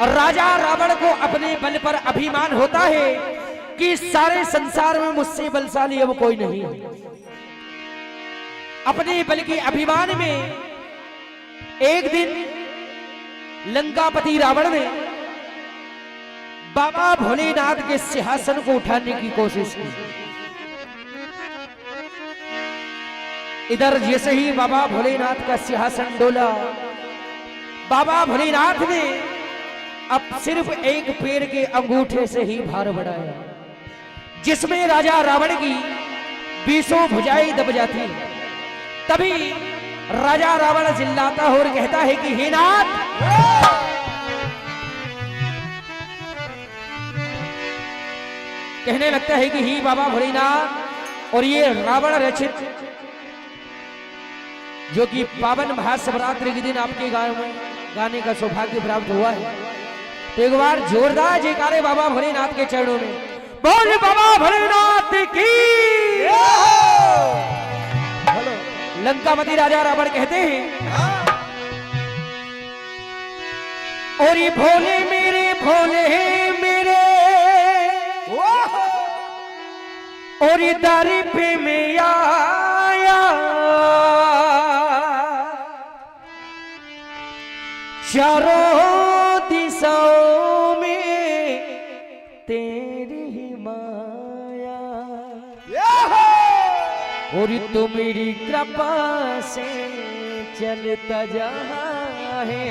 राजा रावण को अपने बल पर अभिमान होता है कि सारे संसार में मुझसे बलशाली अब कोई नहीं है। अपने बल के अभिमान में एक दिन लंकापति रावण ने बाबा भोलेनाथ के सिंहासन को उठाने की कोशिश की। इधर जैसे ही बाबा भोलेनाथ का सिंहासन डोला, बाबा भोलेनाथ ने अब सिर्फ एक पेड़ के अंगूठे से ही भार बढ़ाया, जिसमें राजा रावण की 20 भुजाएं दब जाती। तभी राजा रावण चिल्लाता और कहता है कि हे नाथ, कहने लगता है कि ही बाबा भोलेनाथ, और ये रावण रचित जो कि पावन महाशिवरात्रि के दिन आपके गांव में गाने का सौभाग्य प्राप्त हुआ है, तो एक बार जोरदार जयकारे बाबा भोलेनाथ के चरणों में बोल बाबा भोलेनाथ की। लंकापति राजा रावण कहते हैं, और ये भोले मेरे और ये दर पे में आया, चारों दिशाओं में तेरी ही माया, और तू मेरी कृपा से चलता जा है।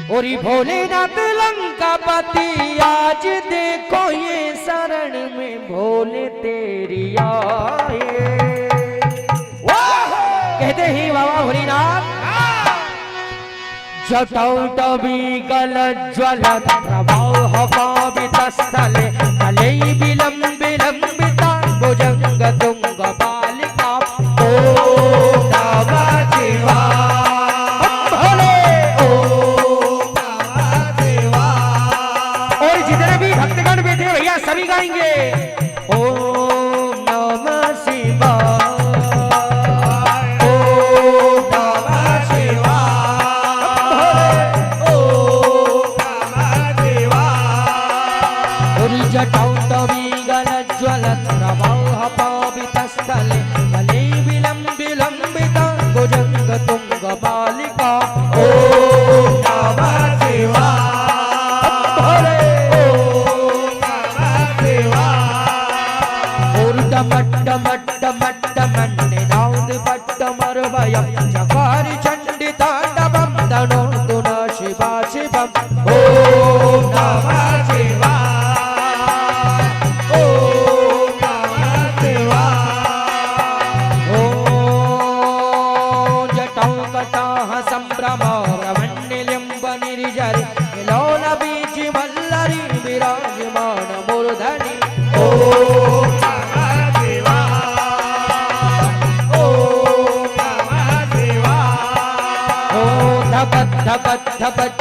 और भोलेनाथ लंकापति आज देखो ये शरण में भोले तेरी आए। कहते ही बाबा भोलेनाथ जटौटवी गलज्वलत् प्रवाह पावितस्थले कले विलंबिता भुजंग तुंग बालिका ओम नमः शिवाय भोले ओम नमः शिवाय। और जितने भी भक्तगण बैठे भैया सभी गाएंगे ओम नमः शिवाय। जटौटवीगलज्वलत् प्रवाह पावितस्थले कले विलंबिता भुजंग तुंग बालिका ओम नमः शिवाय भोले ओम नमः शिवाय। और डमट्ट मन्निनाद पट्टमर्वयं चकारी चंडी तांडवं तनोतु न शिवा शिवम् ओम नमः शिवाय।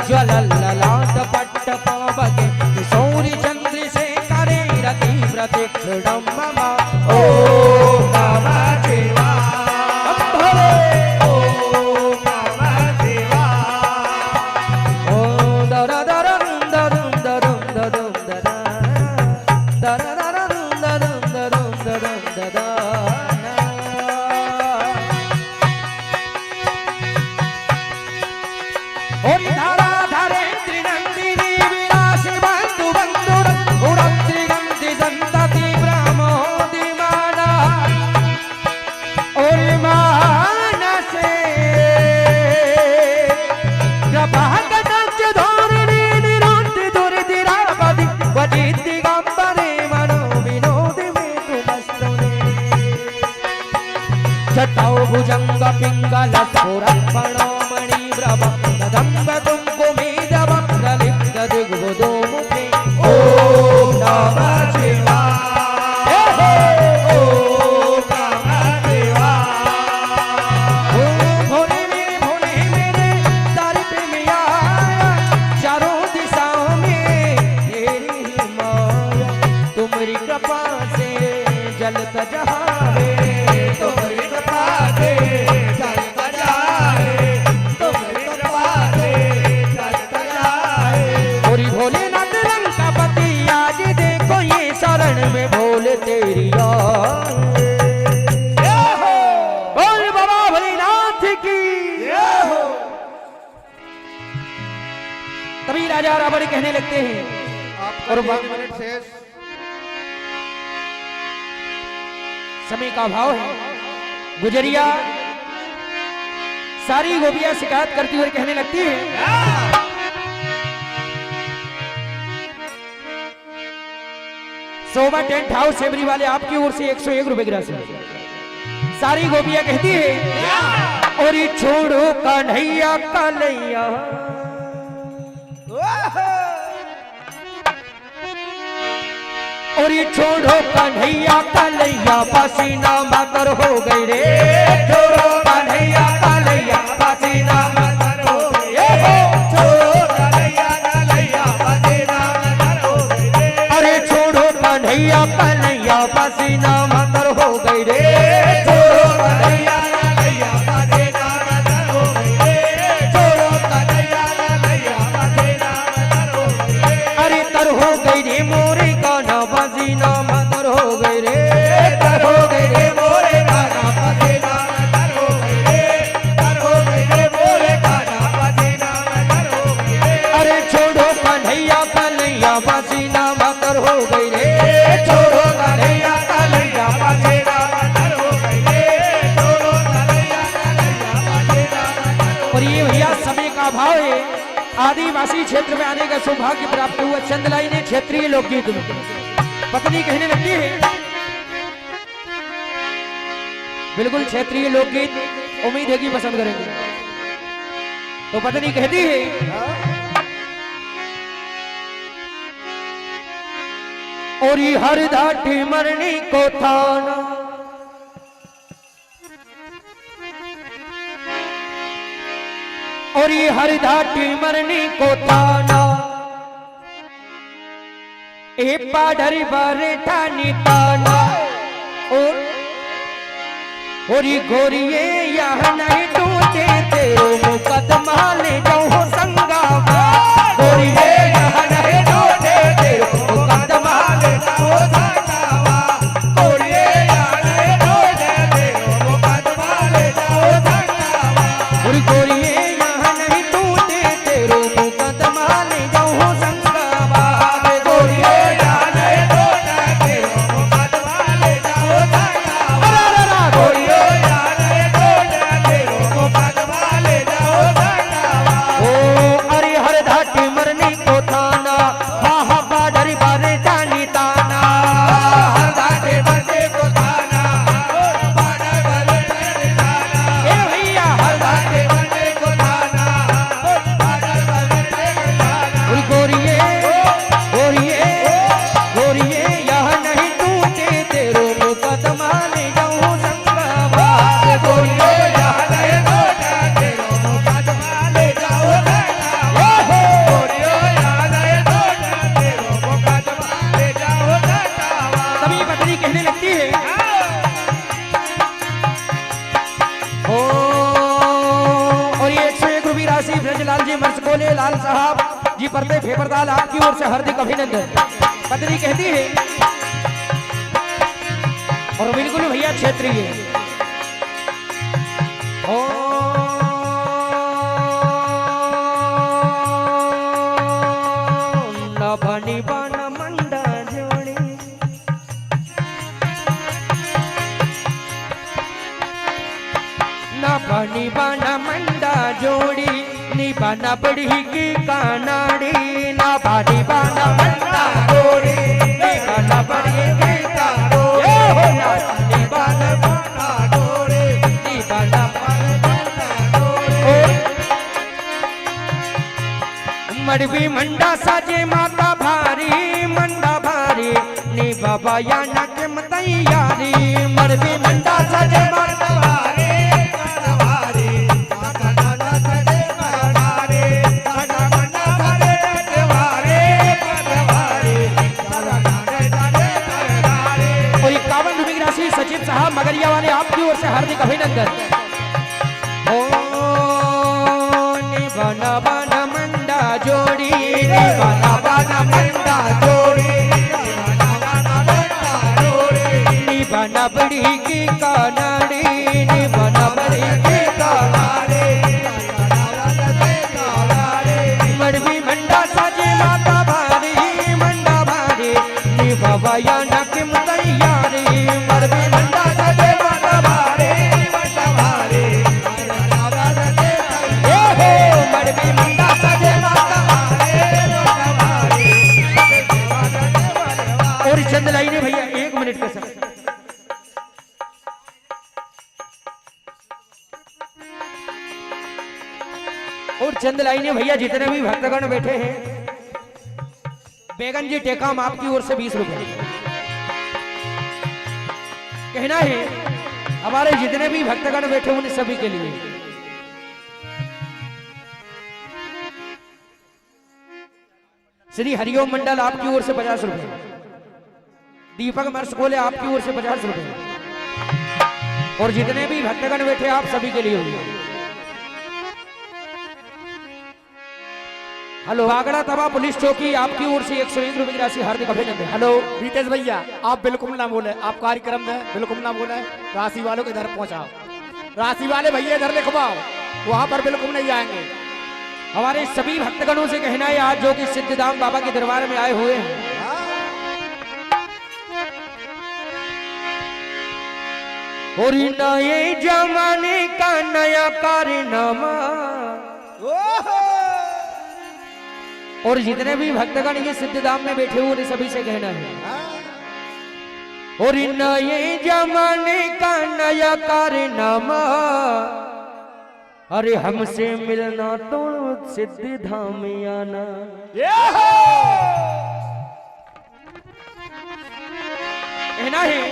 ज्वलल्ललाट पट्ट पावके किशोरी चंद्रशेखरे रति प्रतिक्षणं मम ओम नमः शिवाय भोले ओम नमः शिवाय। ओम दरदरं दरं दरं दरं दरदरं दरं दरं दरं दरं। और धारा धरेंद्र नंदिनी विलासी बंधु बंधुर उड़ंत्री गंधि संतति ब्रह्मोदि माना। और मानसे कृपाकटाक्ष धोरणी निरोधि दुर्धिरापदि वजित दिगंबरे मनो विनोदि में तुमस्तुने। जटाओ भुजंग पिंगल स्फुरत्पणो मणिभ्रभ दम्ब कुंकुमेद वक्रलिप्त दिग्वदो मुखे ओम नमः शिवाय ओम नमः शिवाय। ओम भोले मेरे दर पे में आया, तभी राजा रावण कहने लगते हैं आपका और 3 मिनट शेष। समय का भाव है। गुजरिया सारी गोपियां शिकायत करती हुई कहने लगती है शोभा टेंट हाउस सेवरी वाले आपकी ओर से 101 रुपए की राशि। सारी गोपियां कहती है और ये छोड़ो कन्हैया कन्हैया और ये छोड़ो कन्हैया कन्हैया पसीना मकर हो गई रे। छोड़ो कन्हैया कन्हैया पसीना मकर हो गई रे। छोड़ो कन्हैया कन्हैया पसीना मकर हो गई रे। अरे छोड़ो कन्हैया कन्हैया पसीना मकर हो गई रे। छोड़ो कन्हैया कन्हैया पसीना मकर हो गई रे। छोड़ो कन्हैया कन्हैया पसीना मकर हो गई रे। अरे तर हो गई रे मोरे गाना पसीना मकर हो गई रे। तर हो गई रे मोरे गाना पसीना मकर हो गई रे। तर हो गई रे मोरे गाना पसीना मकर हो गई रे। अरे छोड़ो कन्हैया कन्हैया पसीना मकर हो गई रे। छोड़ो कन्हैया कन्हैया पसीना मकर हो गई रे। छोड़ो कन्हैया कन्हैया पसीना मकर। और ये भैया समय का भाव है। आदिवासी क्षेत्र में आने का सौभाग्य प्राप्त हुआ। चंदलाई ने क्षेत्रीय लोकगीत में पत्नी कहने लगती है बिल्कुल क्षेत्रीय लोकगीत, उम्मीद है कि पसंद करेंगे। तो पत्नी कहती है और ये हर धाटी मरने को थाना और ये हर धाटी मरने को थाना ए पाडरी बारे ठानी ताना और ये गोरिये यहाँ नहीं टूटे तेरो मुकदमा ले जाओ संगावा। गोरिये यहाँ नहीं टूटे तेरो मुकदमा ले जाओ संगावा। गोरिये यहाँ नहीं टूटे तेरो मुकदमा ले जाओ संगावा। और गोरिये यहाँ नहीं टूटे तेरो मुकदमा ले जाओ संगावा। गोरिये यहाँ नहीं टूटे तेरो मुकदमा ले जाओ संगावा। गोरिये अरे हर धाटी मरने को थाना हा हा बाडरी बारे जानी ताना। हर धाटी मरने को थाना बाडरी बारे जानी ताना। ए भैया हर धाटी मरने को थाना बाडरी बारे जानी ताना। गोरिये गोरिये गोरिये यहाँ नहीं टूटे तेरो मुकदमा ले जाऊं संगवा। गोरिये यहाँ नहीं टूटे तेरो मुकदमा ले जाऊं संगवा। गोरिये यहाँ नहीं टूटे तेरो मुकदमा ले जाऊं संगवा। तभी पत्नी कहने लगती है ओ और ये 101 रुपये राशि ब्रजलाल जी मर्सकोले लाल साहब जी परते फेफरदाल आपकी ओर से हार्दिक अभिनंदन। पत्नी कहती है और बिल्कुल भैया क्षेत्रीय ओ न बनी बन मंडा जोड़ी न बनी बन मंडा जोड़ी नी बना बड़ी की कानाड़ी। ना बाड़ी बना मंडा जोड़ी नी बना बड़ी की कानाड़ी। नी बना मंडा जोड़ी नी बना मंडा जोड़ी। मड़वी मंडा साजे माता भारी मंडा भारी नी बाबा या ना के तैयारी। मड़वी मंडा साजे माता भारी मंडा भारी माता नाना साजे भारी माता मंडा साजे भारी मंडा भारी माता नाना साजे भारी। और 51 रुपये की राशि सचिव साहब मगरिया वाले आपकी ओर से हार्दिक अभिनंदन। ओ नी बना बना मंडा जोड़ी नी बना बना मंडा जोड़ी नी बना बड़ी की कानाड़ी। नी बना बड़ी की कानाड़ी। मड़वी मंडा लाइनें भैया जितने भी भक्तगण बैठे हैं। बेगन जी टेकाम आपकी ओर से 20 रुपए। कहना है हमारे जितने भी भक्तगण बैठे उन सभी के लिए। श्री हरिओम मंडल आपकी ओर से 50 रुपए। दीपक मर्सकोले आपकी ओर से 50 रुपए। और जितने भी भक्तगण बैठे आप सभी के लिए होगी। हेलो आगरा तवा पुलिस चौकी आपकी ओर से 101 रुपए की राशि हार्दिक अभिनंदन। हेलो रितेश भैया आप बिल्कुल ना बोले, आप कार्यक्रम में बिल्कुल ना बोले। राशि वालों के इधर पहुंचाओ, राशि वाले भैया इधर लिखवाओ, वहां पर बिल्कुल नहीं जाएंगे। हमारे सभी भक्तगणों से कहना है आज जो कि सिद्धधाम बाबा के दरबार में आए हुए हैं, और नए जमाने का नया कारनामा, और जितने भी भक्तगण ये सिद्धधाम में बैठे हुए उन्हें सभी से कहना है, और नए जमाने का नया कारनामा, अरे हमसे मिलना तो सिद्धधाम में आना। कहना है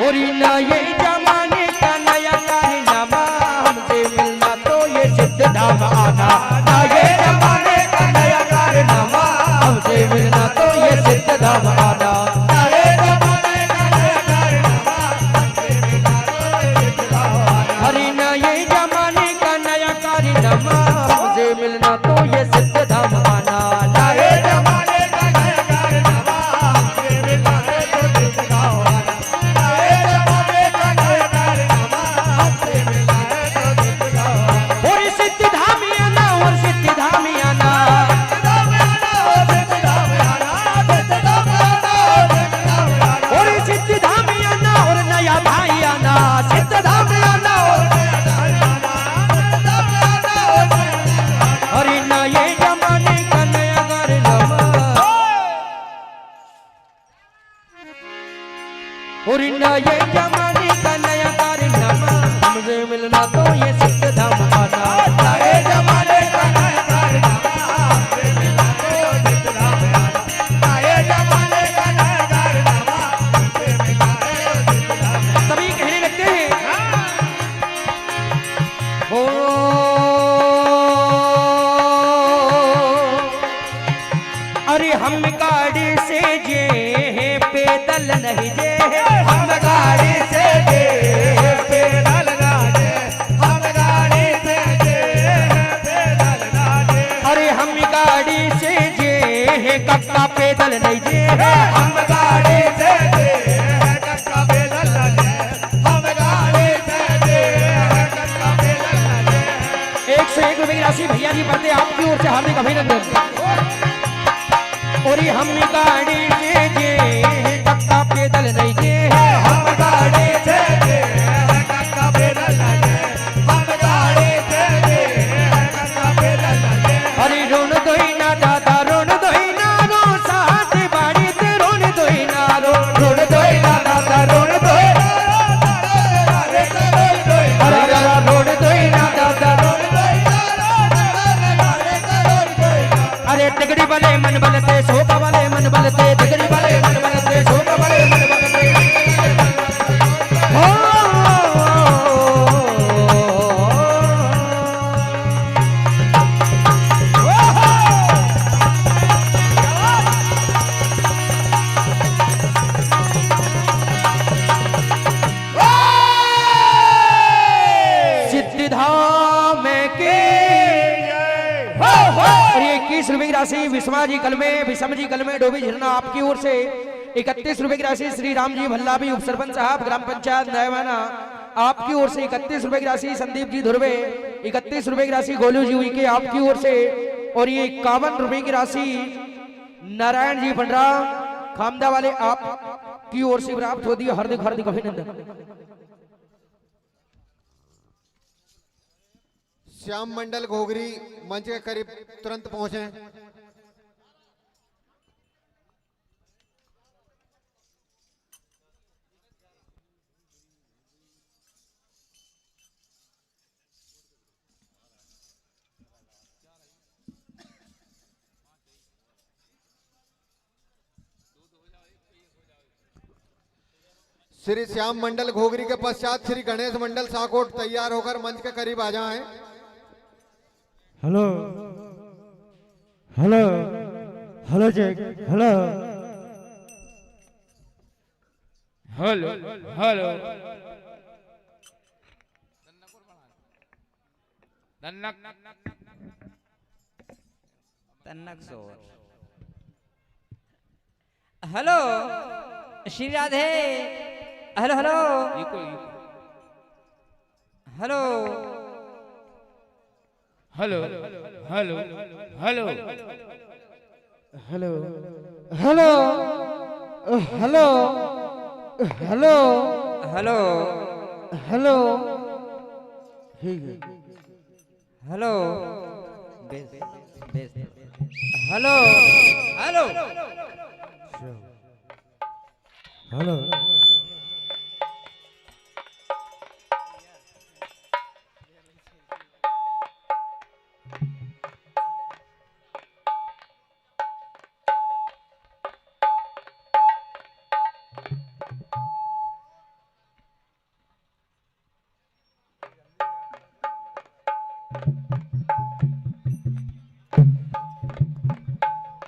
और नए जमाने का नया कारनामा, हमसे मिलना तो ये सिद्धधाम आना। नए जमाने का नया कारनामा, हमसे मिलना तो ये सिद्धधाम आना। नए जमाने का नया कारनामा, हमसे मिलना तो ये सिद्धधाम आना। अरे नए जमाने का नया कारनामा, हमसे मिलना तो ये सिद्धधाम आना। नए जमाने का नया कारनामा, हमसे मिलना तो ये सिद्धधाम आना। नए जमाने का नया कारनामा, हमसे मिलना तो ये सिद्धधाम आना। और सिद्धधाम आना, और सिद्धधाम आना, और सिद्धधाम आना, और नया भाई आना। सिद्धधाम आना, और नए जमाने का नया कारनामा, और नए जमाने का नया कारनामा, हमसे मिलना तो ये सिद्धधाम आना। नए जमाने का नया कारनामा, हमसे मिलना तो ये सिद्धधाम आना। नए जमाने का नया कारनामा, हमसे मिलना तो ये सिद्धधाम आना। सभी कहने लगते हैं ओ अरे हम गाड़ी से जे हैं पैदल नहीं जे, हम गाड़ी से जे हैं पैदल ना जे, हम गाड़ी से जे हैं पैदल ना जे। अरे हम गाड़ी से जे हैं कक्का पैदल नहीं जे, हम गाड़ी से जे हैं कक्का पैदल ना जे, हम गाड़ी से जे हैं कक्का पैदल ना जे। 101 रुपए की राशि भैया जी पढ़ते आपकी ओर से हार्दिक अभिनंदन। और हम गाड़ी से जे कक्का पैदल नहीं जे, हम गाड़ी से जे कक्का पैदल नहीं जे, हम गाड़ी से जे कक्का पैदल नहीं जे। अरे रोन दोई ना दादा रोन दोई ना रो, साथ बाड़ी ते रोन दोई ना रो, रोन दोई ना दादा रोन दोई ना रो, अरे रोन दोई ना दादा रोन दोई ना रो, अरे टिकड़ी वाले मन बलते सोका वाले मन बलते, टिकड़ी वाले मन बलते सोका वाले मन बलते। हो सिद्धधाम के और ये 21 रुपए की राशि विस्मा जी कल में, विषम जी कल में, डोबी झरना आपकी ओर से 31 रुपए की राशि श्री राम जी भल्लाभी उप सरपंच साहब ग्राम पंचायत नयवाना आपकी ओर से 31 रुपए की राशि संदीप जी धुर्वे 31 रुपए की राशि गोलू जी उइके आपकी ओर से, और ये 51 रुपए की राशि नारायण जी पंडरा खामदा वाले आपकी ओर से प्राप्त होती है। हार्दिक हार्दिक अभिनंदन। श्याम मंडल घोगरी मंच के करीब तुरंत पहुंचे। श्री श्याम मंडल घोगरी के पश्चात श्री गणेश मंडल साकोट तैयार होकर मंच के करीब आ जाएं। Hello hello hello jack hello hello hello hello Shri Radhe. Hello hello hello hello hello hello hello hello hello hello hello hello hello hello hello hello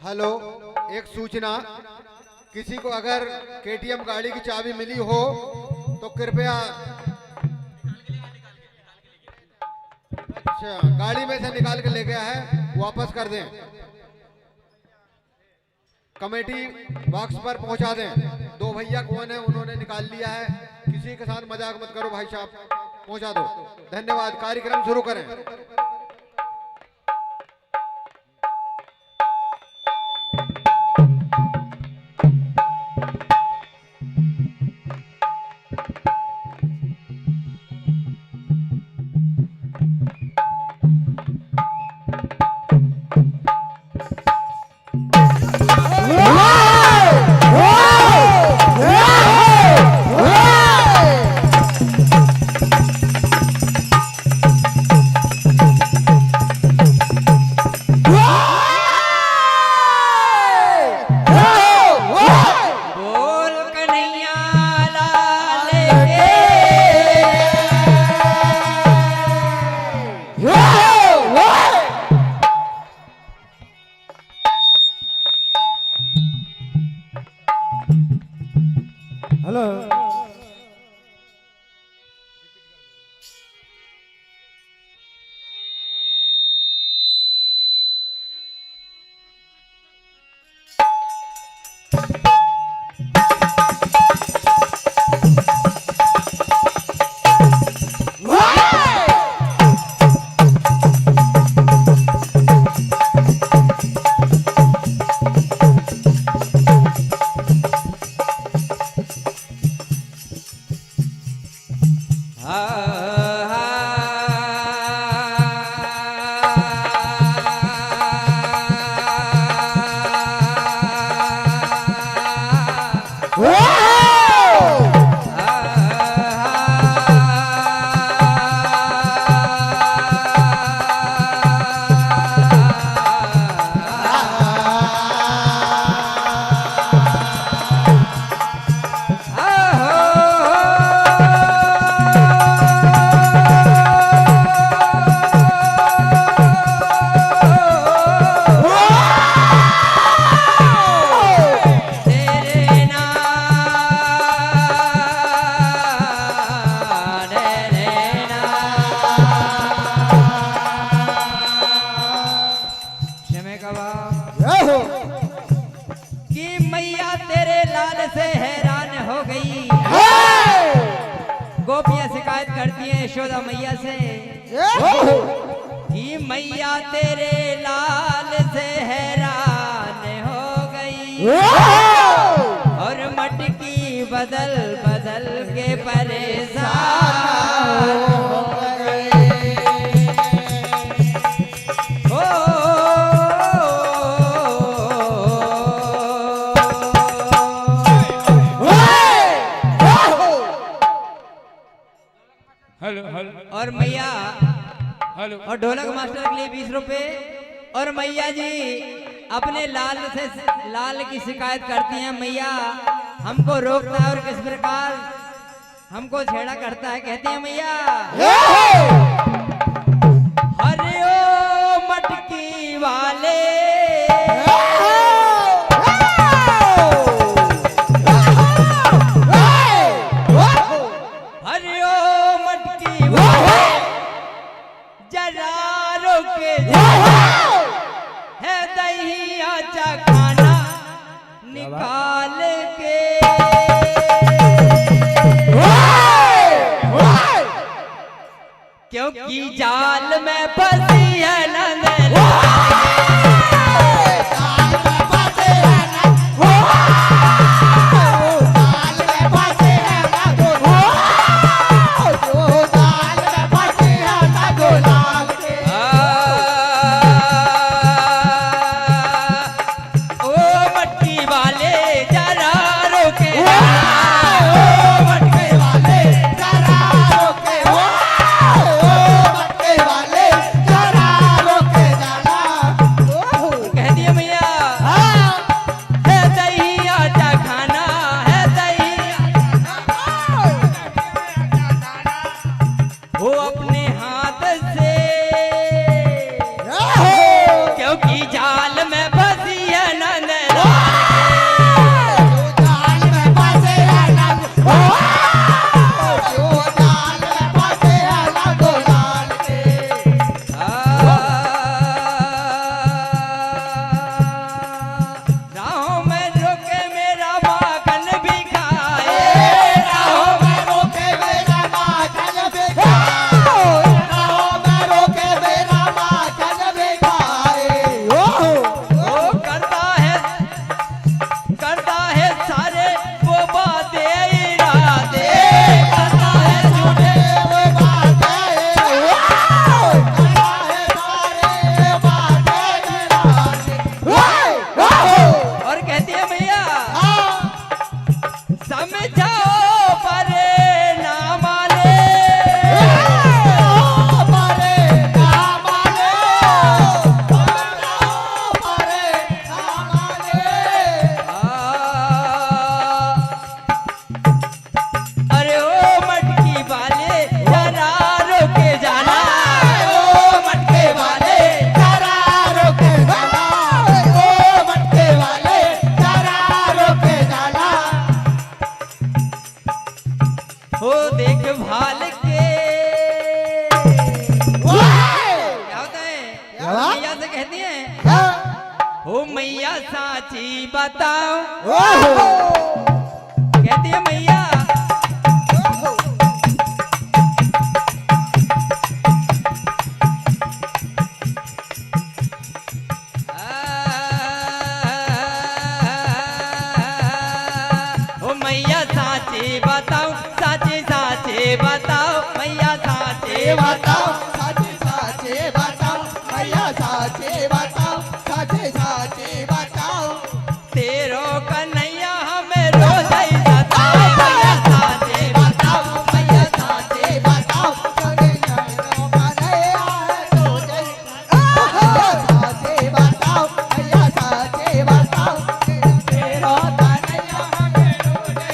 hello, एक सूचना, किसी को अगर केटीएम गाड़ी की चाबी मिली हो तो कृपया अच्छा गाड़ी में से निकाल के ले गया है वापस कर दें, कमेटी बॉक्स पर पहुंचा दें। दो भैया कौन है उन्होंने निकाल लिया है, किसी के साथ मजाक मत करो भाई साहब, पहुंचा दो। धन्यवाद, कार्यक्रम शुरू करें। गोपियां शिकायत करती हैं यशोदा मैया से कि मैया तेरे लाल से हैरान हो गई और मटकी बदल बदल के परेशान हो गई। हेलो हेलो और मैया हेलो और ढोलक मास्टर के लिए 20 रुपए। और मैया जी अपने लाल की शिकायत करती हैं, मैया हमको रोकता है और किस प्रकार हमको छेड़ा करता है, कहते हैं मैया हरे ओ मटकी वाले हरे ओ मटकी वाले जरा रोके है दही आचा खाना निकाल के क्योंकि जाल में फंसी है नंदन साची बताओ कहती है मैया ओ मैया साची बताओ साची साची बताओ मैया साची बताओ साचे साचे बताओ मैया साचे बताओ साचे साचे बताओ तेरो कन्हैया हमें रोज ही सताओ मैया साचे बताओ मैया साचे बताओ साचे बताओ मैया साचे बताओ तेरा कन्हैया हमें रोज ही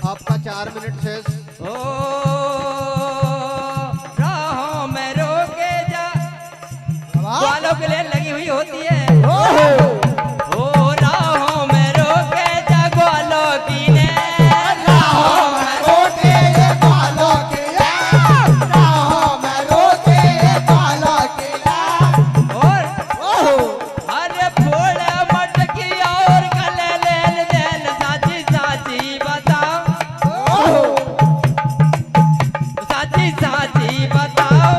आपका 4 मिनट शेष। राहों में रोके जा ग्वालों के लिए लगी हुई होती है ओ राहों में रोके जा ग्वालों की ने राहों में रोके ये ग्वालों की राहों में रोके ये ग्वालों की और अरे फोड़े मटकी और गले लेल देल साची साची बताओ साची साची बताओ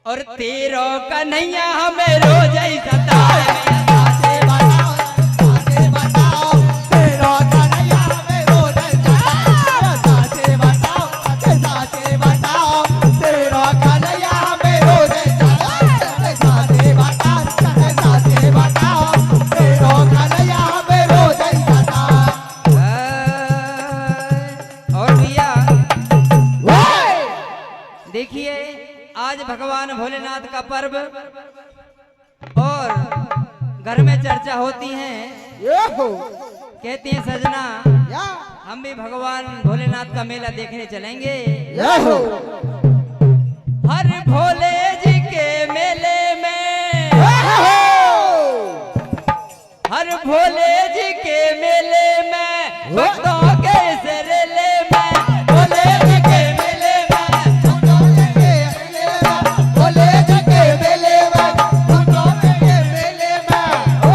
और तेरो कन्हैया हमें रोज ही सताए साचे बताओ तेरा कन्हैया हमें रोज ही सताए साचे बताओ साचे बताओ तेरा कन्हैया हमें रोज ही सताए साचे बताओ तेरा कन्हैया हमें रोज ही सताए। और भैया देखिए आज भगवान भोलेनाथ का पर्व और घर में चर्चा होती है, कहती है सजना हम भी भगवान भोलेनाथ का मेला देखने चलेंगे। हर भोले जी के मेले में, हर भोले जी के मेले में, भक्तों के सरेले में, भोले जी के मेले में, भोले जी के मेले में, भक्तों के मेले में। ओ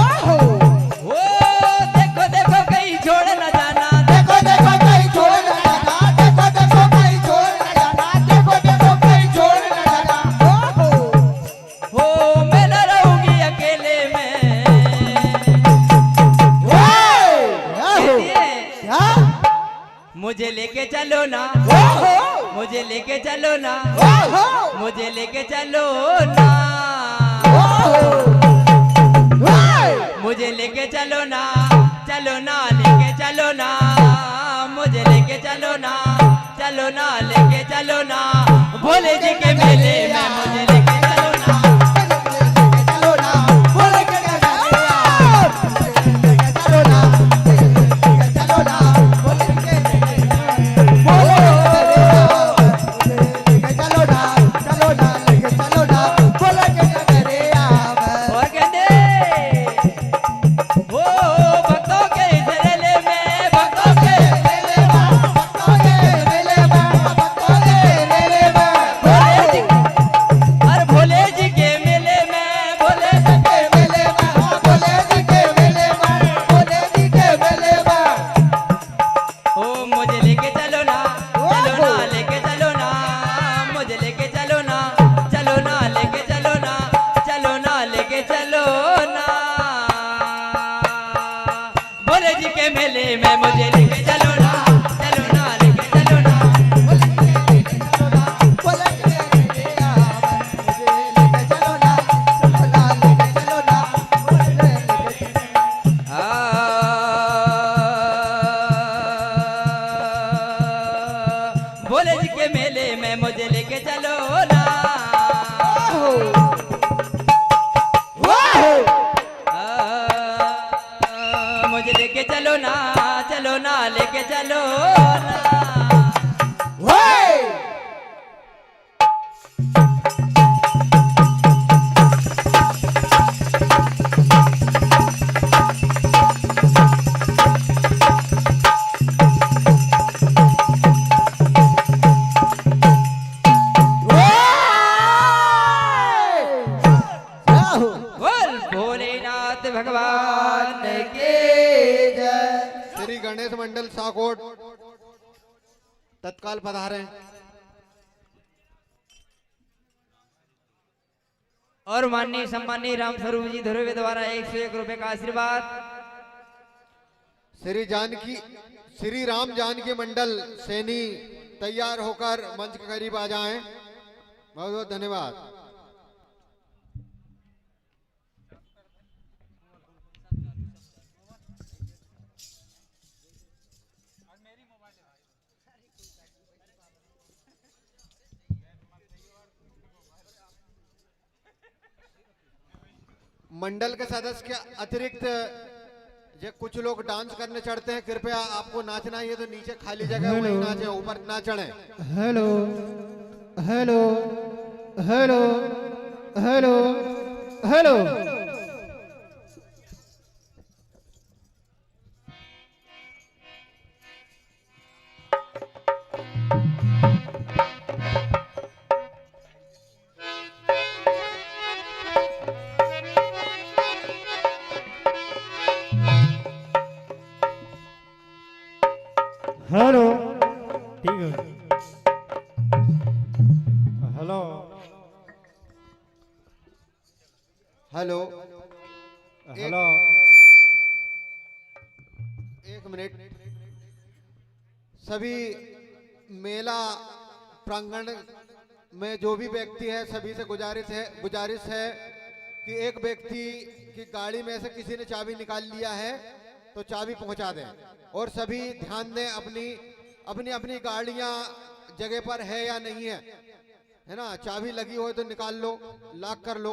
देखो देखो कहीं छोड़ न जाना, देखो देखो कहीं छोड़ न जाना, देखो देखो कहीं छोड़ न जाना, देखो देखो कहीं छोड़ न जाना। हो मैं न रहूंगी अकेले में। मुझे लेके चलो ना, मुझे लेके चलो ना, मुझे लेके चलो ना, मुझे लेके चलो ना, चलो ना लेके चलो ना, मुझे लेके चलो ना, चलो ना लेके चलो ना, भोले जी के मेले में मुझे लेके चलो ना, चलो ना, भोले के मेले में, चलो ना, चलो ना, भोले के मेले में, चलो ना, चलो ना, लेके चलो ना, भोले के मेले में। और कहते ओ भक्तों के सरेले में, भक्तों के मेले में, भक्तों के मेले में, भक्तों के मेले में, भोले जी, हर भोले जी के मेले में, भोले जी के मेले में, भोले जी के मेले में, भोले जी के मेले में। ओ मुझे लेके चलो ना, चलो ना लेके चलो ना, मुझे लेके चलो ना, चलो ना लेके चलो ना, चलो ना लेके चलो ना, भोले जी के मेले में मुझे लेके चलो ना, चलो ना लेके चलो ना, भोले के मेले में, भोले के मेले में, मुझे लेके चलो ना, चलो ना, लेके चलो ना, भोले लेके भोले जी के मेले में मुझे लेके चलो ना, मुझे लेके चलो ना, चलो ना लेके चलो ना। बोल भोलेनाथ भगवान के जय। श्री गणेश मंडल साकोट तत्काल पधारे। और माननीय सम्माननीय राम स्वरूप जी धुरवे द्वारा 101 रुपए का आशीर्वाद। श्री राम जानकी मंडल सैनी तैयार होकर मंच के करीब आ जाएं। बहुत बहुत धन्यवाद। मंडल के सदस्य के अतिरिक्त ये कुछ लोग डांस करने चढ़ते हैं, कृपया आपको नाचना ही है तो नीचे खाली जगह है, वहीं नाचे, ऊपर ना चढ़े। Hello hello hello hello hello hello ठीक है हेलो हेलो हेलो एक मिनट। सभी मेला प्रांगण में जो भी व्यक्ति है सभी से गुजारिश है कि एक व्यक्ति की गाड़ी में से किसी ने चाबी निकाल लिया है तो चाबी पहुंचा दें, और सभी ध्यान दें अपनी अपनी गाड़ियां जगह पर है या नहीं है ना। चाबी लगी हो तो निकाल लो, लॉक कर लो।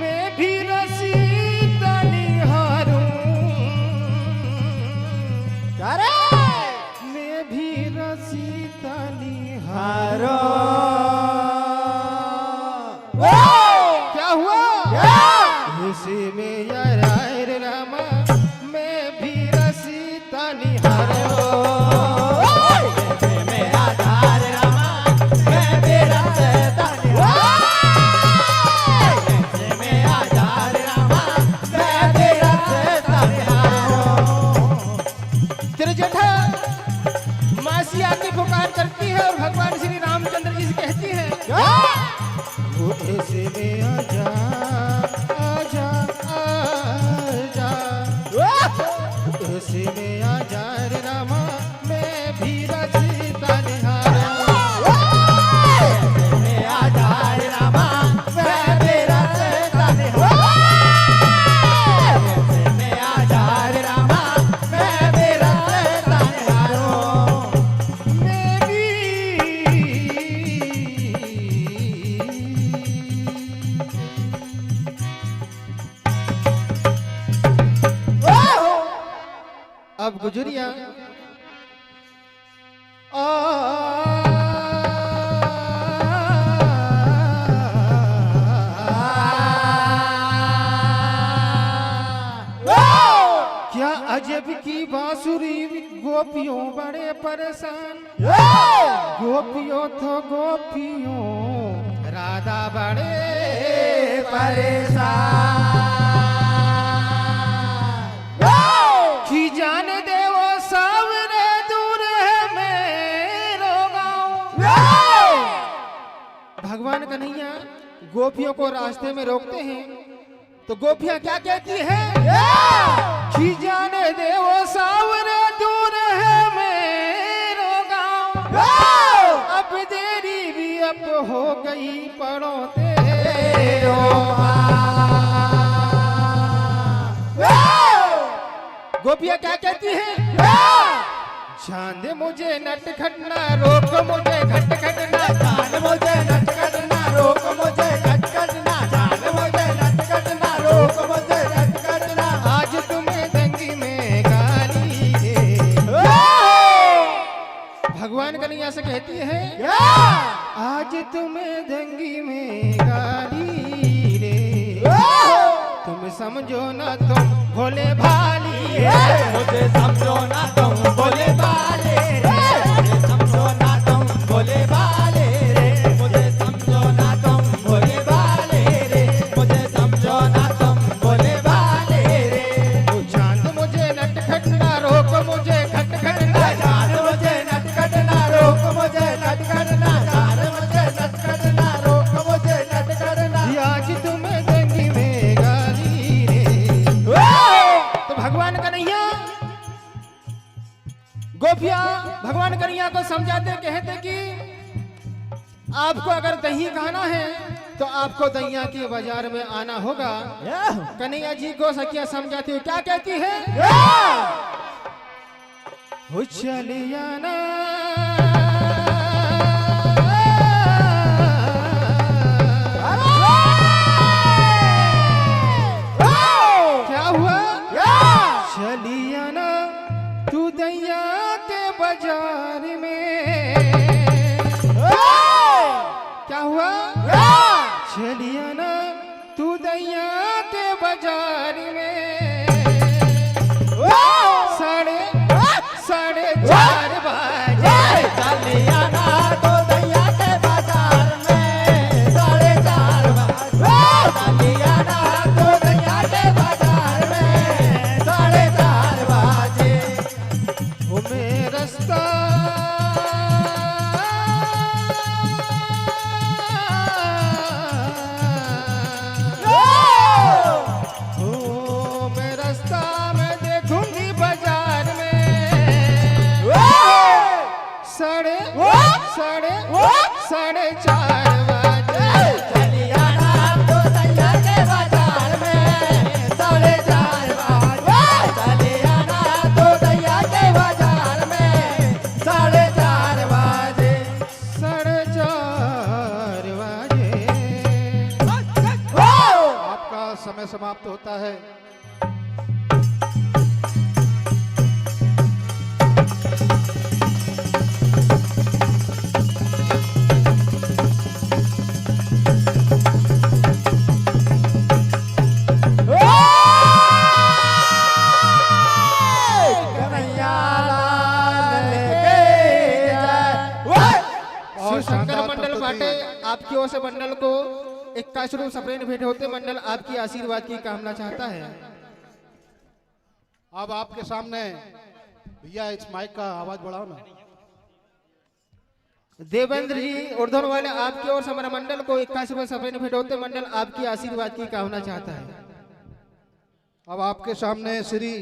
मैं भी रसीदा निहारूं, मैं भी रसीदा निहारूं। क्या हुआ? इसी में यार रामा मैं भी रसीदा निहारूं। मासी आके पुकार करती है और भगवान श्री रामचंद्र जी से कहती है, वो ऐसे में आजा आजा आजा, ऐसे में आजा रे रामा मैं भी रसीदा निहारूं। ऐसे में आजा रे रामा मैं भी रसीदा निहारूं। ऐसे में आजा रे रामा मैं भी रसीदा निहारूं। अब गुजरिया क्या अजब की बांसुरी, गोपियों बड़े परेशान, गोपियों तो गोपियों राधा बड़े परेशान। की जाने दे वो सावरे दूर है मेरो गाँव। भगवान कन्हैया गोपियों को रास्ते में रोकते हैं तो गोपियां क्या कहती है? की जाने दे वो सावरे दूर है मेरो गाँव, अब देरी भी अब हो गई पड़ो तेरो। गोपियां क्या कहती है? जान दे मुझे नटखट ना रोक मुझे खटखट ना, जान मुझे नटखट ना रोक मुझे खटखट ना, जान मुझे नटखट ना रोक मुझे खटखट ना, आज तुम्हें दंगी में गाली दे। भगवान कन्हैया से कहती है, आज तुम्हें दंगी में गाली दे, तुम समझो ना तुम भोले भाली रे, मुझे समझो ना तुम भोले भाले रे, मुझे समझो ना तुम भोले भाले रे, मुझे समझो ना तुम भोले भाले रे, मुझे समझो ना तुम भोले भाले रे। तू चांद मुझे नटखट ना रोक मुझे खटखट ना, चांद मुझे नटखट ना रोक मुझे खटखट ना, चांद मुझे नटखट ना रोक मुझे खटखट ना, आज तुम्हें दंगी में गाली रे। तो भगवान कन्हैया गोपियां भगवान कन्हैया को समझाते कहते कि आपको अगर दही खाना है तो आपको दहिया के बाजार में आना होगा। कन्हैया जी को सखिया समझाती हुई क्या कहती है? हो चलिया ना क्या हुआ? चलिया ना तू दैया के बाजार में, क्या हुआ? चलिया ना तू दैया के बाजार में, साढ़े 4:30 बजे चलिया ना तो दैया के बाजार में, 4:30 बजे चलिया ना तो दैया के बाजार में, 4:30 बजे। वो मेरा रास्ता साढ़े 4 बजे चलिया ना तो दैया के बाजार में, 4:30 बजे चलिया ना तो दैया के बाजार में, 4:30 बजे 4:30 बजे समय समाप्त होता है। शंकर मंडल बाटे आपकी ओर से मंडल को 21 रूप सप्रेन भेंट होते मंडल आपकी आशीर्वाद की कामना चाहता है। अब आपके सामने भैया इस माइक का आवाज बढ़ाओ ना। देवेंद्र जी उर्धन वाले आपकी ओर से हमारे मंडल को 21 रूप सप्रेन भेंट होते मंडल आपकी आशीर्वाद की कामना चाहता है। अब आपके सामने श्री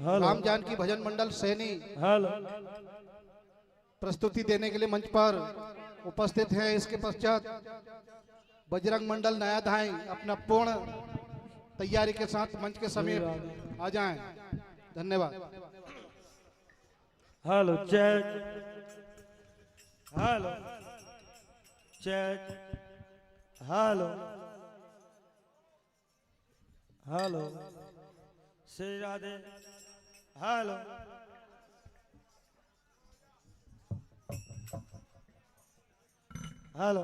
राम जानकी भजन मंडल सैनी प्रस्तुति देने के लिए मंच पर उपस्थित हैं। इसके पश्चात बजरंग मंडल नया धाई अपना पूर्ण तैयारी के साथ मंच के समीप आ जाएं। धन्यवाद। Hello check, hello check, hello hello Shri Radhe, hello hello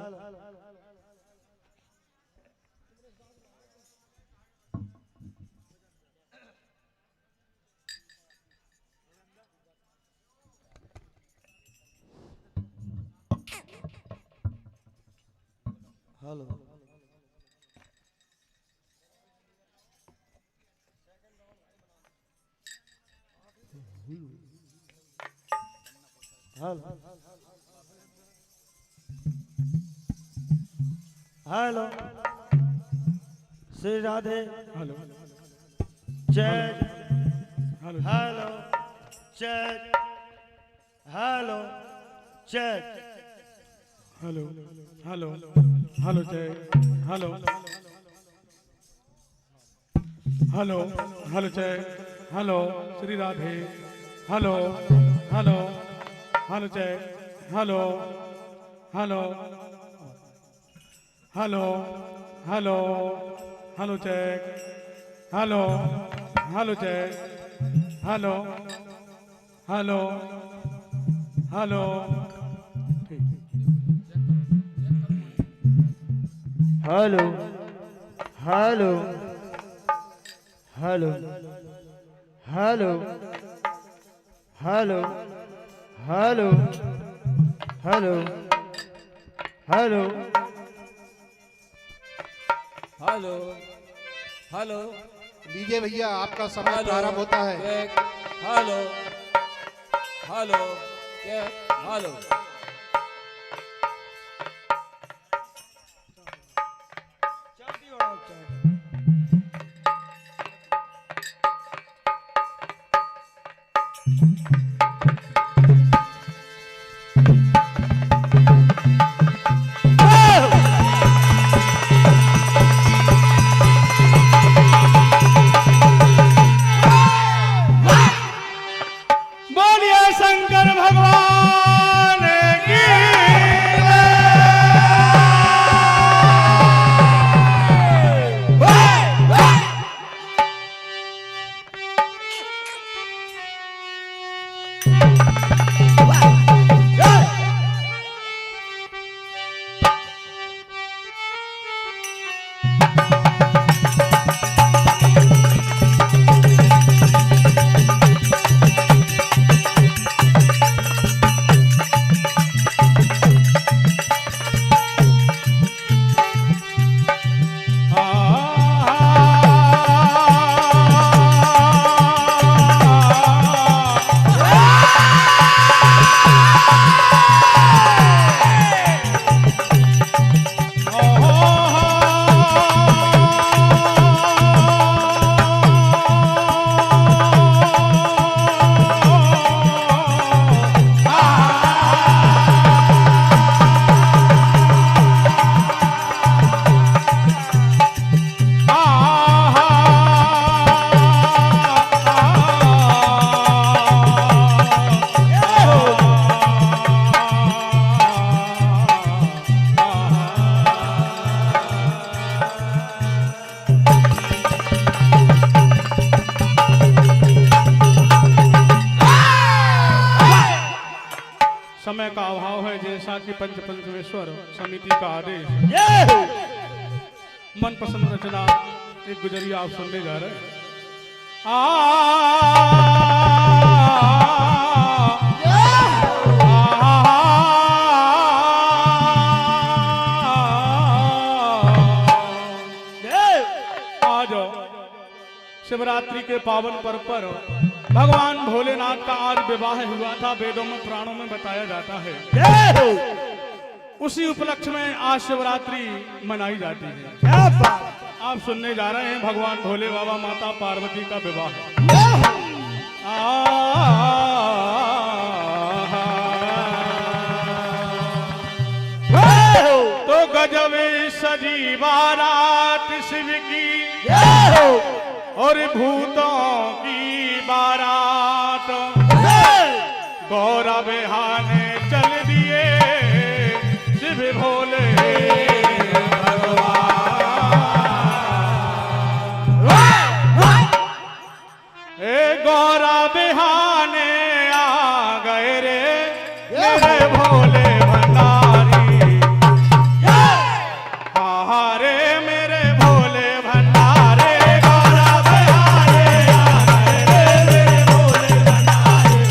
hello hello Shri Radhe, hello check, hello check, hello check, hello hello hello check, hello hello hello check, hello Shri Radhe, hello hello hello check, hello hello hello hello hello check, hello hello check, hello hello hello hello hello hello hello hello hello hello hello hello hello लीजिए भैया आपका समय प्रारंभ होता है। Hello hello hello बोलिए शंकर भगवान की पंचमेश्वर समिति का आदेश। मनपसंद रचना एक गुजरिया आप सुनने जा रहे हैं। आज शिवरात्रि के पावन पर्व पर भगवान भोलेनाथ का आज विवाह हुआ था, वेदों में पुराणों में बताया जाता है। उसी उपलक्ष्य में आज शिवरात्रि मनाई जाती है। क्या बात! आप सुनने जा रहे हैं भगवान भोले बाबा माता पार्वती का विवाह। तो गजब सजी बारात शिव की और भूतों की बारात, गौरा बेहाने चल दिए शिव भोले भगवान। ए गौरा बेहाने आ गए रे मेरे भोले भंडारी, हारे मेरे भोले भंडारे। गौरा बेहाने आ गए रे मेरे भोले भंडारे,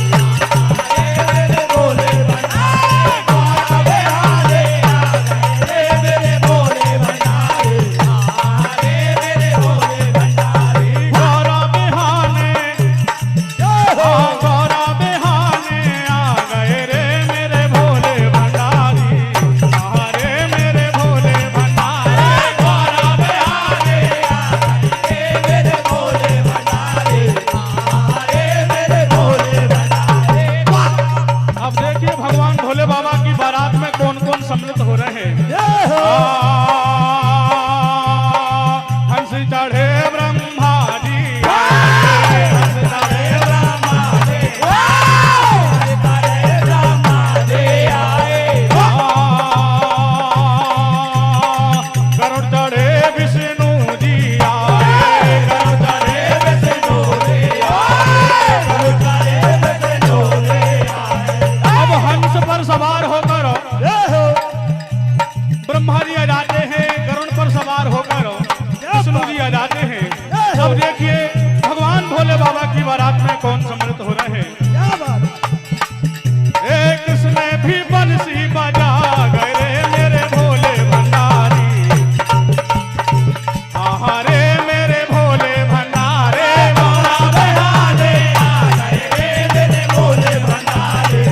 मेरे भोले भंडारे। गौरा बेहाने आ गए रे मेरे भोले भंडारे, मेरे भोले भंडारे। गौरा बेहाने, गौरा बेहाने आ गए रे मेरे भोले भंडारी, हारे मेरे भोले भंडारे। गौरा बेहाने आ गए मेरे भोले भंडारे, हारे मेरे भोले भंडारे। अब देखिए भगवान भोले बाबा की बारात में कौन कौन सम्मिलित हो रहे हैं। हंस चढ़े ब्रह्मा जी, हंस चढ़े ब्रह्मा जी, हंस चढ़े ब्रह्मा जी आए। गरुड़ चढ़े विष्णु जी आए, गरुड़ चढ़े विष्णु जी आए, गरुड़ चढ़े विष्णु जी आए। अब हंस पर सवार होकर ब्रह्मा जी आ जाते हैं, गरुड़ पर सवार होकर विष्णु जी आ जाते हैं। अब देखिए भगवान भोले बाबा की बारात में कौन सम्मिलित हो रहे हैं। एक इसमें भी बंसी बजा गए रे मेरे भोले भंडारी, हारे मेरे भोले भंडारे। गौरा बेहाने आ गए रे मेरे भोले भंडारे,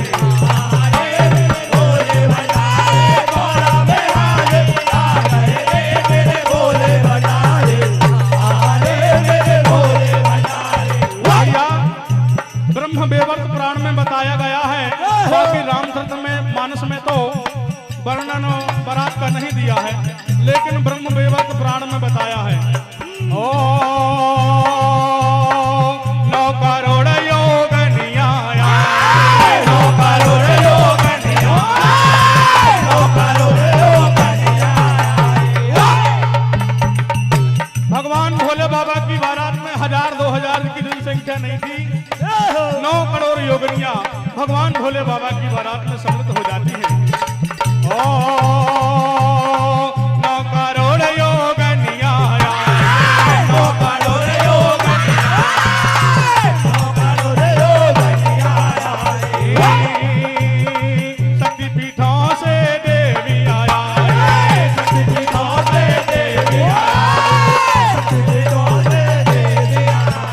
हारे मेरे भोले भंडारे। गौरा बेहाने आ गए रे मेरे भोले भंडारे, हारे मेरे भोले भंडारे। भैया ब्रह्म वेवर्त पुराण में बताया गया है, बाकी रामचरित में मानस में तो वर्णन बारात का नहीं दिया है, लेकिन ब्रह्म वेवर्त पुराण में बताया है। ओ 9 करोड़ योगनिया आए, 9 करोड़ योगनिया आए, 9 करोड़ योगनिया आए। भगवान भोले बाबा की बारात में 1000-2000 की जनसंख्या नहीं थी, 9 करोड़ योगनिया भगवान भोले बाबा की बारात में सम्मिलित हो जाती है। ओ 9 करोड़ योगनिया आए, 9 करोड़ योगनिया आए, 9 करोड़ योगनिया आए। शक्तिपीठों से देवी आए, शक्तिपीठों से देवी आए, शक्तिपीठों से देवी आए।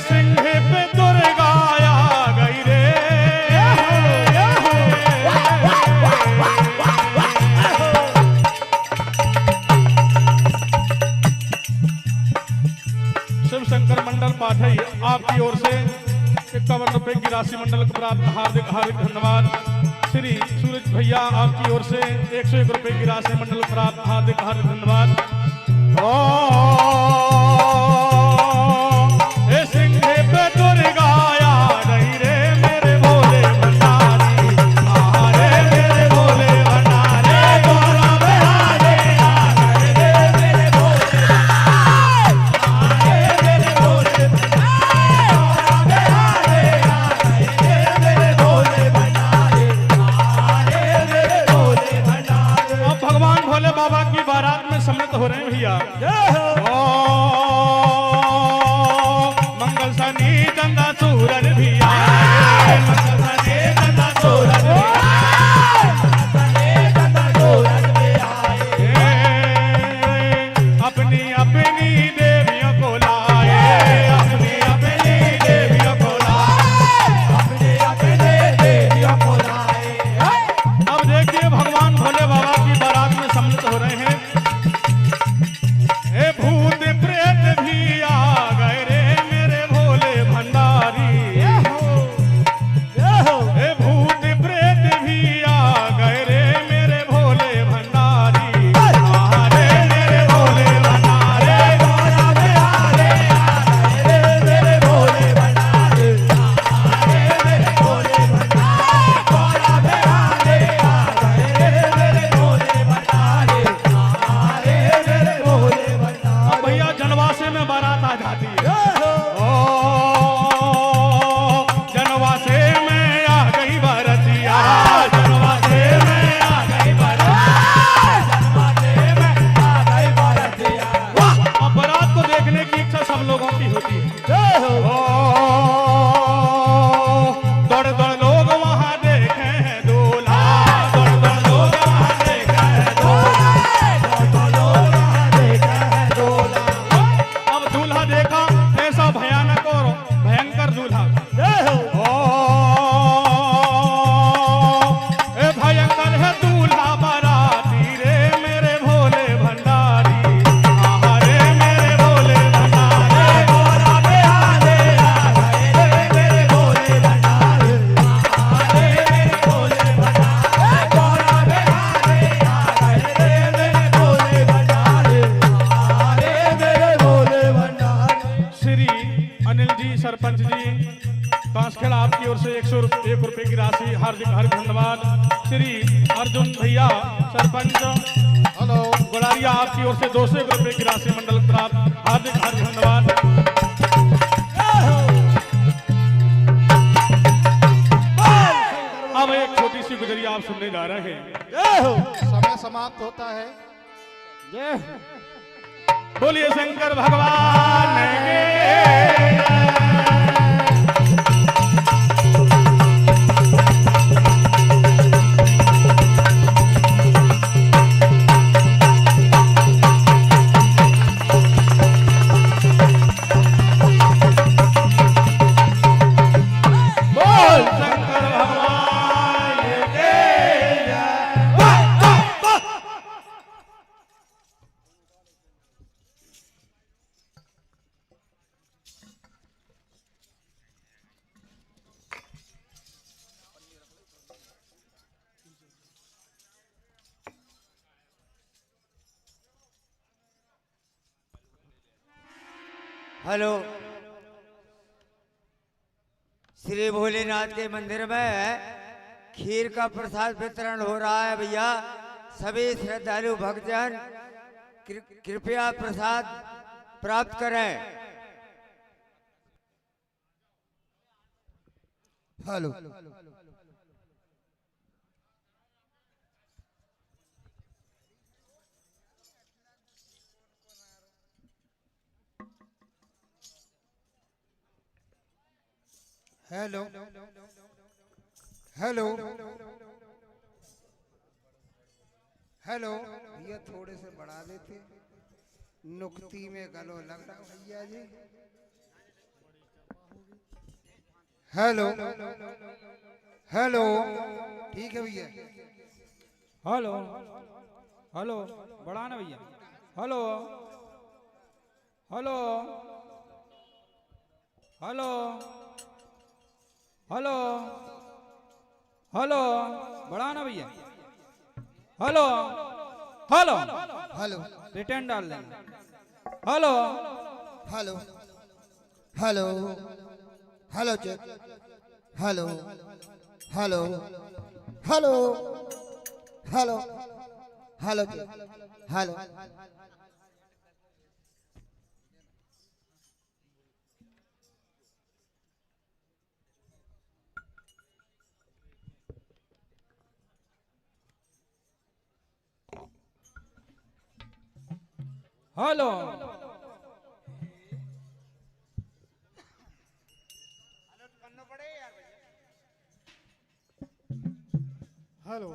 सिंह पे दुर्गा आ गई रे, शिव शंकर मंडल पाठई आपकी ओर से 51 रुपए की राशि मंडल को प्राप्त, हार्दिक हार्दिक धन्यवाद। श्री सूरज भैया आपकी ओर से 101 रुपए की राशि मंडल को प्राप्त, हार्दिक हार्दिक धन्यवाद। ए सिंह पे दुर्गा आ गई रे मेरे भोले भंडारी, हारे मेरे भोले भंडारे। गौरा बेहाने आ गए रे मेरे भोले भंडारे, हारे मेरे भोले भंडारे। गौरा बेहाने आ गए रे मेरे भोले भंडारे, सम्मिलित हो रहे हैं भैया। ओ मंगल शनि चंदा सूरज भी आए, मंगल शनि चंदा सूरज भी आए, चंदा सूरज भी आए। अपनी अपनी देवियों को लाए, अपनी अपनी देवियों को लाए, अपनी अपनी देवियों को लाए। अब देखिए भगवान भोले बाबा की बारात में सम्मिलित हो रहे हैं। ए भूत प्रेत भी आ गए रे मेरे भोले भंडारी, ए भूत प्रेत भी आ गए रे मेरे भोले भंडारी। आरे मेरे भोले भंडारे, गोरा बिहारे आ गए रे मेरे भोले भंडारे, आरे मेरे भोले भंडारे, गोरा बिहारे आ गए रे मेरे भोले भंडारे, आरे मेरे भोले भंडारे। भैया जनवासे में बारात आ जाती है। ओ जनवासे में आ गई बारातिया, जनवासे में आ गई बारातिया, जनवासे में आ गई बारातिया। वाह! अब बारात को देखने की इच्छा सब लोगों की होती है। ओ दौड़ दौड़ लोग वहां देखे हैं दूल्हा, दौड़ दौड़ लोग वहां देखे हैं दूल्हा, दौड़ दौड़ लोग वहां देखे हैं दूल्हा। अब दूल्हा देखा ऐसा भयानक और भयंकर दूल्हा। ओ ए भयंकर है दूल्हा बाराती रे मेरे भोले भंडारी। आहारे मेरे भोले भंडारे, गोरा बिहारे आ गए रे मेरे भोले भंडारे, आहारे मेरे भोले भंडारे, गोरा बिहारे आ गए रे मेरे भोले भंडारे, आहारे मेरे भोले भंडारे। श्री अनिल जी सरपंच जी बांसखेड़ा आपकी ओर से 101 रुपए की राशि हार्दिक हार्दिक धन्यवाद। श्री अर्जुन भैया सरपंच हेलो गुलारिया आपकी ओर से 201 रुपए की राशि मंडल प्राप्त, हार्दिक हार्दिक धन्यवाद। अब एक छोटी सी गुजरिया आप सुनने जा रहे हैं। समय समाप्त होता है। बोलिए शंकर भगवान के। बोल शंकर भगवान के जय। हेलो, श्री भोलेनाथ के मंदिर में खीर का प्रसाद वितरण हो रहा है भैया। सभी श्रद्धालु भक्तजन कृपया प्रसाद प्राप्त करें। हेलो हेलो हेलो हेलो भैया थोड़े से बढ़ा देते, नुक्ती में गलो लग रहा भैया जी। हेलो हेलो ठीक है भैया। हेलो हेलो बढ़ा ना भैया। Hello hello hello hello hello बढ़ा ना भैया। हेलो हेलो हेलो रिटर्न डाल देना। Hello hello hello hello check hello hello hello hello hello check hello hello hello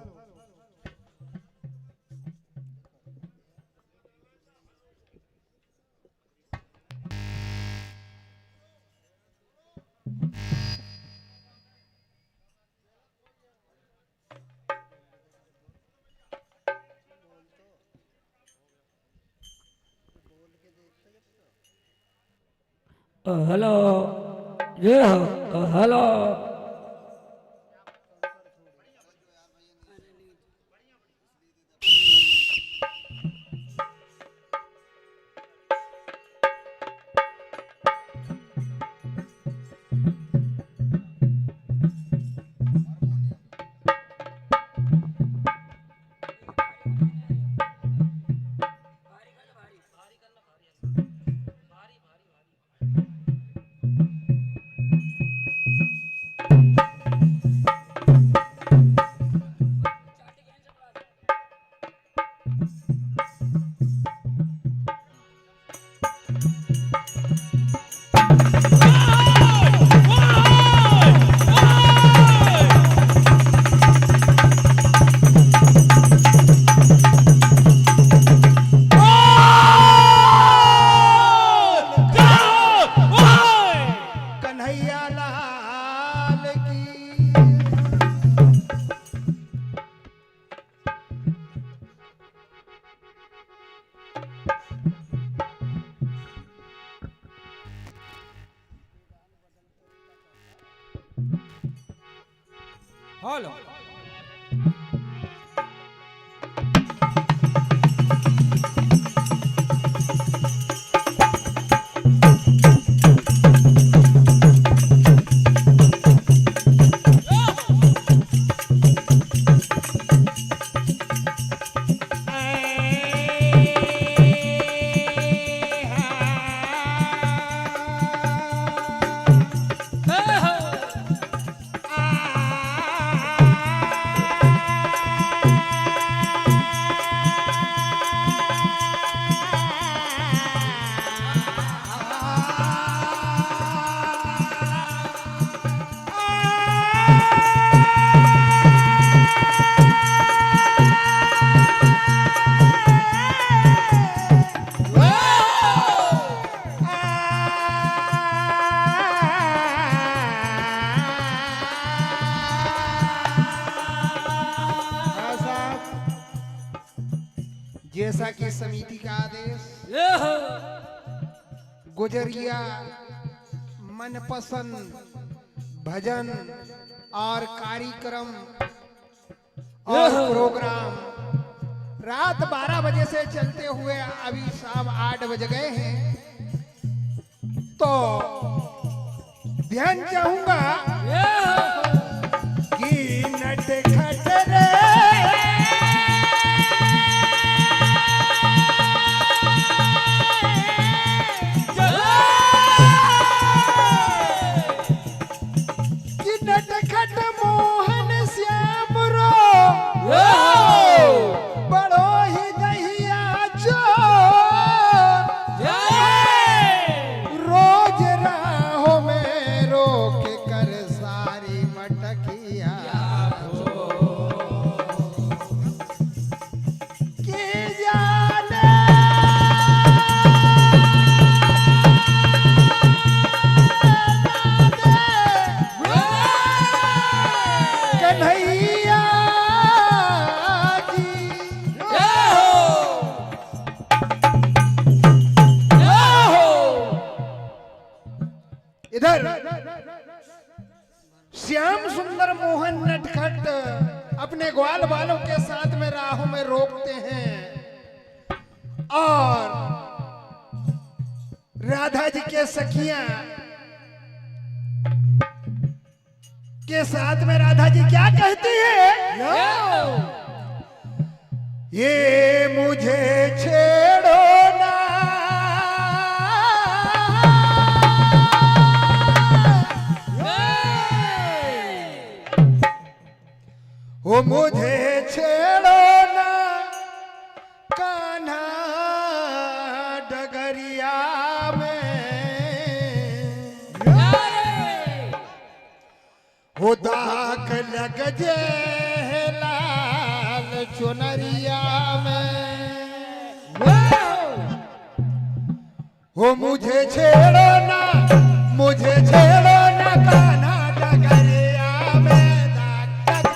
hello ये हेलो हेलो जैसा कि समिति का आदेश गुजरिया मनपसंद भजन और कार्यक्रम और प्रोग्राम रात 12 बजे से चलते हुए अभी शाम 8 बज गए हैं, तो ध्यान चाहूंगा कि नटखट रे नटखट मोहन श्याम रो बड़ो ही दहिया जो रोज राहों में रोक कर सारी मटकिया की जाने कन्हैया जी इधर श्याम सुंदर मोहन नटखट अपने ग्वाल बालों के साथ में राहों में रोकते हैं और राधा जी के सखियां के साथ में राधा जी क्या कहती है? ये मुझे छेड़ो ना, वो मुझे छेड़ो ना कान्हा हो दाग लग जे लाल चुनरिया में, हो मुझे छेड़ो ना, मुझे छेड़ो ना कान्हा डगरिया में, दाग लग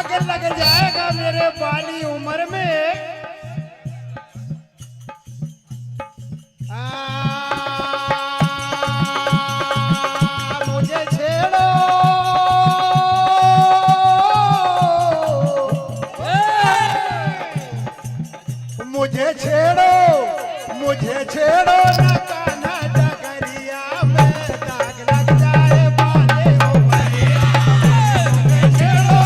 जे लग जाएगा मेरे बाली उम्र में। मुझे छेड़ो, मुझे छेड़ो, मुझे छेड़ो ना कान्हा डगरिया में, दाग लग जाए बाले उमरिया में, छेड़ो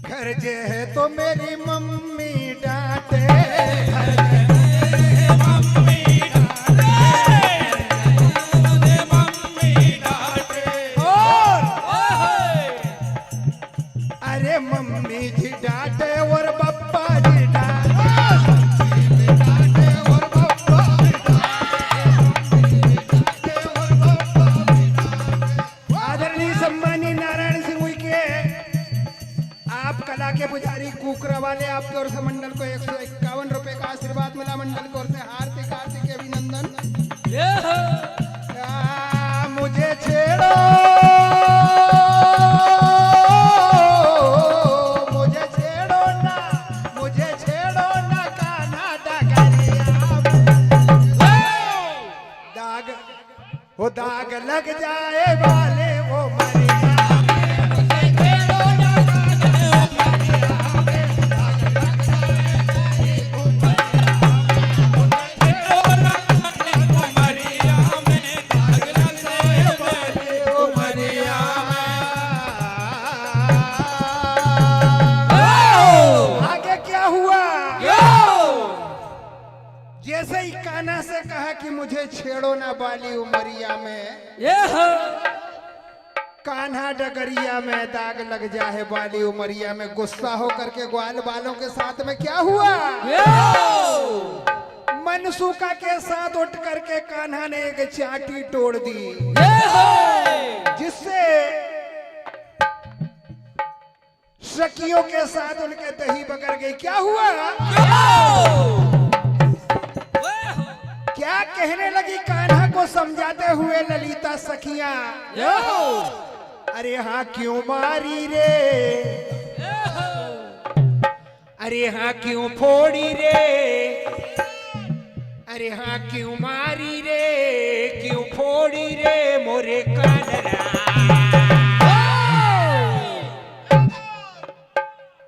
घर जे है तो मेरी मम्मी डांटे, और अरे मम्मी जी डांटे और पप्पा जी डांटे, और पप्पा जी डांटे, और पप्पा जी डांटे। आदरणीय सम्मानीय नारायण सिंह के आप कला के पुजारी कुकरा वाले आपके ओर से मंडल को 151 रुपए का आशीर्वाद मिला। मंडल की ओर से हार्दिक हार्दिक अभिनंदन। मुझे छेड़ो, मुझे छेड़ो ना, मुझे छेड़ो ना कान्हा डगरिया में, दाग वो दाग लग जाए वाले वो मरिया में, मुझे छेड़ो ना जैसे ही कान्हा से कहा कि मुझे छेड़ो ना बाली उमरिया में, कान्हा डगरिया में दाग लग जाए बाली उमरिया में, गुस्सा हो करके ग्वाल बालों के साथ में क्या हुआ, मनसूका के साथ उठ करके कान्हा ने एक चाटी तोड़ दी, जिससे सखियों के साथ उनके दही बगर गई। क्या हुआ, क्या कहने लगी कान्हा को समझाते हुए ललिता सखियां, अरे हाँ क्यों मारी रे, अरे हाँ क्यों फोड़ी रे, अरे हाँ क्यों मारी रे, क्यों फोड़ी रे मोरे कानरा,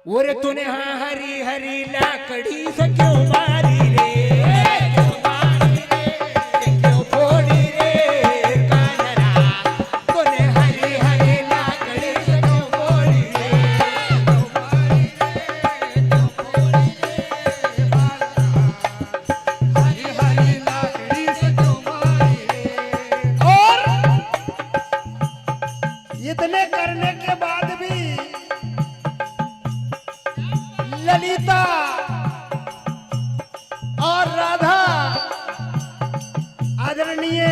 ओरे तूने हाँ हरी हरी लाकड़ी से क्यों मारी रे, इतने करने के बाद भी ललिता और राधा आदरणीय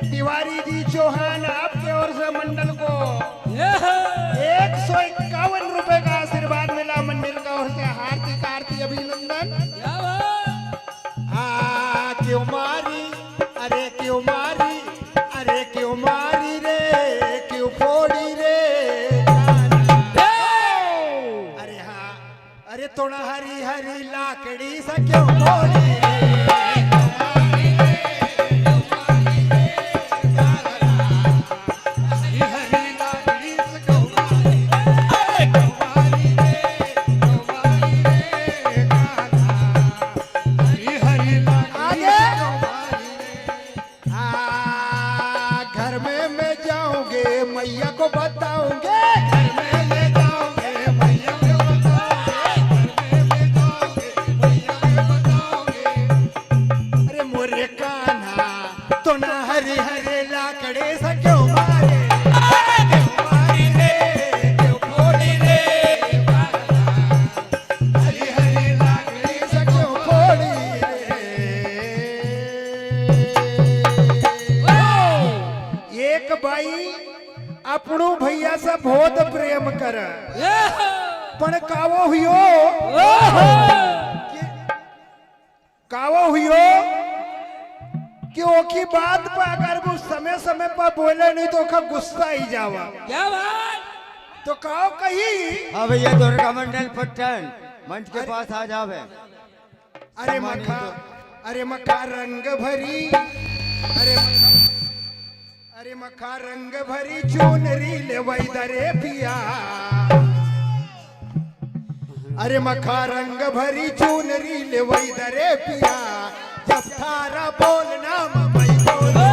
तिवारी जी चौहान आपके ओर से मंडल को 151 रुपए का आशीर्वाद मिला। मंडल का ओर से हार्दिक हार्दिक अभिनंदन। क्यों मारी, अरे क्यों मारी, अरे क्यों मारी रे, क्यों फोड़ी रे, अरे हाँ, अरे थोड़ा हरी हरी लाकड़ी से क्यों फोड़ी अपनू भैया से बहुत प्रेम कर पण कावो हुयो कि ओकी बात पर अगर वो समय समय पर बोले नहीं तो ओका गुस्सा ही जावा। क्या बात? तो कहो कही। हाँ भैया दुर्गा मंडल पट्टन मंच के पास आ जावे। अरे मखा रंग भरी अरे मखा रंग भरी चुनरी ले वैदरे पिया। अरे मखा रंग भरी चुनरी ले वैदरे पिया। जब थारा बोलना मैं बोलूं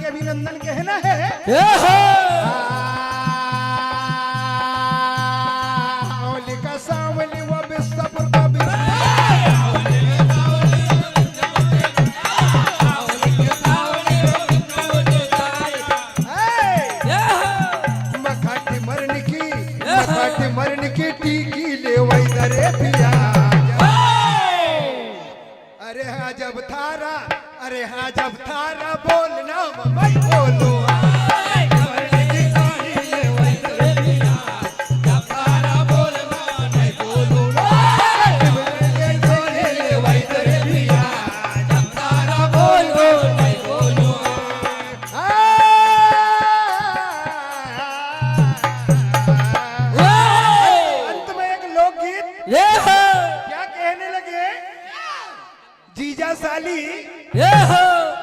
अभिनंदन कहना है। लिखा सावली व बिस्तपुर का मखाटी मरण की टीकी ले वही दरे पिया। अरे हाँ जब थारा बोलना मैं बोलूं। अंत में एक लोकगीत क्या कहने लगे जीजा साली।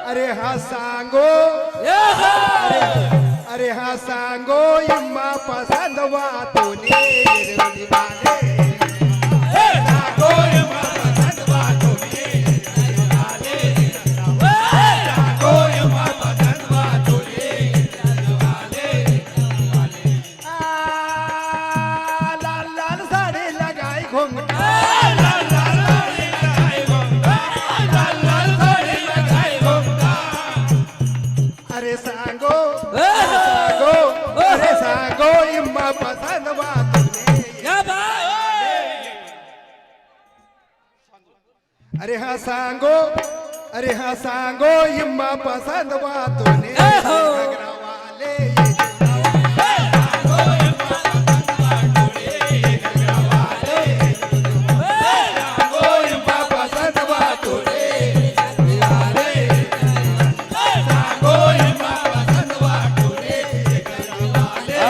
अरे हाँ सांगो अरे हाँ सांगो इम्मा पसंद वा तो लाल लाल साड़ी लगाई घूंघटा अरे सांगो इम्मा पसंद बात अरे हाँ सांगो इम्मा पसंद बात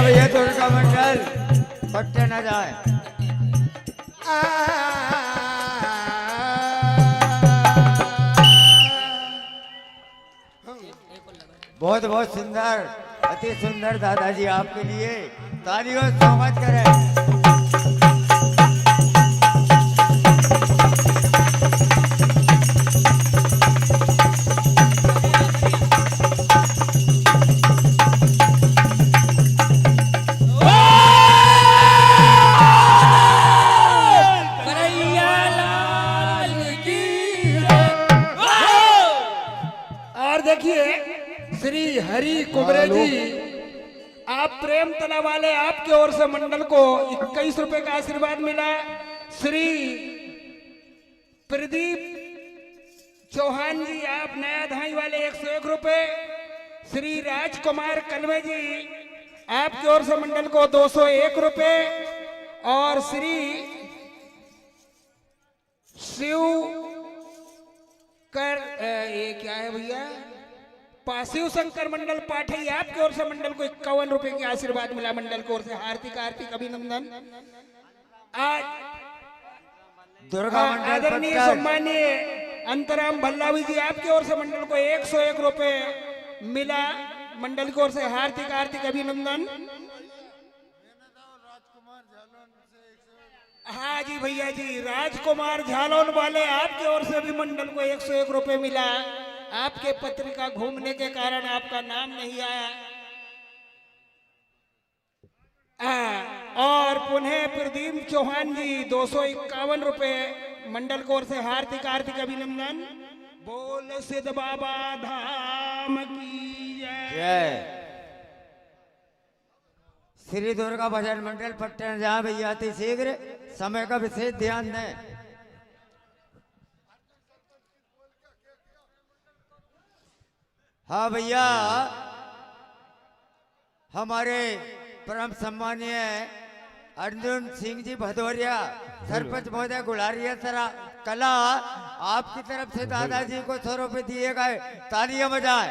ये दुर्गा मंडल पट्टे न जाए। बहुत बहुत सुंदर अति सुंदर दादाजी आपके लिए तालियों से स्वागत करें। श्री हरि कुबरे जी आप प्रेम तना वाले आपकी ओर से मंडल को 21 रुपए का आशीर्वाद मिला। श्री प्रदीप चौहान जी आप नया धाई वाले 101 रुपए। श्री राजकुमार कलवे जी आपकी ओर से मंडल को 201 रुपए। और श्री शिव कर ये क्या है भैया पासिव शंकर मंडल पाठी आपकी ओर से मंडल को 51 रुपए की आशीर्वाद मिला। मंडल की ओर से हार्दिक हार्दिक अभिनंदन। आज दुर्गा मंडल आदरणीय सम्मानीय अंतराम भल्लावी जी आपकी ओर से मंडल को 101 रुपए मिला। मंडल की ओर से हार्दिक हार्दिक अभिनंदन। हाँ जी भैया जी राजकुमार झालोन वाले आपकी ओर से भी मंडल को 101 रुपए मिला। आपके पत्रिका घूमने के कारण आपका नाम नहीं आया। और पुनः प्रदीप चौहान जी 251 रुपए मंडल की ओर से हार्दिक हार्दिक अभिनंदन। बोल सिद्ध बाबा धाम। राम की जय। जय। श्री दुर्गा भजन मंडल पट्टन जहाँ भैया अति शीघ्र समय का विशेष ध्यान दें। हाँ भैया, हमारे परम सम्मानीय अर्जुन सिंह जी भदौरिया सरपंच महोदय गुलारिया सरा कला आपकी तरफ से दादाजी को 100 रुपए दिए गए, तालियां बजाएं।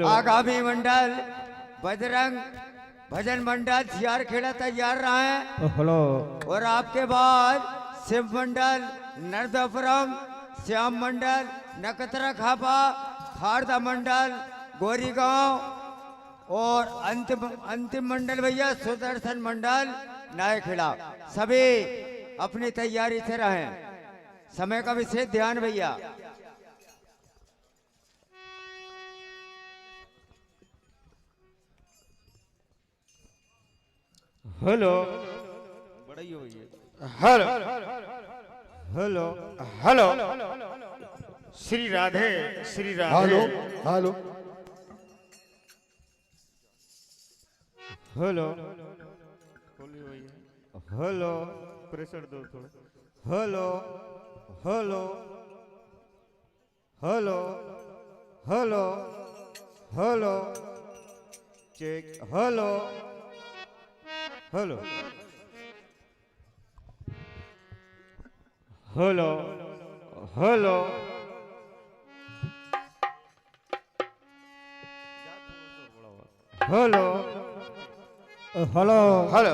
आगामी मंडल बजरंग भजन मंडल सियार खेड़ा तैयार रहे। और आपके बाद शिव मंडल नर्दापुरम, श्याम मंडल नकतरा खापा, खारदा मंडल गोरीगांव और अंतिम मंडल भैया सुदर्शन मंडल नायखेड़ा। सभी अपनी तैयारी से रहें, समय का विशेष ध्यान भैया। हेलो बड़ा ही हो भैया। Hello hello hello Shri Radhe Shri Radhe. Hello hello hello hello pressure दो थोड़ा। Hello hello hello hello hello check. Hello hello hello hello hello hello hello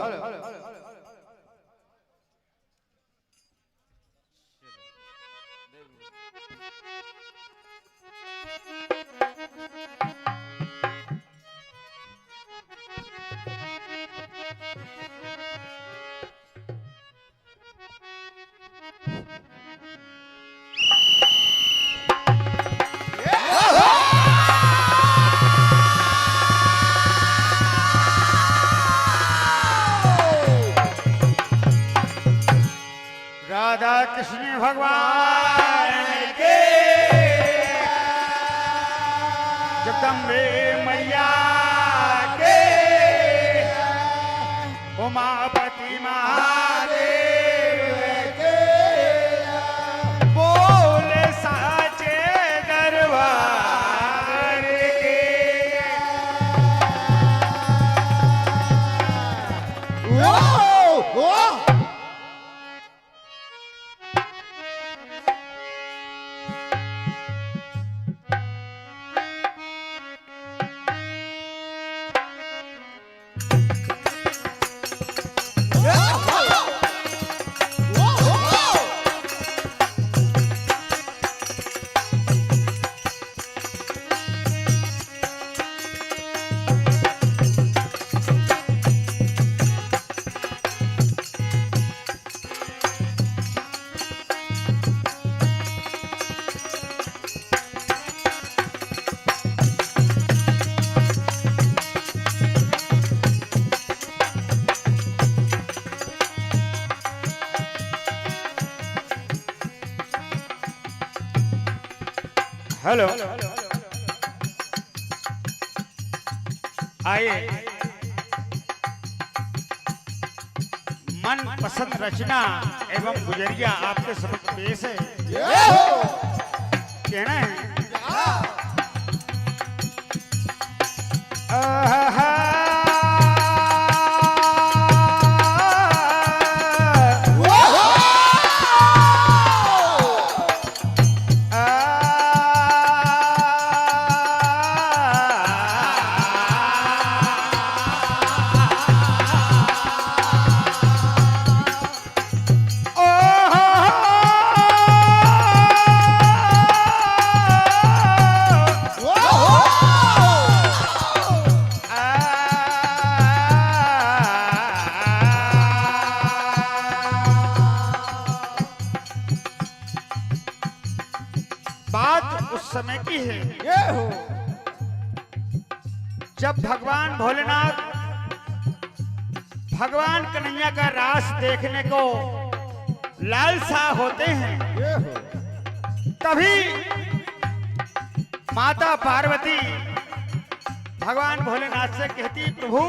Radha Krishna भगवान के, जगदम्बे मैया के, उमापति महादेव के, बोले साचे दरबार के। हेलो आइए, मन पसंद रचना एवं गुजरिया आपके समक्ष पेश है। कहना है बात उस समय की है जब भगवान भोलेनाथ भगवान कन्हैया का रास देखने को लालसा होते हैं। तभी माता पार्वती भगवान भोलेनाथ से कहती, प्रभु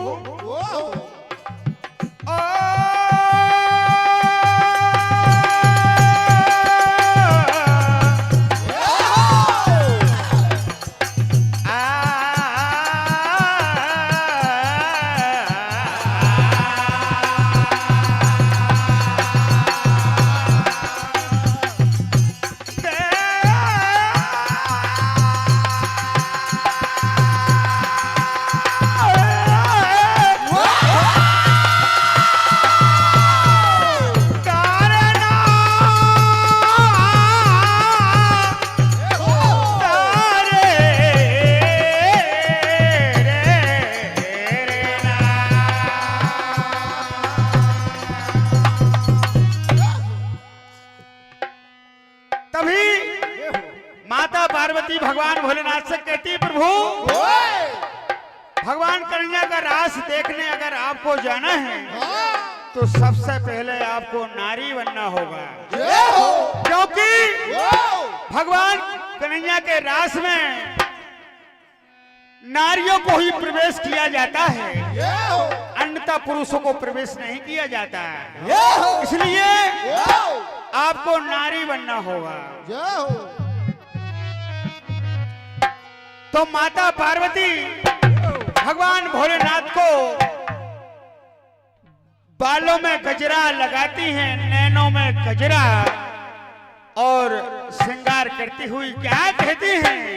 पार्वती भगवान भोलेनाथ से कहती, प्रभु भगवान कन्हैया का रास देखने अगर आपको जाना है तो सबसे पहले आपको नारी बनना होगा, क्योंकि भगवान कन्हैया के रास में नारियों को ही प्रवेश किया जाता है, अन्यथा पुरुषों को प्रवेश नहीं किया जाता है। इसलिए आपको नारी बनना होगा। तो माता पार्वती भगवान भोलेनाथ को बालों में गजरा लगाती हैं, नैनों में गजरा, और श्रृंगार करती हुई क्या कहती हैं?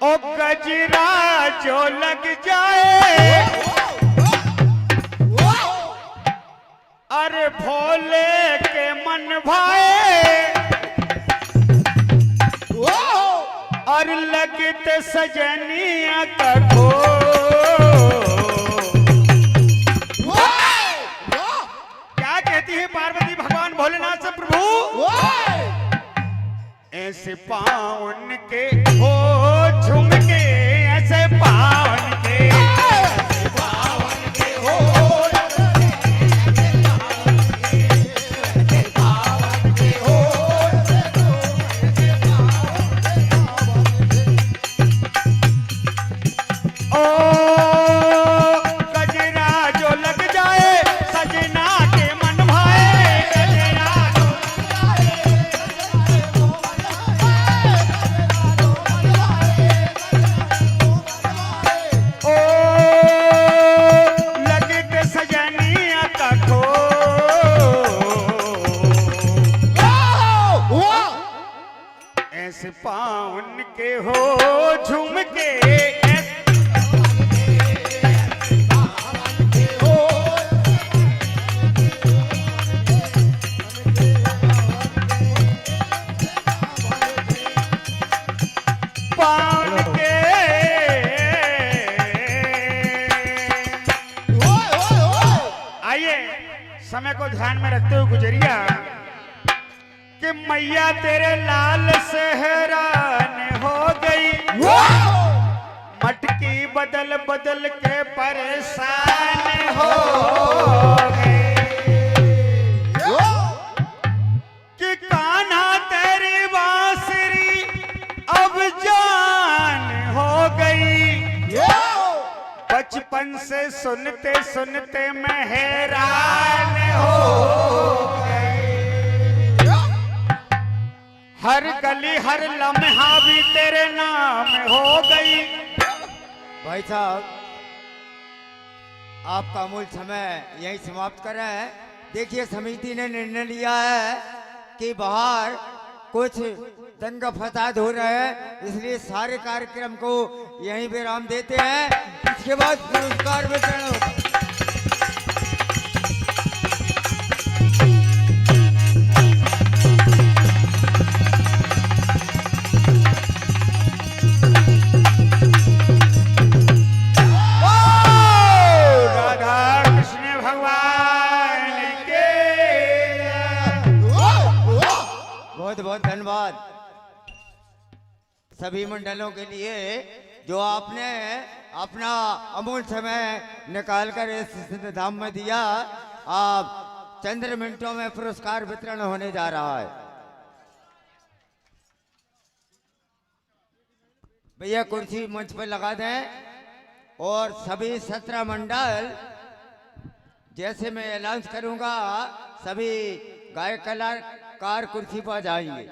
ओ गजरा जो लग जाए अरे भोले के मन भाए, और लगते सजनिया का क्या कहती है पार्वती भगवान भोलेनाथ से, प्रभु ऐसे पावन के हो झुमके, ऐसे पावन के पावन के हो झुमके, पावन के आइए समय को ध्यान में रखते हुए गुजरिया कि मैया तेरे लाल से हैरान हो गई, मटकी बदल बदल के परेशान हो गई, कि कान्हा तेरी बांसुरी अब जान हो गई, बचपन से सुनते सुनते मैं हैरान हो गई, हर गली हर लम्हा भी तेरे नाम हो गई। भाई साहब, आपका अमूल्य समय यही समाप्त कर रहे हैं। देखिए, समिति ने निर्णय लिया है कि बाहर कुछ दंगा फसाद हो रहा है, इसलिए सारे कार्यक्रम को यहीं विराम देते हैं। इसके बाद पुरस्कार वितरण होगा। बहुत धन्यवाद सभी मंडलों के लिए जो आपने अपना अमूल्य समय निकालकर इस सिद्ध धाम में दिया। आप चंद मिनटों में पुरस्कार वितरण होने जा रहा है। भैया कुर्सी मंच पर लगा दें और सभी 17 मंडल जैसे मैं अनाउंस करूंगा सभी गायक कलाकार कुर्सी पर जाएंगे।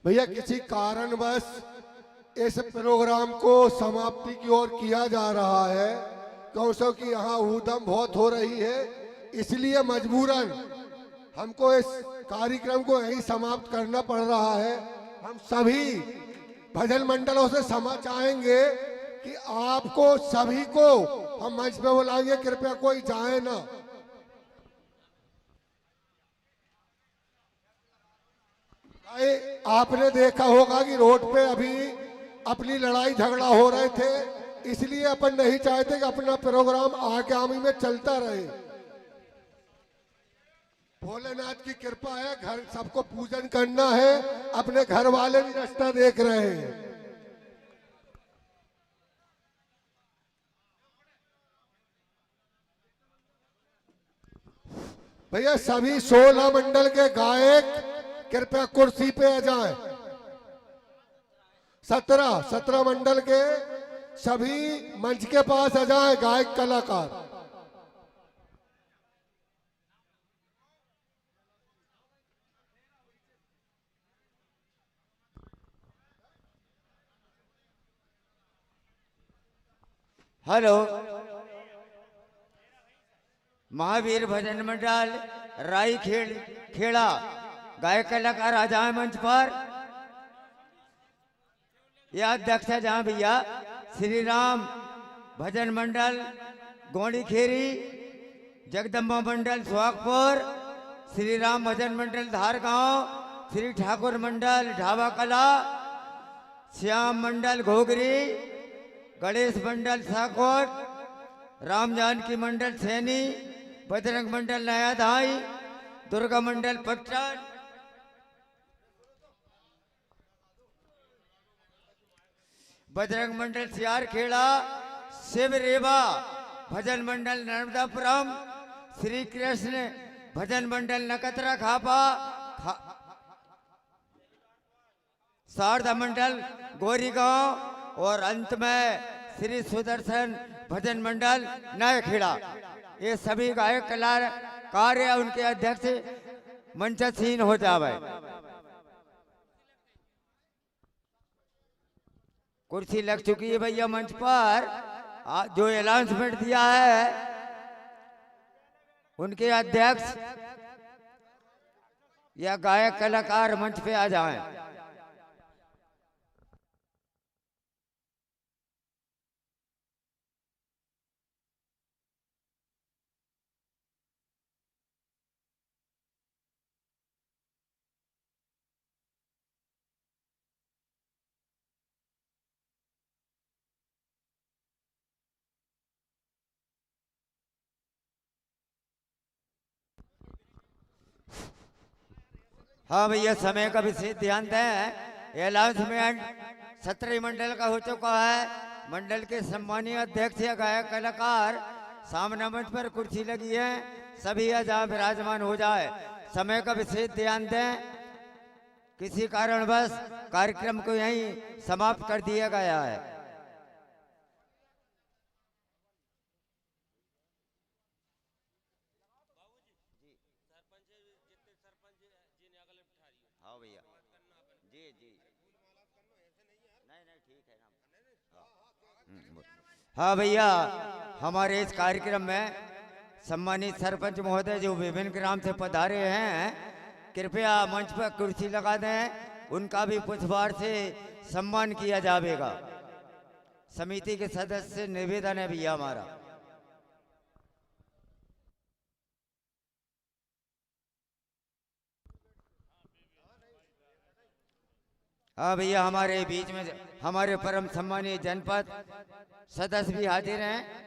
भैया किसी कारणवश इस प्रोग्राम को समाप्ति की ओर किया जा रहा है क्योंकि यहाँ ऊधम बहुत हो रही है, इसलिए मजबूरन हमको इस कार्यक्रम को यहीं समाप्त करना पड़ रहा है। हम सभी भजन मंडलों से क्षमा चाहेंगे कि आपको सभी को हम मंच पे बुलाएंगे, कृपया कोई जाए ना। आपने देखा होगा कि रोड पे अभी अपनी लड़ाई झगड़ा हो रहे थे, इसलिए अपन नहीं चाहते कि अपना प्रोग्राम आगामी में चलता रहे। भोलेनाथ की कृपा है, घर सबको पूजन करना है, अपने घर वाले भी रास्ता देख रहे हैं। भैया सभी 16 मंडल के गायक कृपया कुर्सी पे आ जाएं। 17 मंडल के सभी मंच के पास आ जाएं गायक कलाकार। हेलो, महावीर भजन मंडल राई खेड़ा गायक कलाकार आ जाए मंच पर। यह अध्यक्ष है जहाँ भैया श्री राम भजन मंडल गोंडी खेरी, जगदम्बा मंडल सुहागपुर, श्री राम भजन मंडल धारगांव, श्री ठाकुर मंडल ढाबा कला, श्याम मंडल घोगरी, गणेश मंडल साकोट, राम जानकी मंडल सैनी, बजरंग मंडल नया धाई, दुर्गा मंडल पट्टन, बजरंग मंडल सियार खेड़ा, शिव रेवा भजन मंडल नर्मदापुरम, श्री कृष्ण भजन मंडल नकतरा खापा, शारदा मंडल गोरीगांव और अंत में श्री सुदर्शन भजन मंडल नया खेड़ा। ये सभी गायक कलाकार या उनके अध्यक्ष मंचहीन हो जावे। कुर्सी लग चुकी है भैया मंच पर। जो अनाउंसमेंट दिया है उनके अध्यक्ष या गायक कलाकार मंच पे आ जाएं। हाँ भैया, समय का विशेष ध्यान दें। अनाउंसमेंट 17 मंडल का हो चुका है। मंडल के सम्मानीय अध्यक्ष या गायक कलाकार सामने मंच पर कुर्सी लगी है, सभी जहाँ विराजमान हो जाए। समय का विशेष ध्यान दें। किसी कारणवश कार्यक्रम को यहीं समाप्त कर दिया गया है। हाँ भैया, जी जी, नहीं ठीक है ना। हाँ भैया, हमारे इस कार्यक्रम में सम्मानित सरपंच महोदय जो विभिन्न ग्राम से पधारे हैं, कृपया मंच पर कुर्सी लगा दें। उनका भी पुष्पहार से सम्मान किया जाएगा। समिति के सदस्य से निवेदन है भैया हमारा। हाँ भैया, हमारे बीच में हमारे परम सम्मानीय जनपद सदस्य भी हाजिर हैं।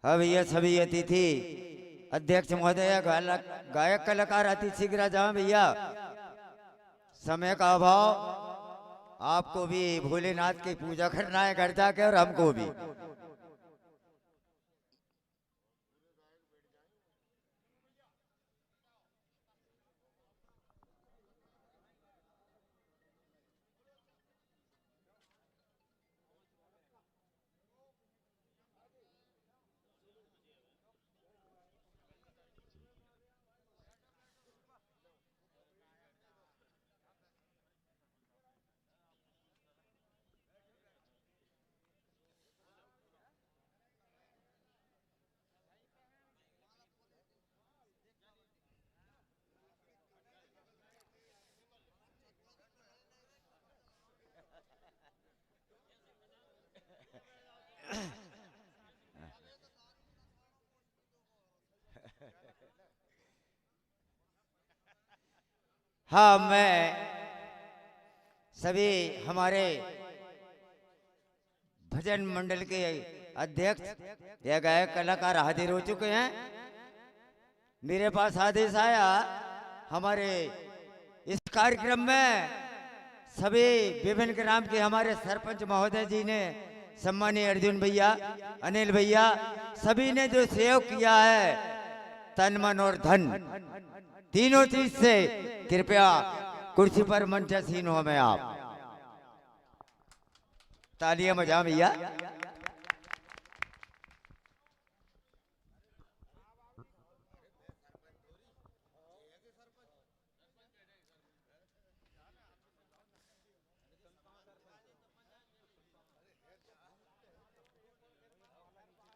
हाँ भैया, सभी अतिथि अध्यक्ष महोदय, गायक कलाकार अतिथि शीघ्र जाएं भैया, समय का अभाव। आपको भी भोलेनाथ की पूजा करना है घर जाके, और हमको भी। हाँ, मैं सभी हमारे भजन मंडल के अध्यक्ष या गायक कलाकार हाजिर हो चुके हैं। मेरे पास आदेश आया हमारे इस कार्यक्रम में सभी विभिन्न ग्राम के हमारे सरपंच महोदय जी ने, सम्मानीय अर्जुन भैया, अनिल भैया, सभी ने जो सहयोग किया है तन मन और धन तीनों चीज से, कृपया कुर्सी पर मंचासीन हो में आप तालियां बजा भैया।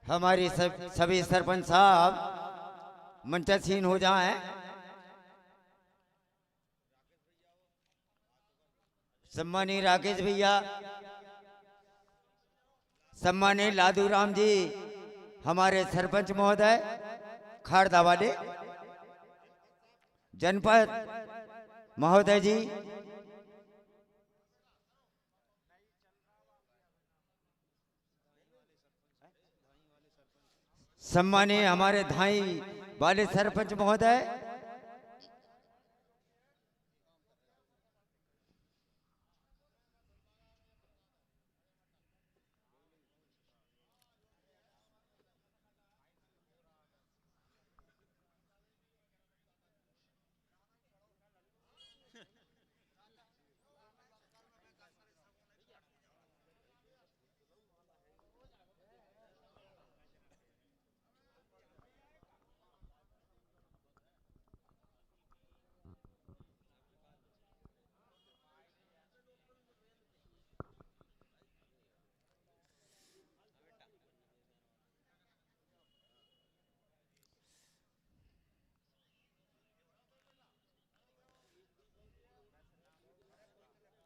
हमारी सभी सरपंच साहब मंचासीन हो जाएं। सम्मानीय राकेश भैया, सम्मानीय लादू राम जी, हमारे सरपंच महोदय खारदा वाले, जनपद महोदय जी, सम्मानीय हमारे धाई वाले सरपंच महोदय,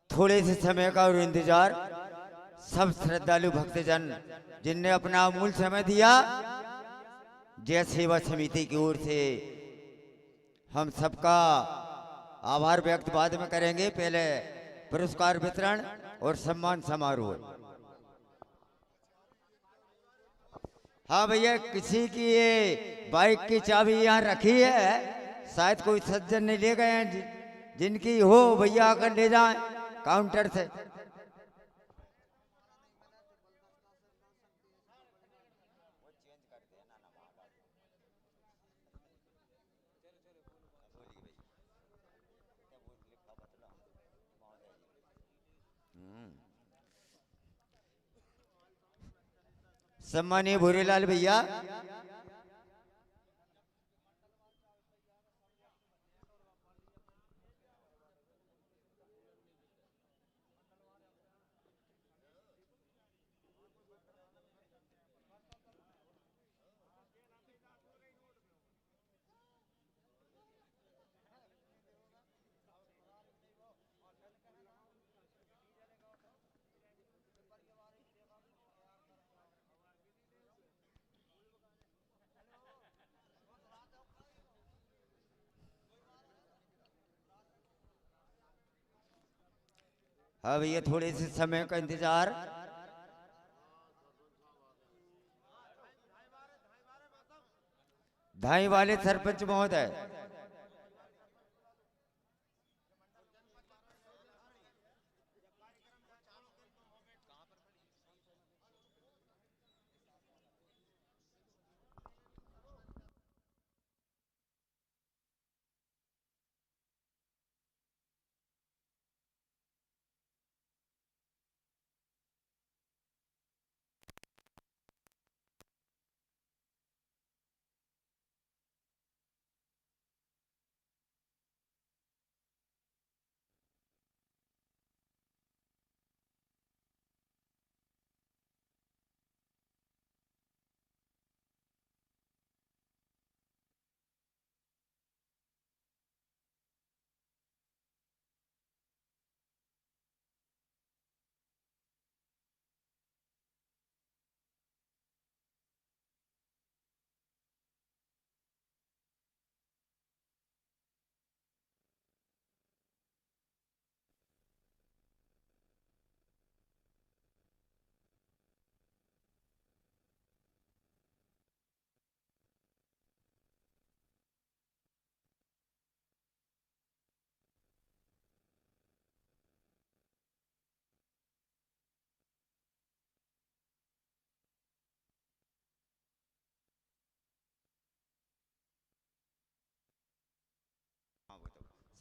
थोड़े से समय का और इंतजार सब श्रद्धालु भक्तजन जिनने अपना अमूल्य समय दिया, जय सेवा समिति की ओर से हम सबका आभार व्यक्त बाद में करेंगे। पहले पुरस्कार वितरण और सम्मान समारोह। हाँ भैया, किसी की ये बाइक की चाबी यहाँ रखी है, शायद कोई सज्जन नहीं ले गए हैं, जिनकी हो भैया आकर ले जाएं काउंटर से। सम्मानीय भूरेलाल भैया, हाँ भैया, थोड़े से समय का इंतजार। धाई वाले सरपंच महोदय,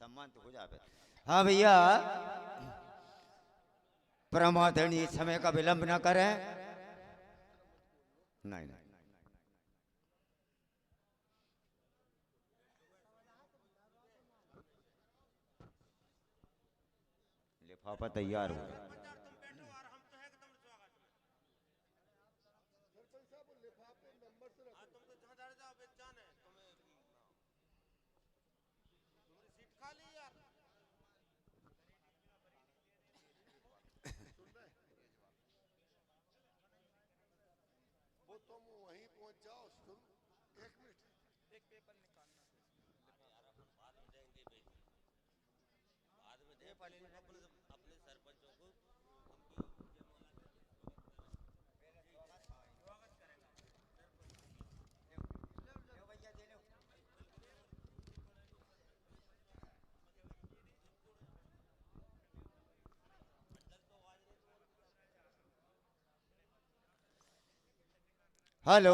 सम्मान तो हो जाए। हाँ भैया, प्रमादरणीय समय का विलंब न करें। नहीं नहीं, लिफाफा तैयार हो गया। वो तुम वहीं पहुंच जाओ, सुन, एक मिनट, एक पेपर निकालना बाद में देंगे भाई, बाद में दे पहले अपने सरपंचों को हेलो,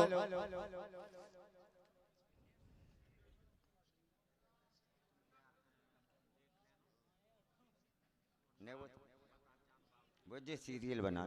नहीं वो जो सीरियल बना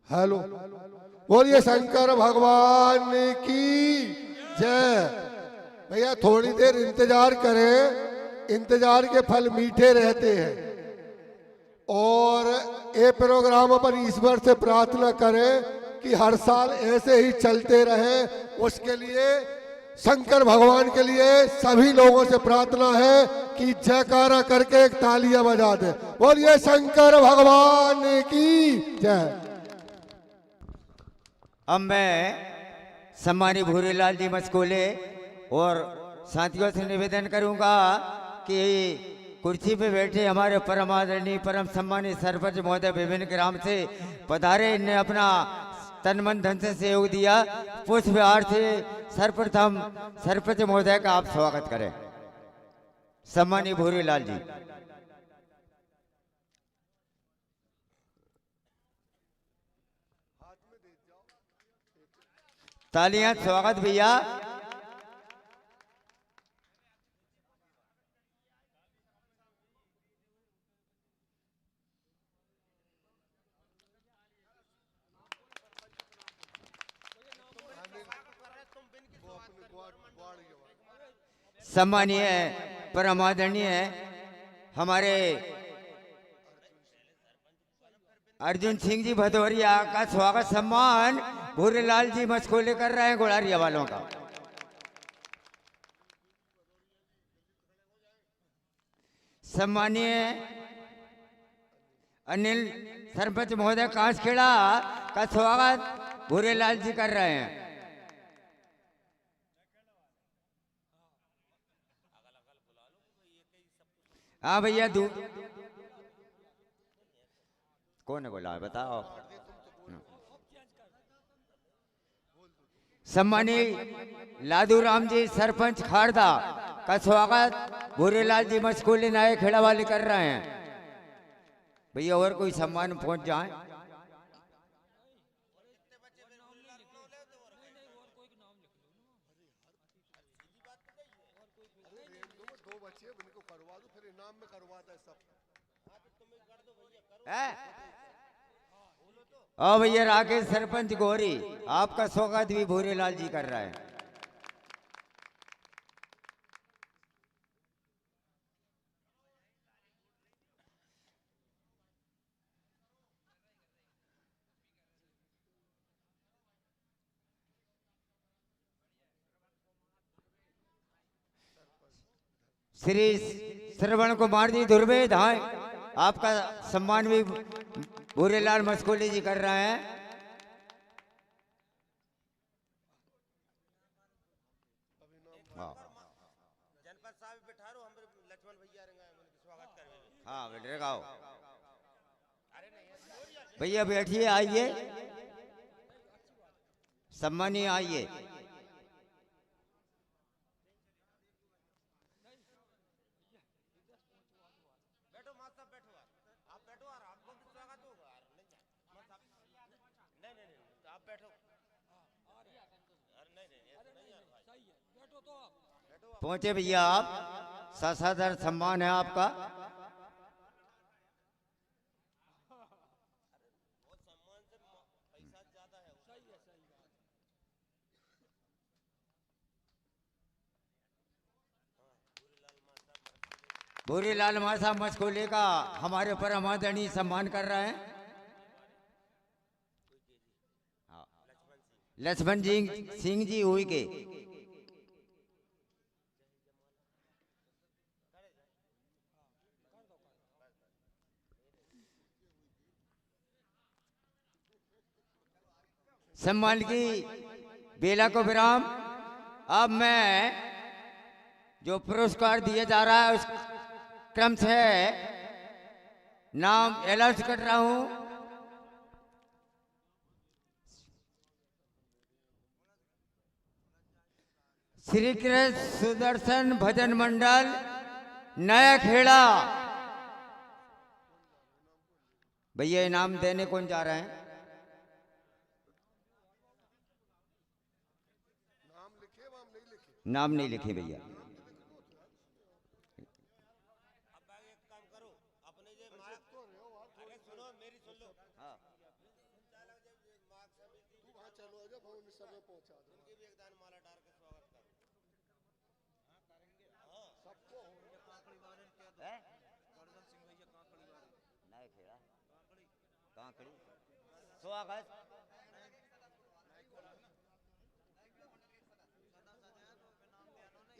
हेलो, बोलिए शंकर भगवान की जय। भैया थोड़ी देर इंतजार करें, इंतजार के फल मीठे रहते हैं। और ये प्रोग्राम अपन ईश्वर से प्रार्थना करें कि हर साल ऐसे ही चलते रहे। उसके लिए शंकर भगवान के लिए सभी लोगों से प्रार्थना है कि जयकारा करके एक तालियां बजा दे। बोलिए शंकर भगवान की जय। अब मैं सम्मानित भूरीलाल जी मस्कोले और साथियों से निवेदन करूंगा कि कुर्सी पे बैठे हमारे परम आदरणीय परम सम्मानित सरपंच महोदय विभिन्न ग्राम से पधारे, इनने अपना तन मन धन से सहयोग दिया। पुष्पहार से सर्वप्रथम सरपंच महोदय का आप स्वागत करें। सम्मानित भूरीलाल जी। तालियां, स्वागत भैया। सम्मानीय परम आदरणीय हमारे अर्जुन सिंह जी भदौरिया का स्वागत सम्मान भूरीलाल जी मस्कोले कर रहे हैं गोड़ारिया वालों का। सम्मानीय अनिल सरपंच महोदय कांसखेड़ा का स्वागत भूरीलाल जी कर रहे हैं। हाँ भैया, कौन है बोला है बताओ। सम्मानित लादू राम जी सरपंच खारदा का स्वागत भूरीलाल जी मस्कोले नायक खेड़ा वाले कर रहे हैं। भैया और कोई सम्मान पहुंच जाए। और भैया राकेश सरपंच गोरी आपका स्वागत भी भूरीलाल जी कर रहा है। श्री श्रवण कुमार जी धुर्वे धाय आपका सम्मान भी भूरीलाल मस्कोले जी कर रहे हैं। हाँ बेटे गाओ भैया, बैठिए, आइए सम्मानीय, आइए। पहुंचे भैया आप, सादर सम्मान है आपका। भूरीलाल मासा मस्कोले का हमारे परम आदरणीय सम्मान कर रहे हैं। लक्ष्मण सिंह जी हुई के सम्मान की बेला को विराम। अब मैं जो पुरस्कार दिया जा रहा है उस क्रम से नाम अनाउंस कर रहा हूं। श्री कृष्ण सुदर्शन भजन मंडल नया खेड़ा। भैया इनाम देने कौन जा रहे हैं? नाम नहीं लिखे भैया। हूँ उन सब में पहुँचा दो। उनकी भी एक दान माला डाल के स्वागत करो। सबको नाय खेड़ा कांकड़ी स्वागत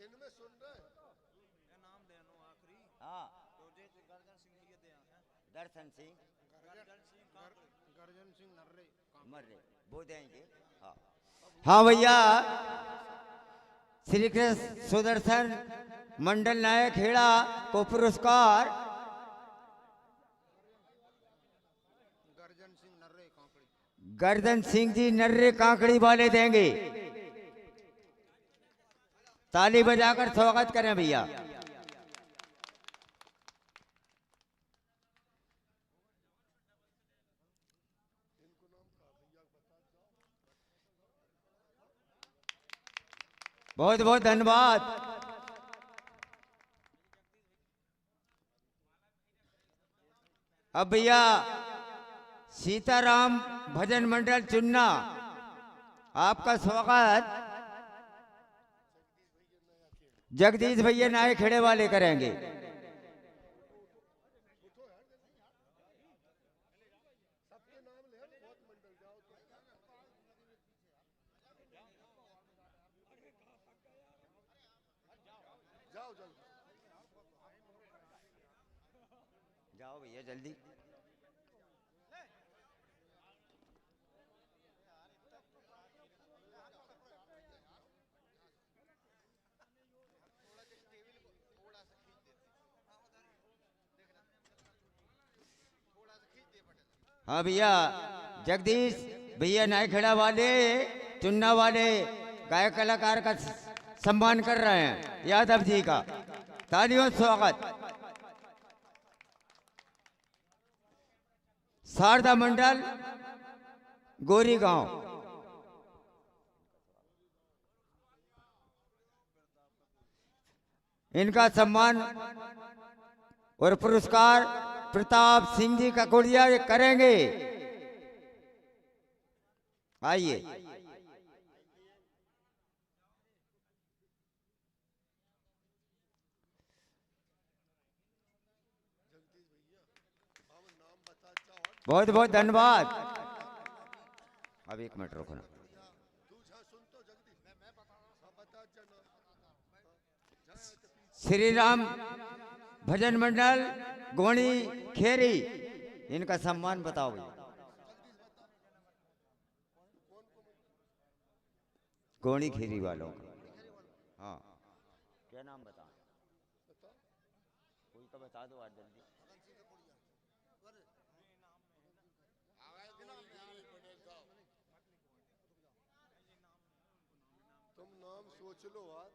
इनमें सुन रहे नाम देनो आखिरी हाँ तो जे गर्जन सिंह ये दे हैं दर्शन सिंह गर्जन सिंह नर्रे मर्रे वो देंगे हाँ हाँ भैया श्री कृष्ण सुदर्शन मंडल नायक खेड़ा को पुरस्कार गर्जन सिंह नर्रे कांकड़ी गर्दन सिंह जी नर्रे कांकड़ी वाले देंगे। ताली बजाकर स्वागत करें भैया। बहुत बहुत धन्यवाद। अब भैया सीताराम भजन मंडल चुन्ना आपका स्वागत जगदीश भैया नायक खेड़े वाले करेंगे। जाओ भैया जल्दी। हाँ भैया जगदीश भैया नायखेड़ा वाले चुन्ना वाले गायक कलाकार का सम्मान कर रहे हैं यादव जी का। तालियों से स्वागत। शारदा मंडल गोरी गांव इनका सम्मान और पुरस्कार प्रताप सिंह जी का कोड़िया करेंगे। आइए बहुत बहुत धन्यवाद। अब एक मिनट रुको ना। श्री राम भजन मंडल गोणी खेरी इनका सम्मान बताओ भैया। गोणी खेरी वालों का हाँ क्या नाम बता कोई का बता दो आज जल्दी। तुम नाम सोच लो यार।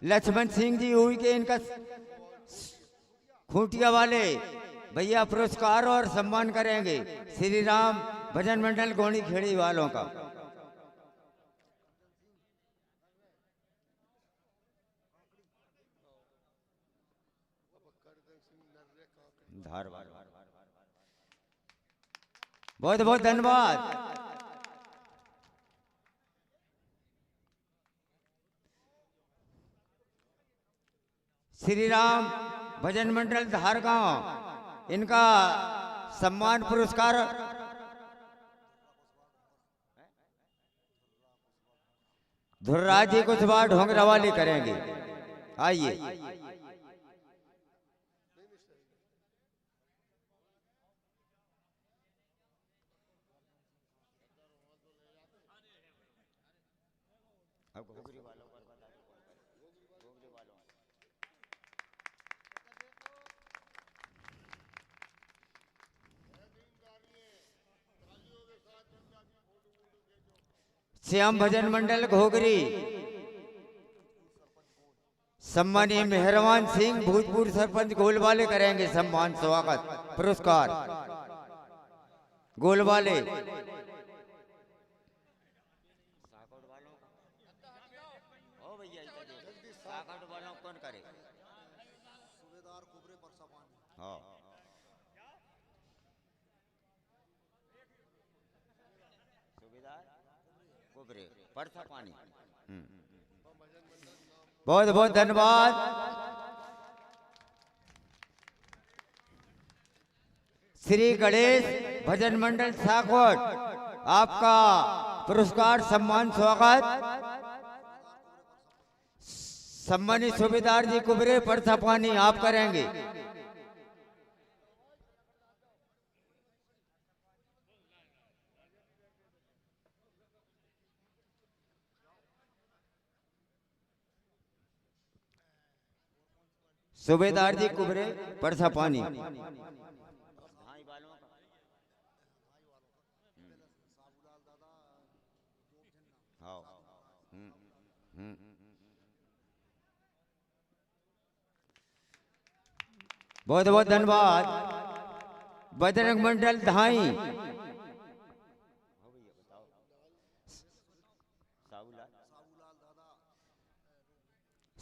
लक्ष्मण सिंह जी हुई के इनका खूंटिया वाले भैया पुरस्कार और सम्मान करेंगे श्री राम भजन मंडल गोणी खेड़ी वालों का। धारवाड़ बहुत बहुत धन्यवाद। श्री राम भजन मंडल धारगांव इनका सम्मान पुरस्कार धुर्राज जी कुशवाहा ढोंगरा वाले करेंगे। आइए अब घोगरी वालों पर बता दो घोगरी वालों श्याम भजन मंडल घोगरी सम्मानीय मेहरबान सिंह भूतपूर्व सरपंच गोलवाले करेंगे सम्मान स्वागत पुरस्कार गोलवाले। वालों कौन करे सूबेदार कुबरे परसा पानी। हाँ कुबरे परसा पानी। बहुत बहुत धन्यवाद। श्री गणेश भजन मंडल साकोट, आपका पुरस्कार सम्मान स्वागत। सम्मानित सूबेदार जी कुबरे परसा पानी आप करेंगे। सूबेदार जी कुबरे परसा पानी। बहुत बहुत धन्यवाद। बजरंग मंडल धाई,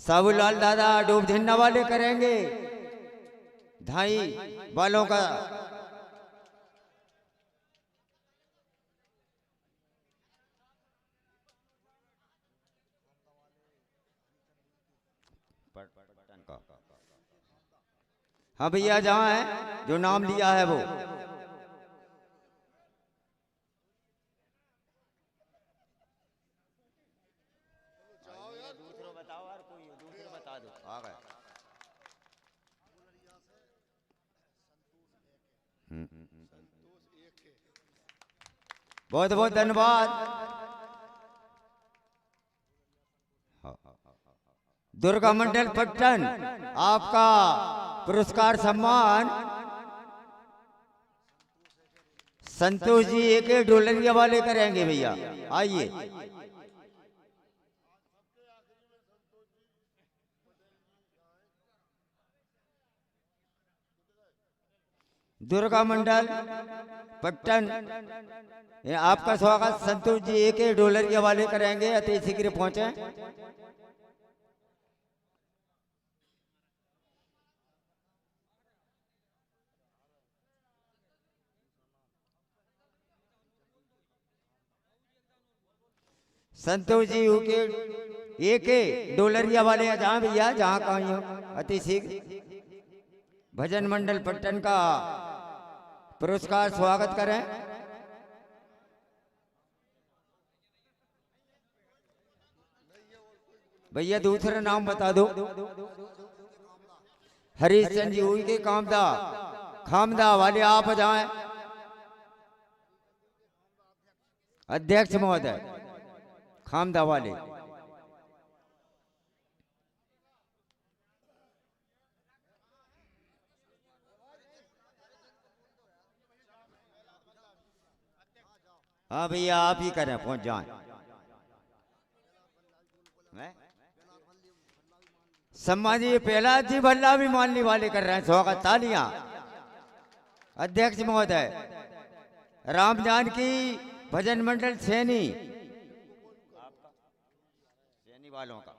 साबूलाल दादा डूब झन्ना वाले करेंगे धाई वालों का। हाँ भैया, जहाँ है जो नाम लिया है वो। दूसरा बताओ और कोई दूसरा बता दो। आ गए। बहुत बहुत धन्यवाद। दुर्गा मंडल पट्टन, आपका पुरस्कार सम्मान संतोष जी एक डोलरिया वाले करेंगे भैया। आइए। दुर्गा मंडल पट्टन, आपका स्वागत संतोष जी एक डोलरिया वाले करेंगे। अति शीघ्र पहुंचे। संतोष जी एक डोलरिया वाले जहाँ भैया, जहाँ कहीं हो अति शीघ्र भजन मंडल पट्टन का पुरस्कार स्वागत करें। भैया दूसरा नाम बता दो। हरीश चंद जी हुई के कामदा खामदा वाले आप जाएं। अध्यक्ष महोदय खामदा वाले। हाँ भैया, आप ही करें, पहुंच जाएं। सम्माजी पहला जी भल्ला भी मानने वाले कर रहे हैं स्वागत। तालियां। अध्यक्ष महोदय राम जानकी भजन मंडल सैनी वालों का।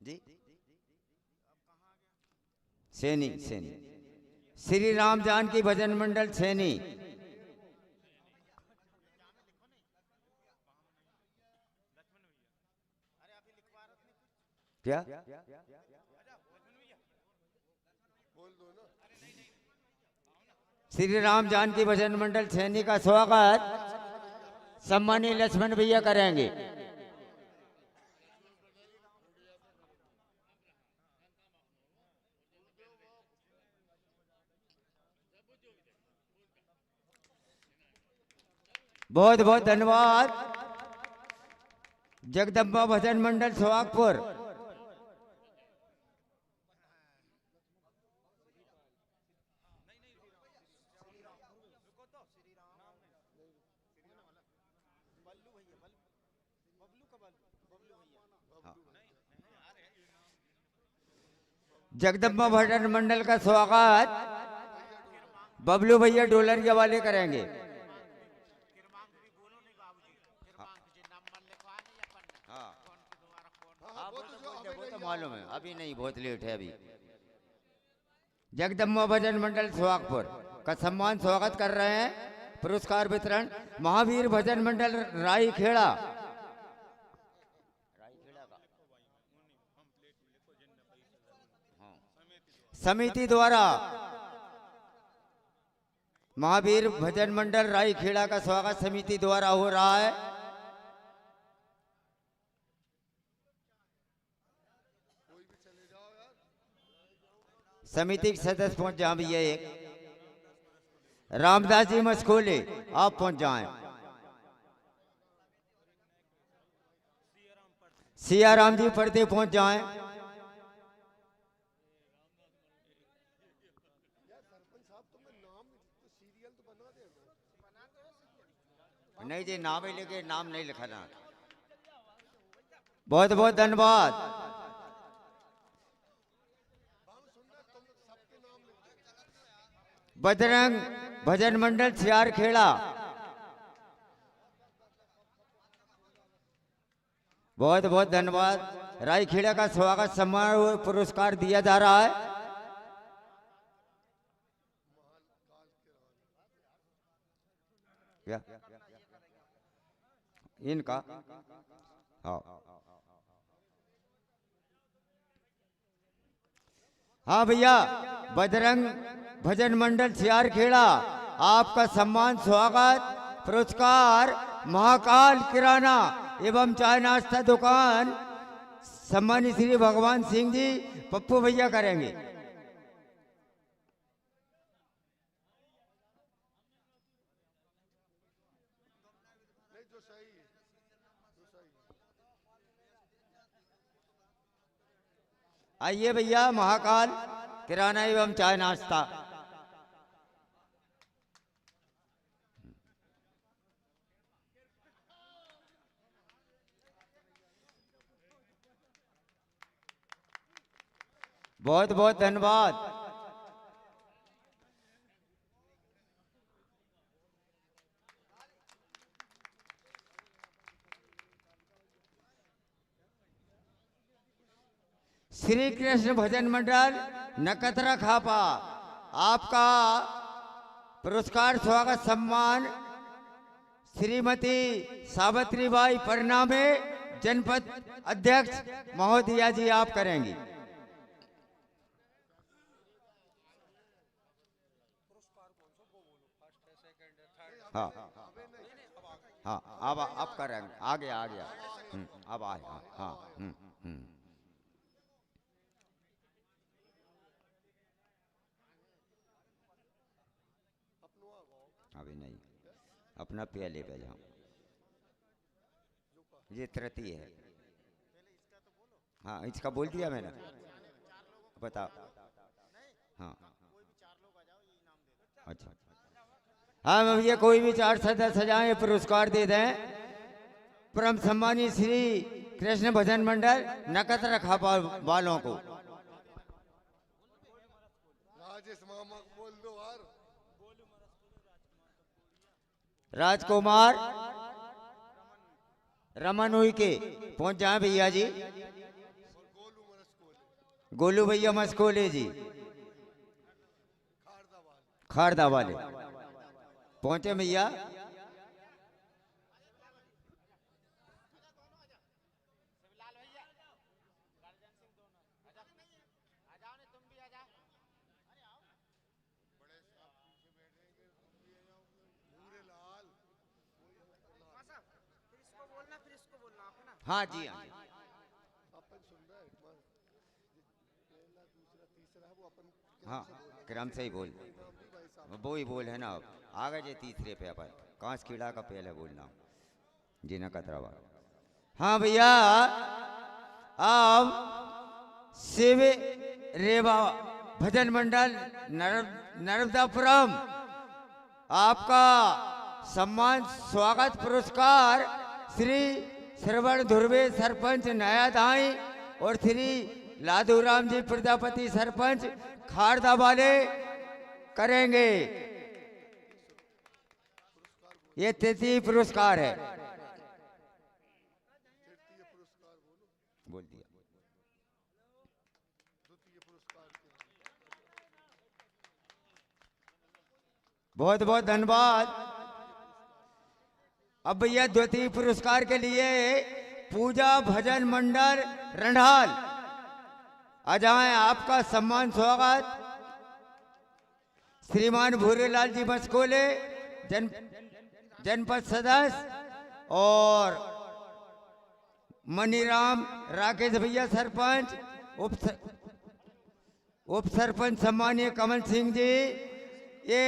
जी सैनी सैनी श्री राम जानकी भजन मंडल सैनी। क्या श्री राम जानकी भजन मंडल सैनी का स्वागत सम्मानीय लक्ष्मण भैया करेंगे। बहुत बहुत धन्यवाद। जगदम्बा भजन मंडल सोहागपुर, जगदम्बा भजन मंडल का स्वागत बबलू भैया डोलरिया वाले करेंगे। वो तो मालूम है, अभी नहीं, बहुत लेट है अभी। जगदम्बा भजन मंडल सोहागपुर। का सम्मान स्वागत कर रहे हैं। पुरस्कार वितरण महावीर भजन मंडल राई खेड़ा समिति द्वारा महावीर भजन मंडल राई खेड़ा का स्वागत समिति द्वारा हो रहा है। समिति के सदस्य पहुंच जाए भैया। एक रामदास जी मस्कोले आप पहुंच जाएं। सियाराम जी पर्दे पहुंच जाएं। नहीं जी नाम ही लेके नाम नहीं लिखाना। बहुत बहुत धन्यवाद। बजरंग भजन मंडल सियार खेड़ा बहुत बहुत धन्यवाद। राई खेड़ा का स्वागत समारोह पुरस्कार दिया जा रहा है। क्या इनका हाँ भैया बजरंग भजन मंडल सियार खेड़ा आपका सम्मान स्वागत पुरस्कार महाकाल किराना एवं चाय नाश्ता दुकान सम्मानित श्री भगवान सिंह जी पप्पू भैया करेंगे। आइए भैया महाकाल किराना एवं चाय नाश्ता। बहुत बहुत धन्यवाद। श्री कृष्ण भजन मंडल नकतरा खापा आपका पुरस्कार स्वागत सम्मान श्रीमती सावित्रीबाई परनामे जनपद अध्यक्ष महोदया जी आप करेंगी। हाँ हाँ अब आप करेंगे। आ गया अब आया। हाँ अभी नहीं अपना प्याले पे जाओ। ये तृतीय है। हाँ इसका बोल दिया मैंने। बता हाँ अच्छा हाँ भैया कोई भी 4 सदस्य सजाएं पुरस्कार दे दें। परम सम्मानित श्री कृष्ण भजन मंडल नकद रखा वालों को राजेश मामा को बोल दो यार। राजकुमार रमन उइके पहुंच जाए भैया जी। गोलू भैया मस्कोले जी खारदा वाले पहुंचे भैया। हाँ जी हाँ हाँ क्रम से ही बोल वो ही बोल है ना। अब आ गए तीसरे पे अपन कांच कीड़ा का पहले बोलना जी ना कतरावा। हाँ भैया अब शिव रेवा भजन मंडल नर्मदापुरम आपका सम्मान स्वागत पुरस्कार श्री श्रवण ध्रुवे सरपंच नया धाई और श्री लादूराम जी प्रजापति सरपंच खारदा वाले करेंगे। ये तृतीय पुरस्कार है। बोल दिया। बहुत बहुत धन्यवाद। अब भैया द्वितीय पुरस्कार के लिए पूजा भजन मंडल रंढाल आ जाएं, आपका सम्मान स्वागत। श्रीमान भूरेलाल जी मस्कोले जनपद सदस्य और मनीराम राकेश भैया सरपंच, उप सरपंच सम्मानीय कमल सिंह जी, ये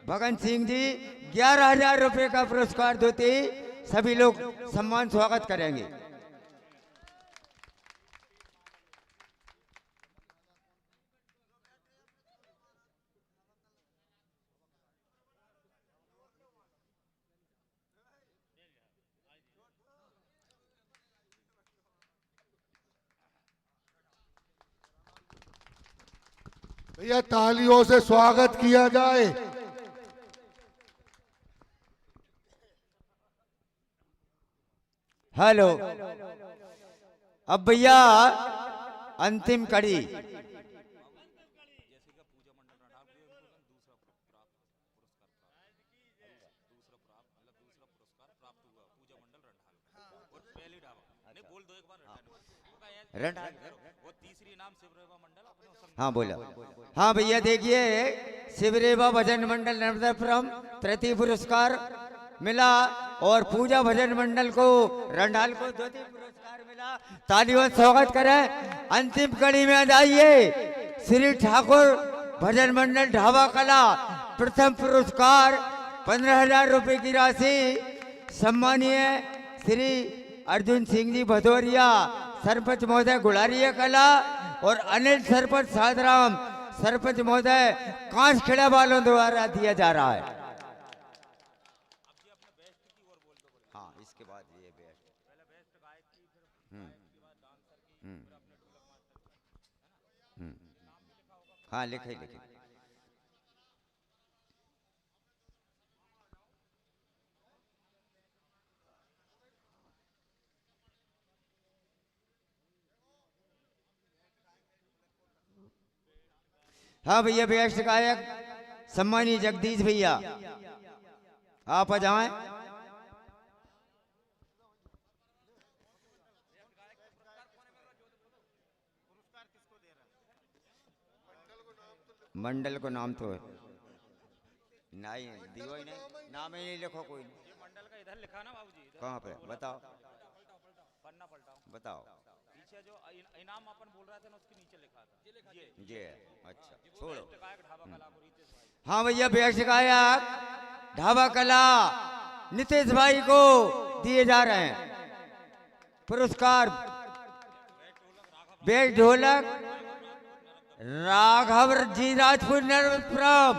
भगन सिंह जी 11,000 रुपए का पुरस्कार देते सभी लोग सम्मान स्वागत करेंगे। भैया तालियों से स्वागत किया जाए। हेलो, अब भैया अंतिम कड़ी। हाँ बोला। हाँ भैया देखिए, शिवरेवा भजन मंडल नर्मदापुरम तृतीय पुरस्कार मिला और पूजा भजन मंडल को रंडाल को द्वितीय पुरस्कार मिला। तालियों से स्वागत करें। अंतिम कड़ी में जाइए, श्री ठाकुर भजन मंडल ढाबा कला प्रथम पुरस्कार 15,000 रुपए की राशि सम्मानीय श्री अर्जुन सिंह जी भदौरिया सरपंच महोदय गुड़ारिया कला और अनिल सरपंच साधराम सरपंच महोदय कांसखेड़ा वालों द्वारा दिया जा रहा है। हाँ, इसके बाद ये बेस्ट। हाँ लिखे लिखे। हाँ भैया, बेस्ट गायक सम्मानीय जगदीश भैया आप आ जाएं। मंडल को नाम तो है नहीं, दियो ही नहीं, नाम ही नहीं लिखो कोई। ये मंडल का इधर लिखा ना बाबूजी। कहाँ पे बताओ, पन्ना पलटाओ बताओ। पीछे जो इनाम अपन बोल रहे थे ना, उसके नीचे लिखा था ये। अच्छा छोड़ो। हाँ भैया, बेस्ट गायक ढाबा कला नितेश भाई को दिए जा रहे हैं पुरस्कार। बेस्ट ढोलक राघव जी राजपुर नर्मदापुरम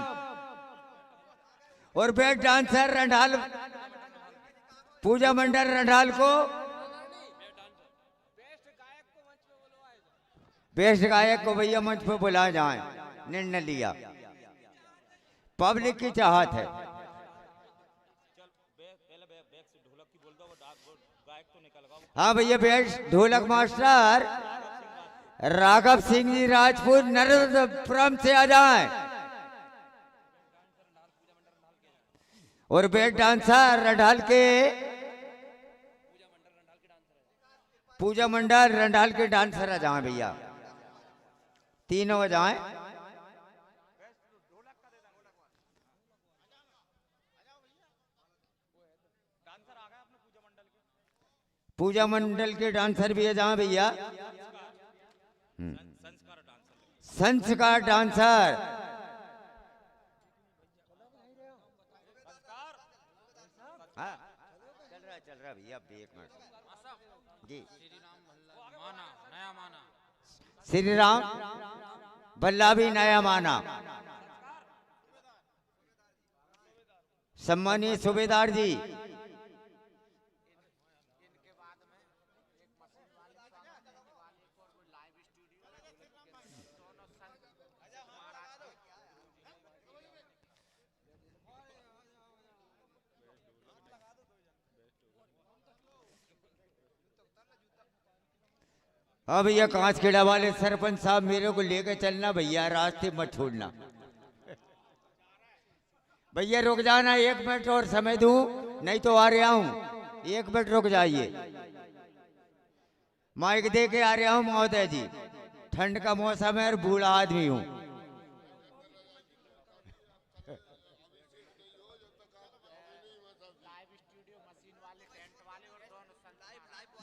और बेस्ट डांसर रंडाल पूजा मंडल रंडाल को। बेस्ट गायक को भैया मंच पे बुलाया जाए, निर्णय लिया, पब्लिक की चाहत है। हाँ भैया, बेस्ट ढोलक मास्टर राघव सिंह जी राजपुर नर्मदापुरम से आ जाए और बेस्ट डांसर रंडाल के पूजा मंडल रंडाल के डांसर आ जाए भैया, तीनों आ जाए। पूजा मंडल के डांसर भी आ जाए भैया। संस्कार डांसर हाँ चल रहा भैया, अब एक मिनट जी। श्री राम बल्लाभी नया माना सम्मानीय सूबेदार जी। हाँ भैया, कांचखेड़ा वाले सरपंच साहब मेरे को लेकर चलना भैया, रास्ते मत छोड़ना। भैया रुक जाना, 1 मिनट और समय दूं, नहीं तो आ रहा हूं। 1 मिनट रुक जाइए, माइक दे के आ रहा हूं महोदय जी। ठंड का मौसम है और बूढ़ा आदमी हूं।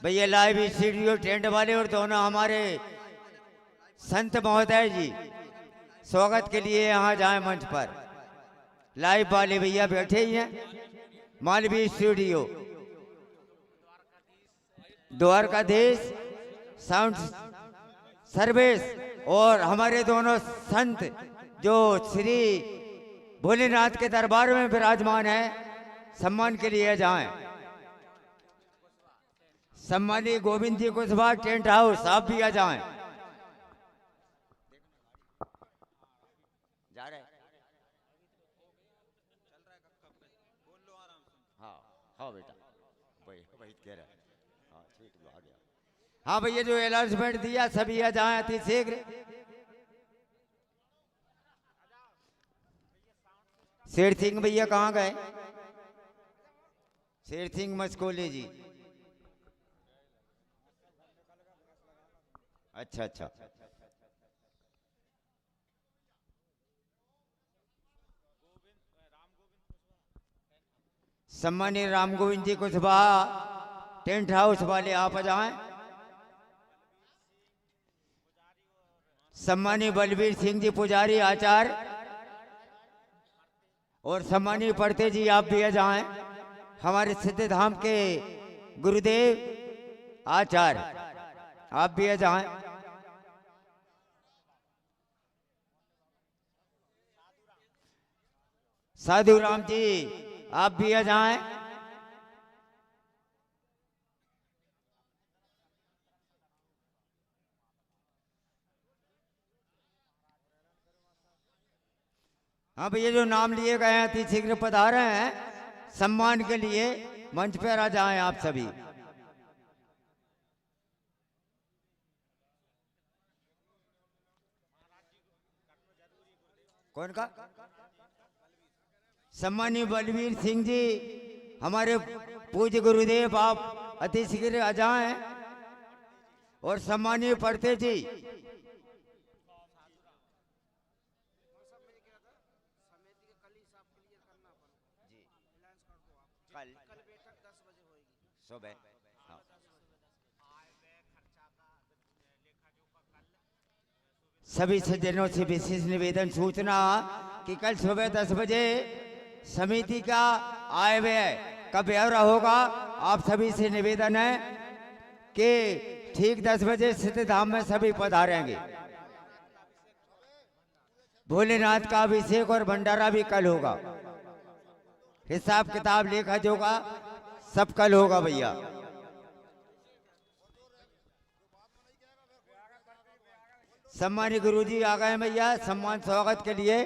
भैया लाइव स्टूडियो टेंट वाले और दोनों हमारे संत महोदय जी स्वागत के लिए यहाँ जाए मंच पर। लाइव वाले भैया बैठे ही हैं, Malvi studio, Dwarkadhish sound service और हमारे दोनों संत जो श्री भोलेनाथ के दरबार में विराजमान है, सम्मान के लिए जाएं। सम्मानी गोविंद जी कुशवाहा टेंट हाउस, आप भी आ जाएं। जा रहे हाँ बेटा, वही कह रहा है। हाँ ठीक है, आ गया। हाँ भैया जो अनाउंसमेंट दिया सभी आ जाएं अति शीघ्र। शेर सिंह भैया कहाँ गए? शेर सिंह मस्कोले जी। अच्छा अच्छा, सम्मानीय राम गोविंद जी कुशवाहा टेंट हाउस वाले आप आ जाएं। सम्मानीय बलबीर सिंह जी पुजारी आचार्य और सम्मानीय पड़ते जी आप भी आ जाएं। हमारे सिद्ध धाम के गुरुदेव आचार्य आप भी आ जाएं। साधु राम जी आप भी आ जाएं। हाँ भैया जो नाम लिए गए हैं अति शीघ्र पधारे हैं, सम्मान के लिए मंच पर आ जाएं आप सभी। कौन का? सम्मानीय बलबीर सिंह जी हमारे पूज्य गुरुदेव आप अति शीघ्र आ जाएं। और सम्मानीय पड़ते जी कल सुबह हाँ। सभी सज्जनों से विशेष निवेदन सूचना कि कल सुबह 10 बजे समिति का आय व्यय का ब्यौरा होगा। आप सभी से निवेदन है कि ठीक 10 बजे सिद्ध धाम में सभी पधारेंगे। भोलेनाथ का अभिषेक और भंडारा भी कल होगा। हिसाब किताब लेखा जोखा सब कल होगा भैया। सम्मानित गुरुजी आ गए भैया सम्मान स्वागत के लिए।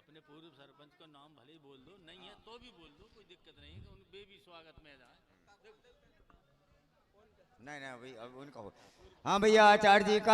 अपने पूर्व सरपंच का नाम भले ही बोल दो, नहीं है तो भी बोल दो, कोई दिक्कत नहीं है। उनके भी स्वागत में जाए। नहीं भाई अब उनका हो। हाँ भैया आचार्य जी का